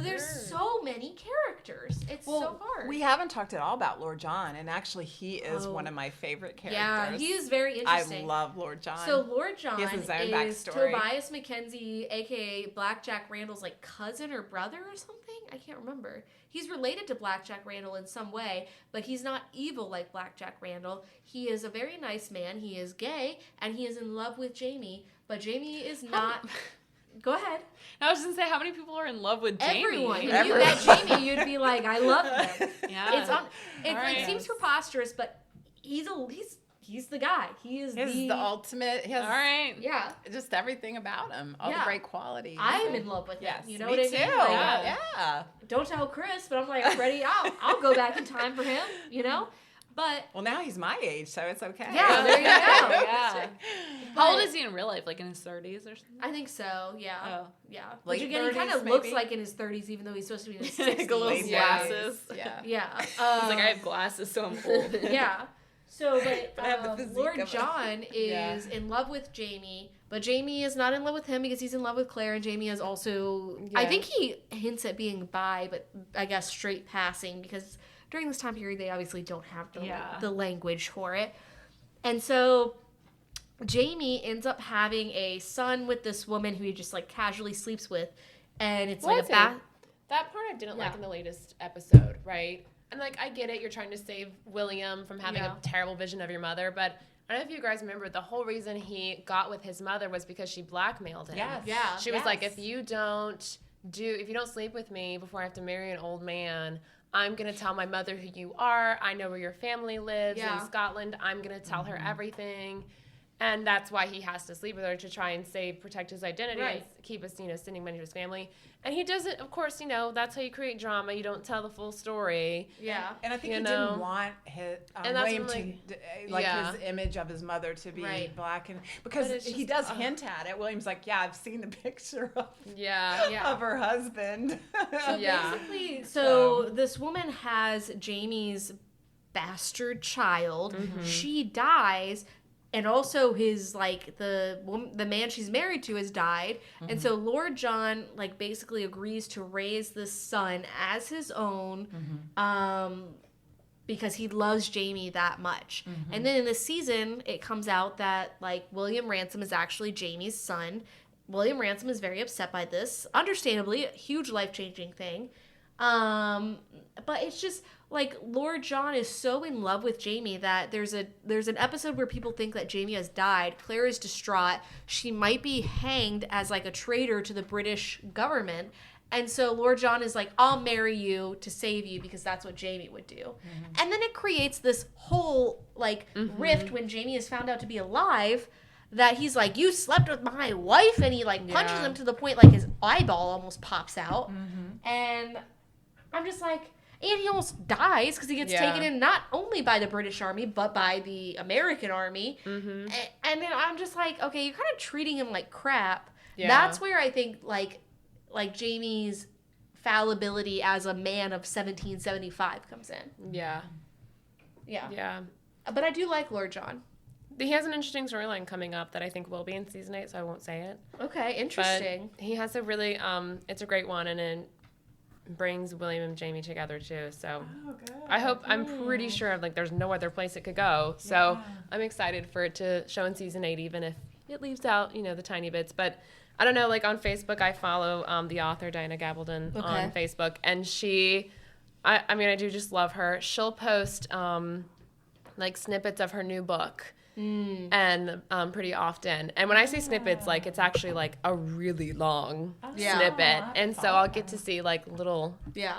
there's so many characters. It's so hard.
We haven't talked at all about Lord John, and actually he is one of my favorite characters.
Yeah, he is very interesting.
I love Lord John.
So Lord John
he has his own
is
backstory.
Tobias Mackenzie, aka Blackjack Randall's like cousin or brother or something. I can't remember. He's related to Blackjack Randall in some way, but he's not evil like Blackjack Randall. He is a very nice man. He is gay, and he is in love with Jamie, but Jamie is not. Go ahead.
I was just gonna say, how many people are in love with Jamie?
Everyone. If you met Jamie, you'd be like, I love him.
Yeah.
It seems preposterous, but he's the guy. He's
the ultimate. He has,
all right.
Yeah.
Just everything about him. All the great qualities.
I'm in love with him.
Yes,
You know
me
what I
too.
mean? Like,
yeah.
Don't tell Chris, but I'm like, ready. I'll go back in time for him. You know. But
well, now he's my age, so it's okay.
Yeah, there you go.
Yeah. How old is he in real life? Like in his 30s or something?
I think so. Yeah.
Oh.
Yeah.
Late
Which again, he kind
30s
of looks
maybe?
like in his 30s, even though he's supposed to be in his 60s.
Like a little glasses.
Yeah.
Yeah.
He's like, I have glasses, so I'm old.
Yeah. So,
But I have the physique
Lord
of a-
John is in love with Jamie, but Jamie is not in love with him because he's in love with Claire, and Jamie is also. I think he hints at being bi, but I guess straight passing because during this time period they obviously don't have the language for it, and so Jamie ends up having a son with this woman who he just like casually sleeps with, and it's like a
that part I didn't like in the latest episode, right? And, like, I get it. You're trying to save William from having a terrible vision of your mother. But I don't know if you guys remember, the whole reason he got with his mother was because she blackmailed him.
Yes.
Yeah.
She was like, if you don't sleep with me before I have to marry an old man, I'm going to tell my mother who you are. I know where your family lives in Scotland. I'm going to tell her everything. And that's why he has to sleep with her, to try and protect his identity and keep us, sending money to his family. And he doesn't, of course, that's how you create drama. You don't tell the full story.
Yeah.
And I think he didn't want his William his image of his mother to be black, and because he does hint at it. William's like, yeah, I've seen the picture of of her husband.
Basically, this woman has Jamie's bastard child.
Mm-hmm.
She dies. And also his, like, the man she's married to has died. Mm-hmm. And so Lord John, like, basically agrees to raise this son as his own because he loves Jamie that much. Mm-hmm. And then in this season, it comes out that, like, William Ransom is actually Jamie's son. William Ransom is very upset by this. Understandably, a huge life-changing thing. But it's just... like, Lord John is so in love with Jamie that there's an episode where people think that Jamie has died. Claire is distraught. She might be hanged as, like, a traitor to the British government. And so Lord John is like, I'll marry you to save you because that's what Jamie would do. Mm-hmm. And then it creates this whole, like, rift when Jamie is found out to be alive that he's like, you slept with my wife? And he, like, punches him to the point, like, his eyeball almost pops out. Mm-hmm. And I'm just like... and he almost dies because he gets taken in not only by the British Army, but by the American Army. Mm-hmm. And then I'm just like, okay, you're kind of treating him like crap. Yeah. That's where I think, like, like Jamie's fallibility as a man of 1775 comes in.
Yeah.
Yeah. But I do like Lord John.
He has an interesting storyline coming up that I think will be in season 8, so I won't say it.
Okay, interesting.
But he has a really, it's a great one, and it brings William and Jamie together too. So I'm pretty sure like there's no other place it could go. So I'm excited for it to show in season 8, even if it leaves out, the tiny bits. But I don't know, like on Facebook, I follow the author Diana Gabaldon on Facebook, and I do just love her. She'll post like snippets of her new book. And pretty often. And when I say snippets, like it's actually like a really long snippet. And so I'll get to see like little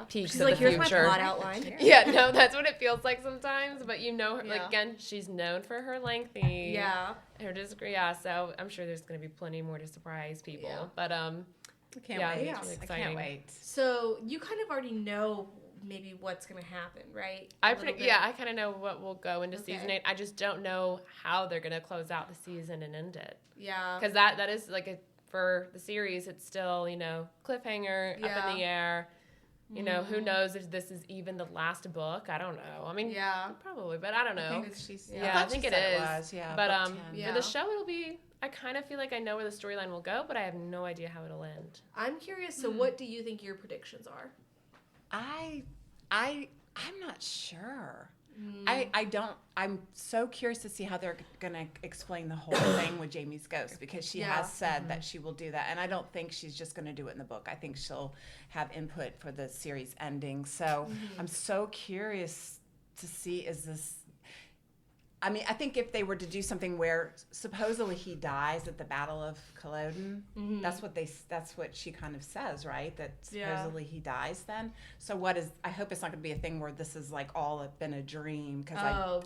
peeks of the future.
Here's my plot outline.
Yeah, no, that's what it feels like sometimes. But her, like again, she's known for her lengthy. Her discreet. Yeah, so I'm sure there's gonna be plenty more to surprise people.
Yeah.
But
I can't wait.
It's really exciting.
I can't wait.
So you kind of already know maybe what's going to happen, right?
I kind of know what will go into season 8. I just don't know how they're going to close out the season and end it.
Yeah.
Because that is like for the series, it's still, cliffhanger, up in the air. Who knows if this is even the last book? I don't know. I mean, probably, but I don't know. I think it is. But for the show, it'll be, I kind of feel like I know where the storyline will go, but I have no idea how it'll end.
I'm curious, so what do you think your predictions are?
I'm not sure. I'm so curious to see how they're going to explain the whole thing with Jamie's ghost, because she has said that she will do that. And I don't think she's just going to do it in the book. I think she'll have input for the series ending. So I'm so curious to see, I think if they were to do something where supposedly he dies at the Battle of Culloden, that's what she kind of says, right? That supposedly he dies then. So I hope it's not going to be a thing where this is like all been a dream, because I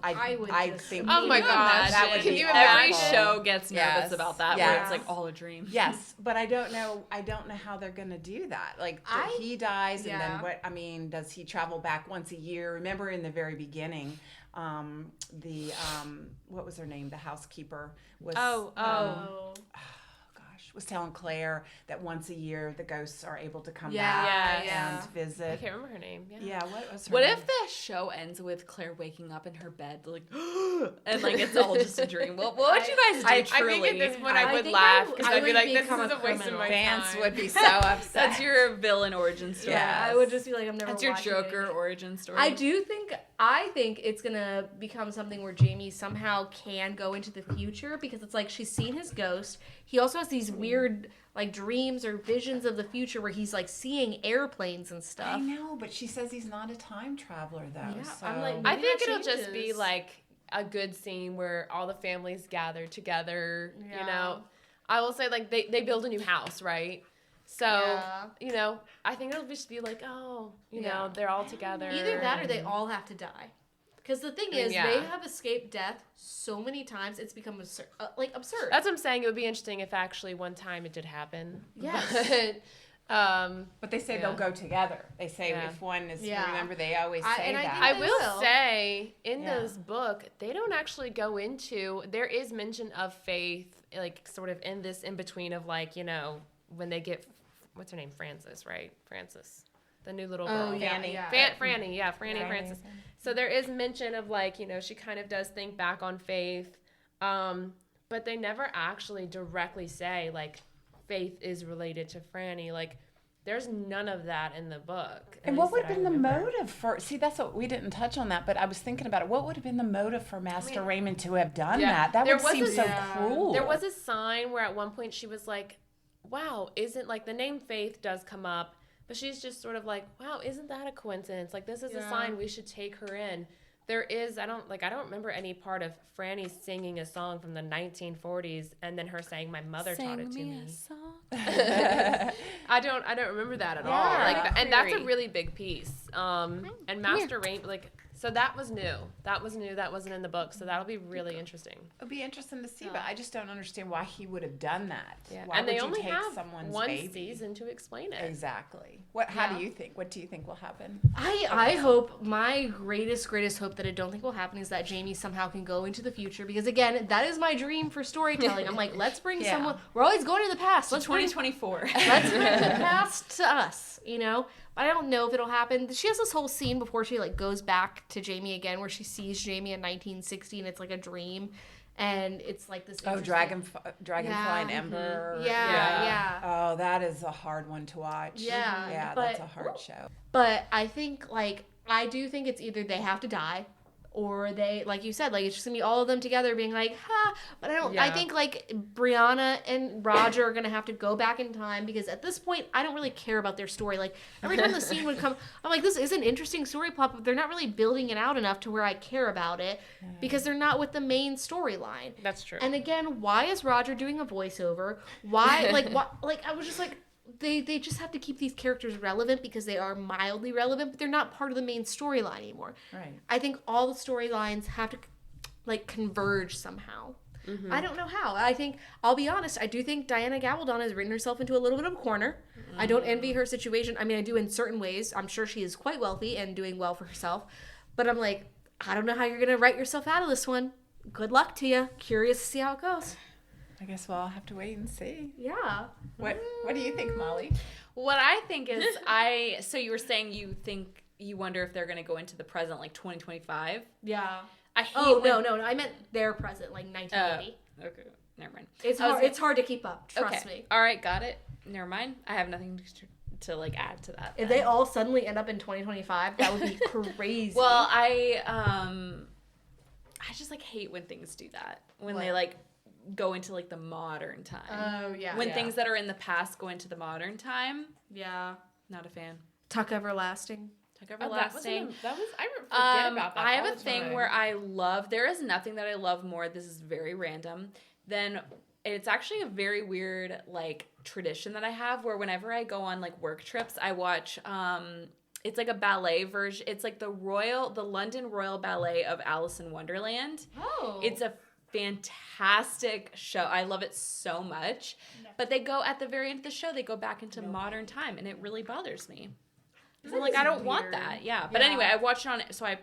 think
oh my gosh,
that would be
every
awful.
show gets nervous about that, where it's like all a dream.
Yes, but I don't know how they're going to do that. Like he dies and then does he travel back once a year? Remember in the very beginning, what was her name? The housekeeper was was telling Claire that once a year the ghosts are able to come back and visit.
I can't remember her name.
What was her
What
name?
if the show ends with Claire waking up in her bed, like, and like it's all just a dream? What would you guys do? Truly?
I think at this point I would laugh, because I'd be like, this is a waste of my time.
Fans would be so upset.
That's your villain origin story.
Yeah, I would just be like, I'm never
That's your
watching
Joker origin story.
I think it's gonna become something where Jamie somehow can go into the future, because it's like she's seen his ghost. He also has these weird like dreams or visions of the future where he's like seeing airplanes and stuff.
I know, but she says he's not a time traveler though.
Yeah,
so.
I'm like,
I think it'll just be like a good scene where all the families gather together. I will say like they build a new house, right? So, I think it'll just be like, they're all together.
Either that or they all have to die. Because the thing is, they have escaped death so many times, it's become absurd. Absurd.
That's what I'm saying. It would be interesting if actually one time it did happen.
Yes.
But they say they'll go together. They say if one is, remember they always say that.
I will say, in this book, they don't actually go into, there is mention of faith, like sort of in this in-between of like, when they get, what's her name? Frances, right? Frances. The new little girl.
Oh, Franny.
Franny Frances. So there is mention of like, she kind of does think back on faith. But they never actually directly say like faith is related to Franny. Like there's none of that in the book.
And what would have been the motive for, that's what we didn't touch on that, but I was thinking about it. What would have been the motive for Master Raymond to have done that? That would seem so cruel.
There was a sign where at one point she was like, wow, isn't like the name Faith does come up. But she's just sort of like, wow, isn't that a coincidence? Like, this is a sign, we should take her in. There is, I don't remember any part of Franny singing a song from the 1940s and then her saying, my mother taught it to me.
A song.
I don't remember that at all. Like, and that's a really big piece. And Master Raymond, So that was new. That wasn't in the book. So that'll be really interesting.
It'll be interesting to see, but I just don't understand why he would have done that.
Yeah.
Why
and
would
they
you
only
take
have
someone's
one
baby?
season to explain it.
Exactly. How do you think? What do you think will happen?
I hope, my greatest hope that I don't think will happen is that Jamie somehow can go into the future, because again, that is my dream for storytelling. I'm like, let's bring someone, we're always going to the past. Let's
2024.
Let's bring the past to us, you know? I don't know if it'll happen. She has this whole scene before she like goes back to Jamie again where she sees Jamie in 1960 and it's like a dream. And it's like this.
Dragonfly and Ember.
Yeah.
Oh, that is a hard one to watch.
Yeah.
That's a hard show.
But I think, I do think it's either they have to die, or they, like you said, it's just gonna be all of them together being like, ha. But I think, Brianna and Roger are gonna have to go back in time, because at this point, I don't really care about their story. Like, every time the scene would come, I'm like, this is an interesting story plot, but they're not really building it out enough to where I care about it, because they're not with the main storyline.
That's true.
And again, why is Roger doing a voiceover? Why, I was just like, they just have to keep these characters relevant because they are mildly relevant, but they're not part of the main storyline anymore.
Right.
I think all the storylines have to converge somehow. Mm-hmm. I don't know how. I think, I'll be honest, I do think Diana Gabaldon has written herself into a little bit of a corner. Mm-hmm. I don't envy her situation. I mean, I do in certain ways. I'm sure she is quite wealthy and doing well for herself. But I'm like, I don't know how you're going to write yourself out of this one. Good luck to you. Curious to see how it goes.
I guess we'll all have to wait and see.
Yeah.
What do you think, Molly?
What I think is so you were saying you wonder if they're going to go into the present, like 2025?
Yeah.
I hate
no. I meant their present, like 1980.
Okay. Never mind.
It's hard to keep up. Trust me.
All right. Got it. Never mind. I have nothing to add to that.
If they all suddenly end up in 2025, that would be crazy.
Well, I just hate when things do that. When they go into the modern time.
Oh, yeah.
When things that are in the past go into the modern time.
Yeah.
Not a fan.
Tuck Everlasting.
Tuck Everlasting.
I forget about that.
I have a thing where there is nothing that I love more. This is very random. Then it's actually a very weird tradition that I have where whenever I go on work trips, I watch it's a ballet version. It's the London Royal Ballet of Alice in Wonderland.
Oh.
It's a fantastic show. I love it so much. But they go at the very end of the show, they go back into modern time, and it really bothers me. So I don't want that. Yeah. But anyway, I watched it on, so I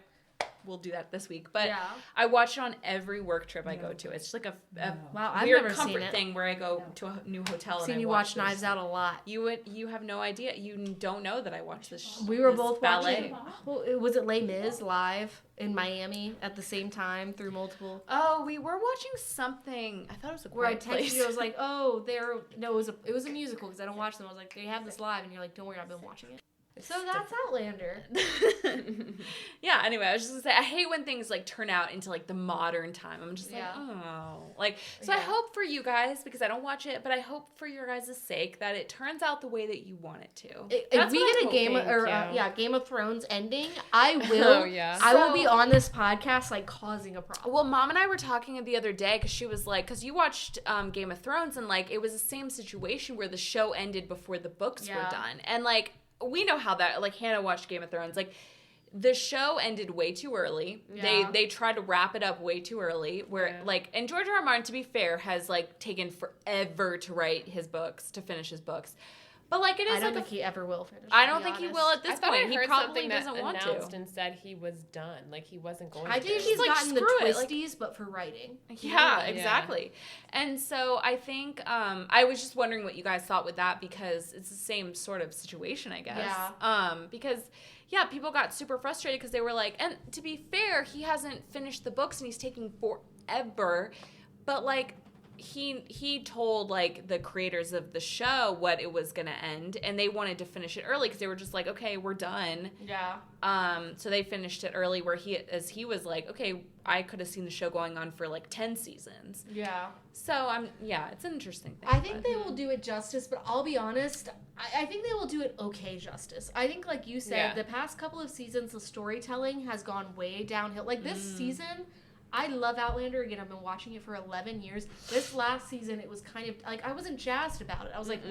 will do that this week. But I watch it on every work trip I go to. It's just a
I've
weird
never
comfort
seen it.
thing where I go to a new hotel.
I've seen
and
you watch Knives Out a lot.
You have no idea. You don't know that I watched this.
We were both
ballet.
watching. Was it Les Mis live in Miami at the same time through multiple?
Oh, we were watching something. I thought it was
where I
Quiet
texted
Place.
you. I was like, it was a musical because I don't watch them. I was like, they have this live, and you're like, don't worry, I've been watching it. So that's Outlander.
Yeah, anyway, I was just gonna say, I hate when things turn out into the modern time. I'm just I hope for you guys, because I don't watch it, but I hope for your guys' sake that it turns out the way that you want it to.
If we get a Game of Thrones ending, I will. I will be on this podcast causing a problem.
Well, Mom and I were talking the other day because she was because you watched Game of Thrones, and it was the same situation where the show ended before the books were done, and we know how that, Hannah watched Game of Thrones, the show ended way too early. Yeah. They tried to wrap it up way too early, where, and George R. R. Martin, to be fair, has, taken forever to write his books, to finish his books. But, it is,
I don't think he ever will finish.
I don't think he will at this point. He probably
that
doesn't want to.
And said he was done. He wasn't going to.
I think he's gotten the twisties, but for writing.
Yeah, exactly. And so I think, I was just wondering what you guys thought with that, because it's the same sort of situation, I guess.
Yeah.
Because, people got super frustrated because they were and to be fair, he hasn't finished the books and he's taking forever. But, he told the creators of the show what it was gonna end, and they wanted to finish it early because they were just okay, we're done.
Yeah.
So they finished it early, where he was okay, I could have seen the show going on for 10 seasons.
Yeah.
So it's an interesting thing.
I think they will do it justice, but I'll be honest, I think they will do it okay justice. I think, like you said, the past couple of seasons, the storytelling has gone way downhill. This season, I love Outlander. Again, I've been watching it for 11 years. This last season, it was kind of like, I wasn't jazzed about it. I was like,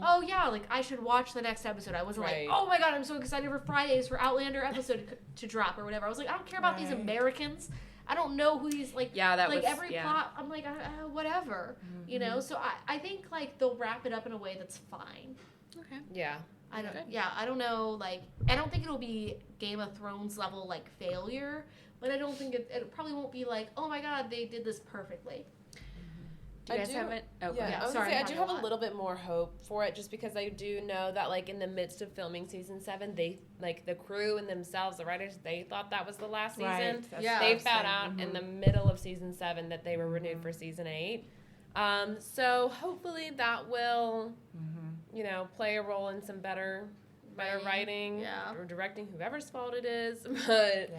oh yeah, like I should watch the next episode. I wasn't like, oh my God, I'm so excited for Fridays for Outlander episode to drop or whatever. I was like, I don't care about these Americans. I don't know who these, like, every plot, I'm like, whatever, you know? So I think, like, they'll wrap it up in a way that's fine.
Okay.
Yeah.
I don't know, like, I don't think it'll be Game of Thrones level, like, failure, but I don't think it probably won't be like, oh my God, they did this perfectly.
Do you guys have it? Oh,
yeah,
sorry.
I do have a little bit more hope for it, just because I do know that, like, in the midst of filming season 7, they, like, the crew and themselves, the writers, they thought that was the last season. They found out in the middle of season 7 that they were renewed for season 8. So hopefully that will, you know, play a role in some better writing or directing, whoever's fault it is. But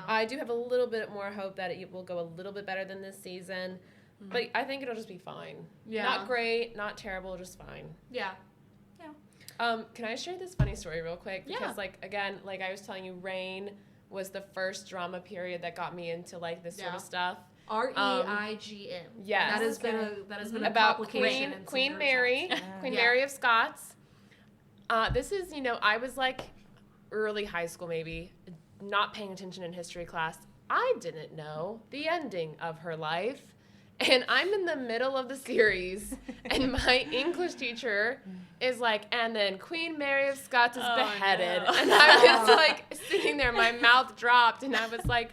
I do have a little bit more hope that it will go a little bit better than this season. But I think it'll just be fine. Yeah. Not great, not terrible, just fine.
Yeah.
Can I share this funny story real quick? Because, like, again, like I was telling you, Reign was the first drama period that got me into, like, this sort of stuff.
REIGN.
Yes.
That has been a
about
complication
Queen Mary, Queen Mary of Scots. This is, you know, I was, like, early high school maybe, not paying attention in history class. I didn't know the ending of her life. And I'm in the middle of the series, and my English teacher is like, and then Queen Mary of Scots is beheaded. No. And I was like sitting there, my mouth dropped, and I was like,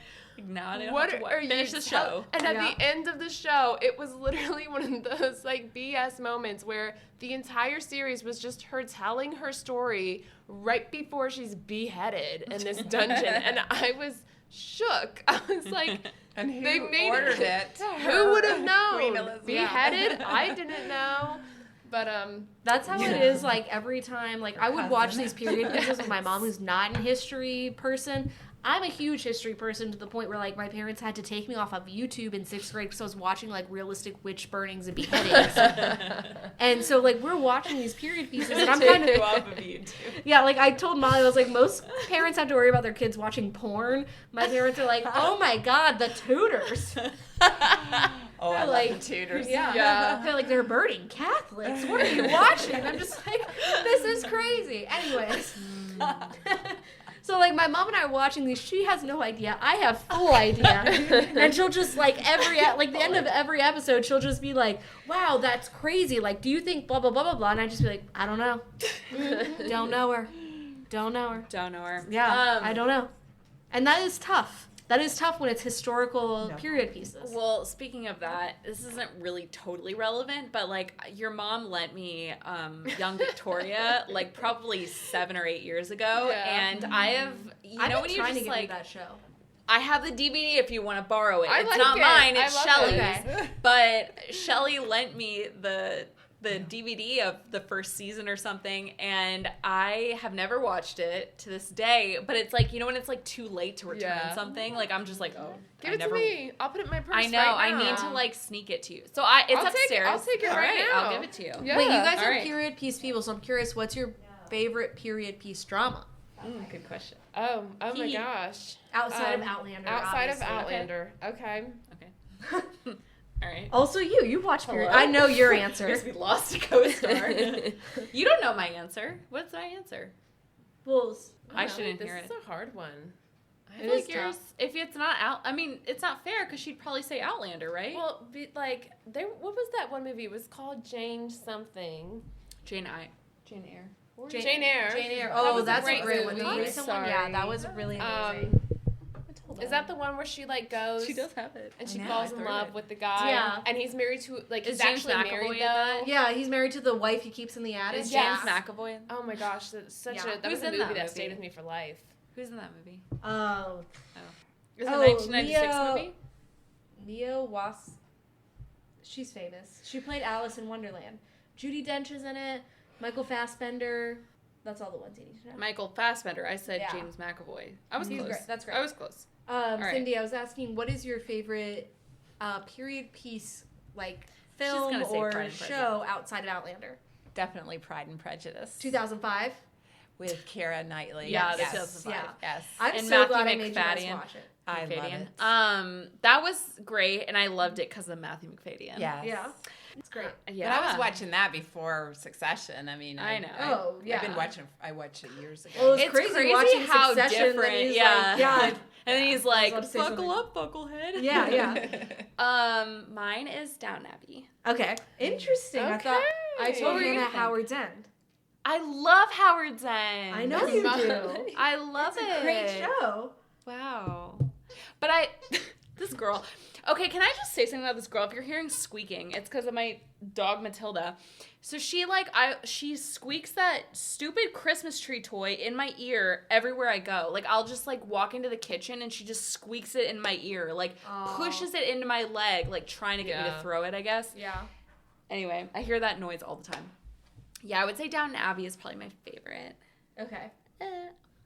what are you
finish the show?
And at the end of the show, it was literally one of those like BS moments where the entire series was just her telling her story right before she's beheaded in this dungeon. And I was shook. I was like,
and who ordered it?
Who would have known? Beheaded? I didn't know. But
that's how it is. Like every time, like I would watch these period pieces with my mom, who's not a history person. I'm a huge history person to the point where like my parents had to take me off of YouTube in 6th grade because I was watching like realistic witch burnings and beheadings. And so like we're watching these period pieces and I'm kind of
off of YouTube.
Yeah, like I told Molly, I was like, most parents have to worry about their kids watching porn. My parents are like, oh my God, the Tudors.
Oh, I love the Tudors.
Yeah. They're like, they're burning Catholics. What are you watching? I'm just like, this is crazy. Anyways. So, like, my mom and I are watching these. She has no idea. I have full idea. And she'll just, like, the end of every episode, she'll just be like, wow, that's crazy. Like, do you think blah, blah, blah, blah, blah? And I just be like, I don't know. Don't know her. Don't know her.
Don't know her.
Yeah, I don't know. And that is tough. That is tough when it's historical period pieces.
Well, speaking of that, this isn't really totally relevant, but like your mom lent me Young Victoria like probably 7 or 8 years ago, and I have when you just like
that show.
I have the DVD if you want to borrow it. It's
like
not mine, it's Shelly's.
Okay.
But Shelly lent me the DVD of the first season or something, and I have never watched it to this day, but it's like, you know when it's like too late to return something? Like I'm just like, oh,
give it to me. I'll put it in my purse.
I know,
right now.
I need to like sneak it to you. So it's upstairs.
I'll take it right now.
I'll give it to you.
Yeah.
Wait, you guys are period piece people, so I'm curious, what's your favorite period piece drama?
Good question.
Oh my gosh.
Outside of Outlander.
Outside
obviously.
of Outlander. Okay.
All right.
Also, you watch period. I know your answer.
Because we lost a co-star. You don't know my answer. What's my answer?
Well,
I shouldn't hear it.
This is a hard one.
I feel like yours, if it's not it's not fair because she'd probably say Outlander, right?
Well, what was that one movie? It was called Jane something.
Jane Eyre.
Jane Eyre.
Jane Eyre. Oh, that's a great one. The recent one, yeah, that was really amazing.
Is that the one where she like goes?
She does have it.
And she falls in love with the guy.
Yeah.
And he's married to he's
James
actually
McAvoy
married
in
though.
that?
Yeah, he's married to the wife he keeps in the attic.
Is James McAvoy?
Oh my gosh, that's such
Yeah.
that
Who's
was a
in
movie
that
that
movie?
stayed with me for life.
Who's in that movie?
Oh.
Is it a 1996 movie?
Leo Was. She's famous. She played Alice in Wonderland. Judi Dench is in it. Michael Fassbender. That's all the ones you need to know.
Michael Fassbender. I said James McAvoy. I was close.
Great. That's great.
I was close.
Cindy, I was asking, what is your favorite period piece, like film or show outside of Outlander?
Definitely Pride and Prejudice.
2005?
With Keira Knightley.
Yeah,
yes.
2005.
Yeah.
Yes.
I'm
and
so
Matthew
glad I made you guys
McFadden.
watch it.
I
McFadyen.
love it.
That was great, and I loved it because of Matthew McFadyen.
Yes.
Yeah. It's great.
Yeah.
But I was watching that before Succession. I mean,
I know.
Oh, yeah.
I watched it years ago.
Oh,
It's
crazy,
crazy
watching
how
Succession
different.
that he's
Yeah.
like, yeah.
And then he's like,
about to say
"Buckle
something.
up, bucklehead."
Yeah.
Mine is Downton Abbey.
Okay. Interesting. I thought I
Okay.
told
What were
Hannah
you
Howard's End.
I love Howard's End.
I know you do.
I love
It's
it.
a great show.
Wow. But this girl. Okay, can I just say something about this girl? If you're hearing squeaking, it's because of my dog Matilda. So she squeaks that stupid Christmas tree toy in my ear everywhere I go. Like I'll just like walk into the kitchen and she just squeaks it in my ear, like pushes it into my leg, like trying to get me to throw it, I guess.
Yeah.
Anyway, I hear that noise all the time. Yeah, I would say Downton Abbey is probably my favorite.
Okay.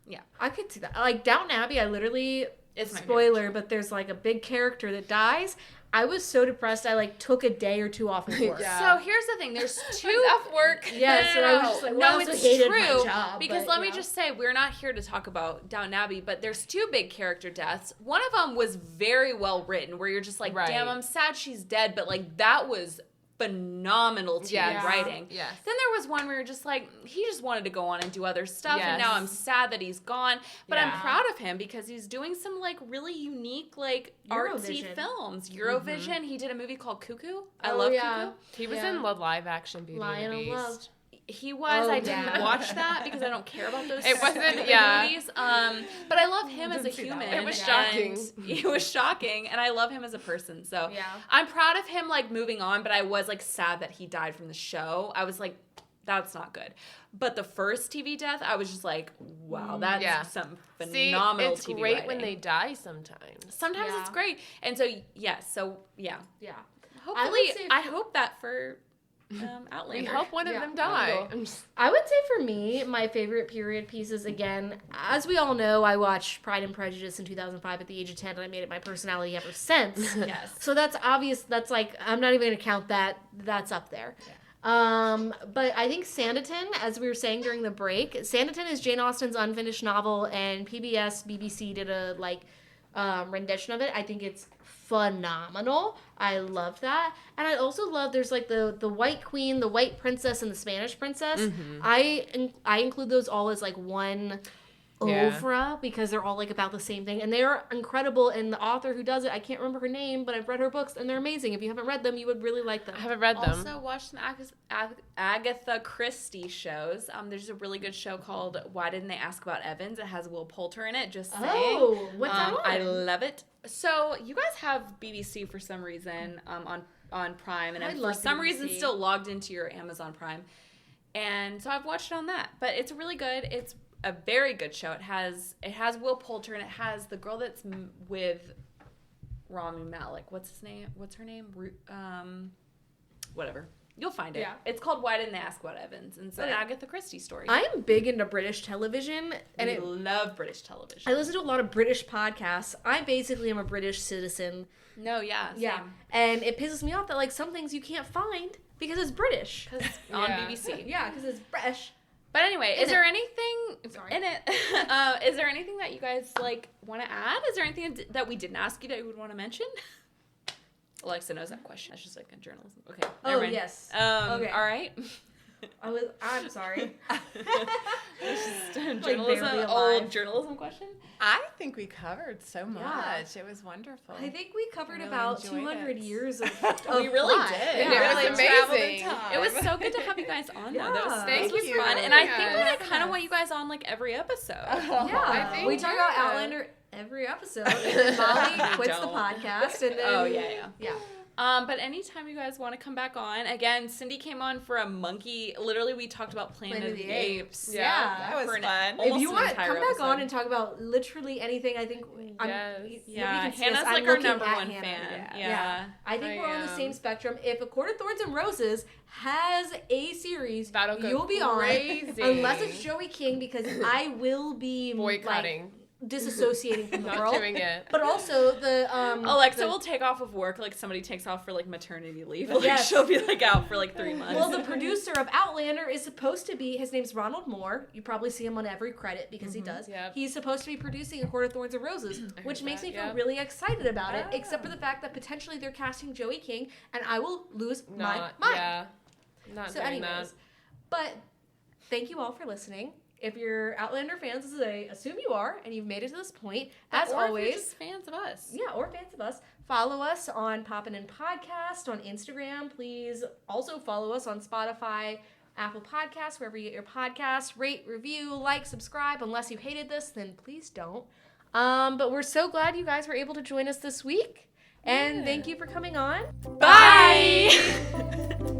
Yeah.
I could see that. Like Downton Abbey, I literally
It's my
spoiler, but there's like a big character that dies. I was so depressed I like took a day or two off of work.
Yeah.
So here's the thing. There's two
Enough work.
Yes, and I was just like, well, I also
it's
hated
true.
my job.
Because
but,
let me
yeah.
just say, we're not here to talk about Downton Abbey, but there's two big character deaths. One of them was very well written, where you're just like,
Right.
damn, I'm sad she's dead, but like that was phenomenal TV
Yes.
writing.
Yes.
Then there was one where you're just like, he just wanted to go on and do other stuff, and
Yes.
now I'm sad that he's gone. But I'm
Yeah.
proud of him because he's doing some like really unique, like artsy
Eurovision.
films. Eurovision. He did a movie called Cuckoo. I
Oh,
love
yeah.
Cuckoo.
He was
Yeah.
in the live action Beauty
Lion
and
of
the
Love.
Beast.
He was.
Oh,
I didn't
yeah.
watch that because I don't care about those.
It wasn't-
stupid
yeah.
movies. But I love him as a
Didn't see that
human.
one.
It was
and
shocking.
It was shocking, and I love him as a person. So
Yeah.
I'm proud of him, like moving on. But I was like sad that he died from the show. I was like, that's not good. But the first TV death, I was just like, wow, that's
Yeah.
some
See,
phenomenal
it's
TV
great
writing.
when they die sometimes.
Sometimes
Yeah.
it's great, and so yes, so yeah.
Yeah.
Hopefully,
say
I hope that for Outlander.
We hope one of
Yeah.
them die.
I I would say for me, my favorite period pieces, again, as we all know, I watched Pride and Prejudice in 2005 at the age of 10, and I made it my personality ever since.
Yes.
So that's obvious. That's like, I'm not even going to count that. That's up there. But I think Sanditon, as we were saying during the break, Sanditon is Jane Austen's unfinished novel, and BBC did a rendition of it. I think it's phenomenal. I love that. And I also love there's like the White Queen, the White Princess, and the Spanish Princess. I include those all as like one oeuvre because they're all like about the same thing, and they are incredible. And the author who does it, I can't remember her name, but I've read her books and they're amazing. If you haven't read them, you would really like them.
I haven't read them.
Also, watch some Agatha Christie shows. There's a really good show called Why Didn't They Ask About Evans? It has Will Poulter in it. Just saying.
Oh, what's that on?
I love it. So you guys have BBC for some reason on Prime, and
I
I'm for
love
some reason
BBC.
still logged into your Amazon Prime, and so I've watched it on that. But it's really good. It's a very good show. It has Will Poulter, and it has the girl that's with Rami Malek. What's his name? What's her name? Whatever. You'll find it.
Yeah.
It's called Why Didn't They Ask About Evans? And it's an
Okay.
Agatha Christie story.
I am big into British television, and
I love British television.
I listen to a lot of British podcasts. I basically am a British citizen.
No, yeah,
Yeah.
same.
And it pisses me off that like some things you can't find because it's British.
Because on
Yeah.
BBC.
Yeah, because it's fresh.
But anyway,
In
is there anything
Sorry.
in it? Is there anything that you guys like want to add? Is there anything that we didn't ask you that you would want to mention? Alexa knows that question. That's just like a journalism. Okay.
Oh,
never mind.
yes.
All
Okay.
right.
I'm sorry.
Journalism.
barely alive.
Old journalism question.
I think we covered so much. It was wonderful.
I think we covered
Really
about
enjoyed
200
it.
years of
We really
plot.
did.
Yeah.
It
It
was
was
amazing.
amazing.
It was so good to have you guys on. Though. That was,
Yeah.
this was
Thank you.
fun, and I think
Yeah.
we kind of want you guys on like every episode.
Yeah,
I think,
we talk about
yeah.
Outlander every episode. And then Molly quits the
Don't.
podcast, and then
Oh yeah.
yeah.
But anytime you guys want to come back on, again, Cindy came on for a monkey. Literally, we talked about Planet of the Apes.
Yeah.
That was
for an-
fun.
almost
If you
an
want to
entire
come back on
episode.
and talk about literally anything, I think
Yes.
Yeah,
you can see
Hannah's
us. I'm
like our
looking
number
at
one
Hannah.
fan.
Yeah.
Yeah.
I think
I
we're on the
am.
same spectrum. If A Court of Thorns and Roses has a series,
That'll go
you'll be
crazy.
on. Unless it's Joey King, because I will be
Boycotting.
disassociating from the
Not
world.
doing it.
But also the
Alexa
the-
will take off of work like somebody takes off for like maternity leave. Like
Yes.
she'll be like out for like 3 months.
Well, the producer of Outlander is supposed to be, his name's Ronald Moore. You probably see him on every credit because he does.
Yep.
He's supposed to be producing A Court of Thorns and Roses, which makes me feel
yep.
really excited about it, except for the fact that potentially they're casting Joey King, and I will lose my mind.
Yeah. Not
So
doing
anyways,
that.
but thank you all for listening. If you're Outlander fans, as I assume you are, and you've made it to this point, as
Or if you're
always,
just fans of us.
yeah, or fans of us, follow us on Poppin' In Podcast on Instagram. Please also follow us on Spotify, Apple Podcasts, wherever you get your podcasts. Rate, review, like, subscribe. Unless you hated this, then please don't. But we're so glad you guys were able to join us this week. And thank you for coming on.
Bye!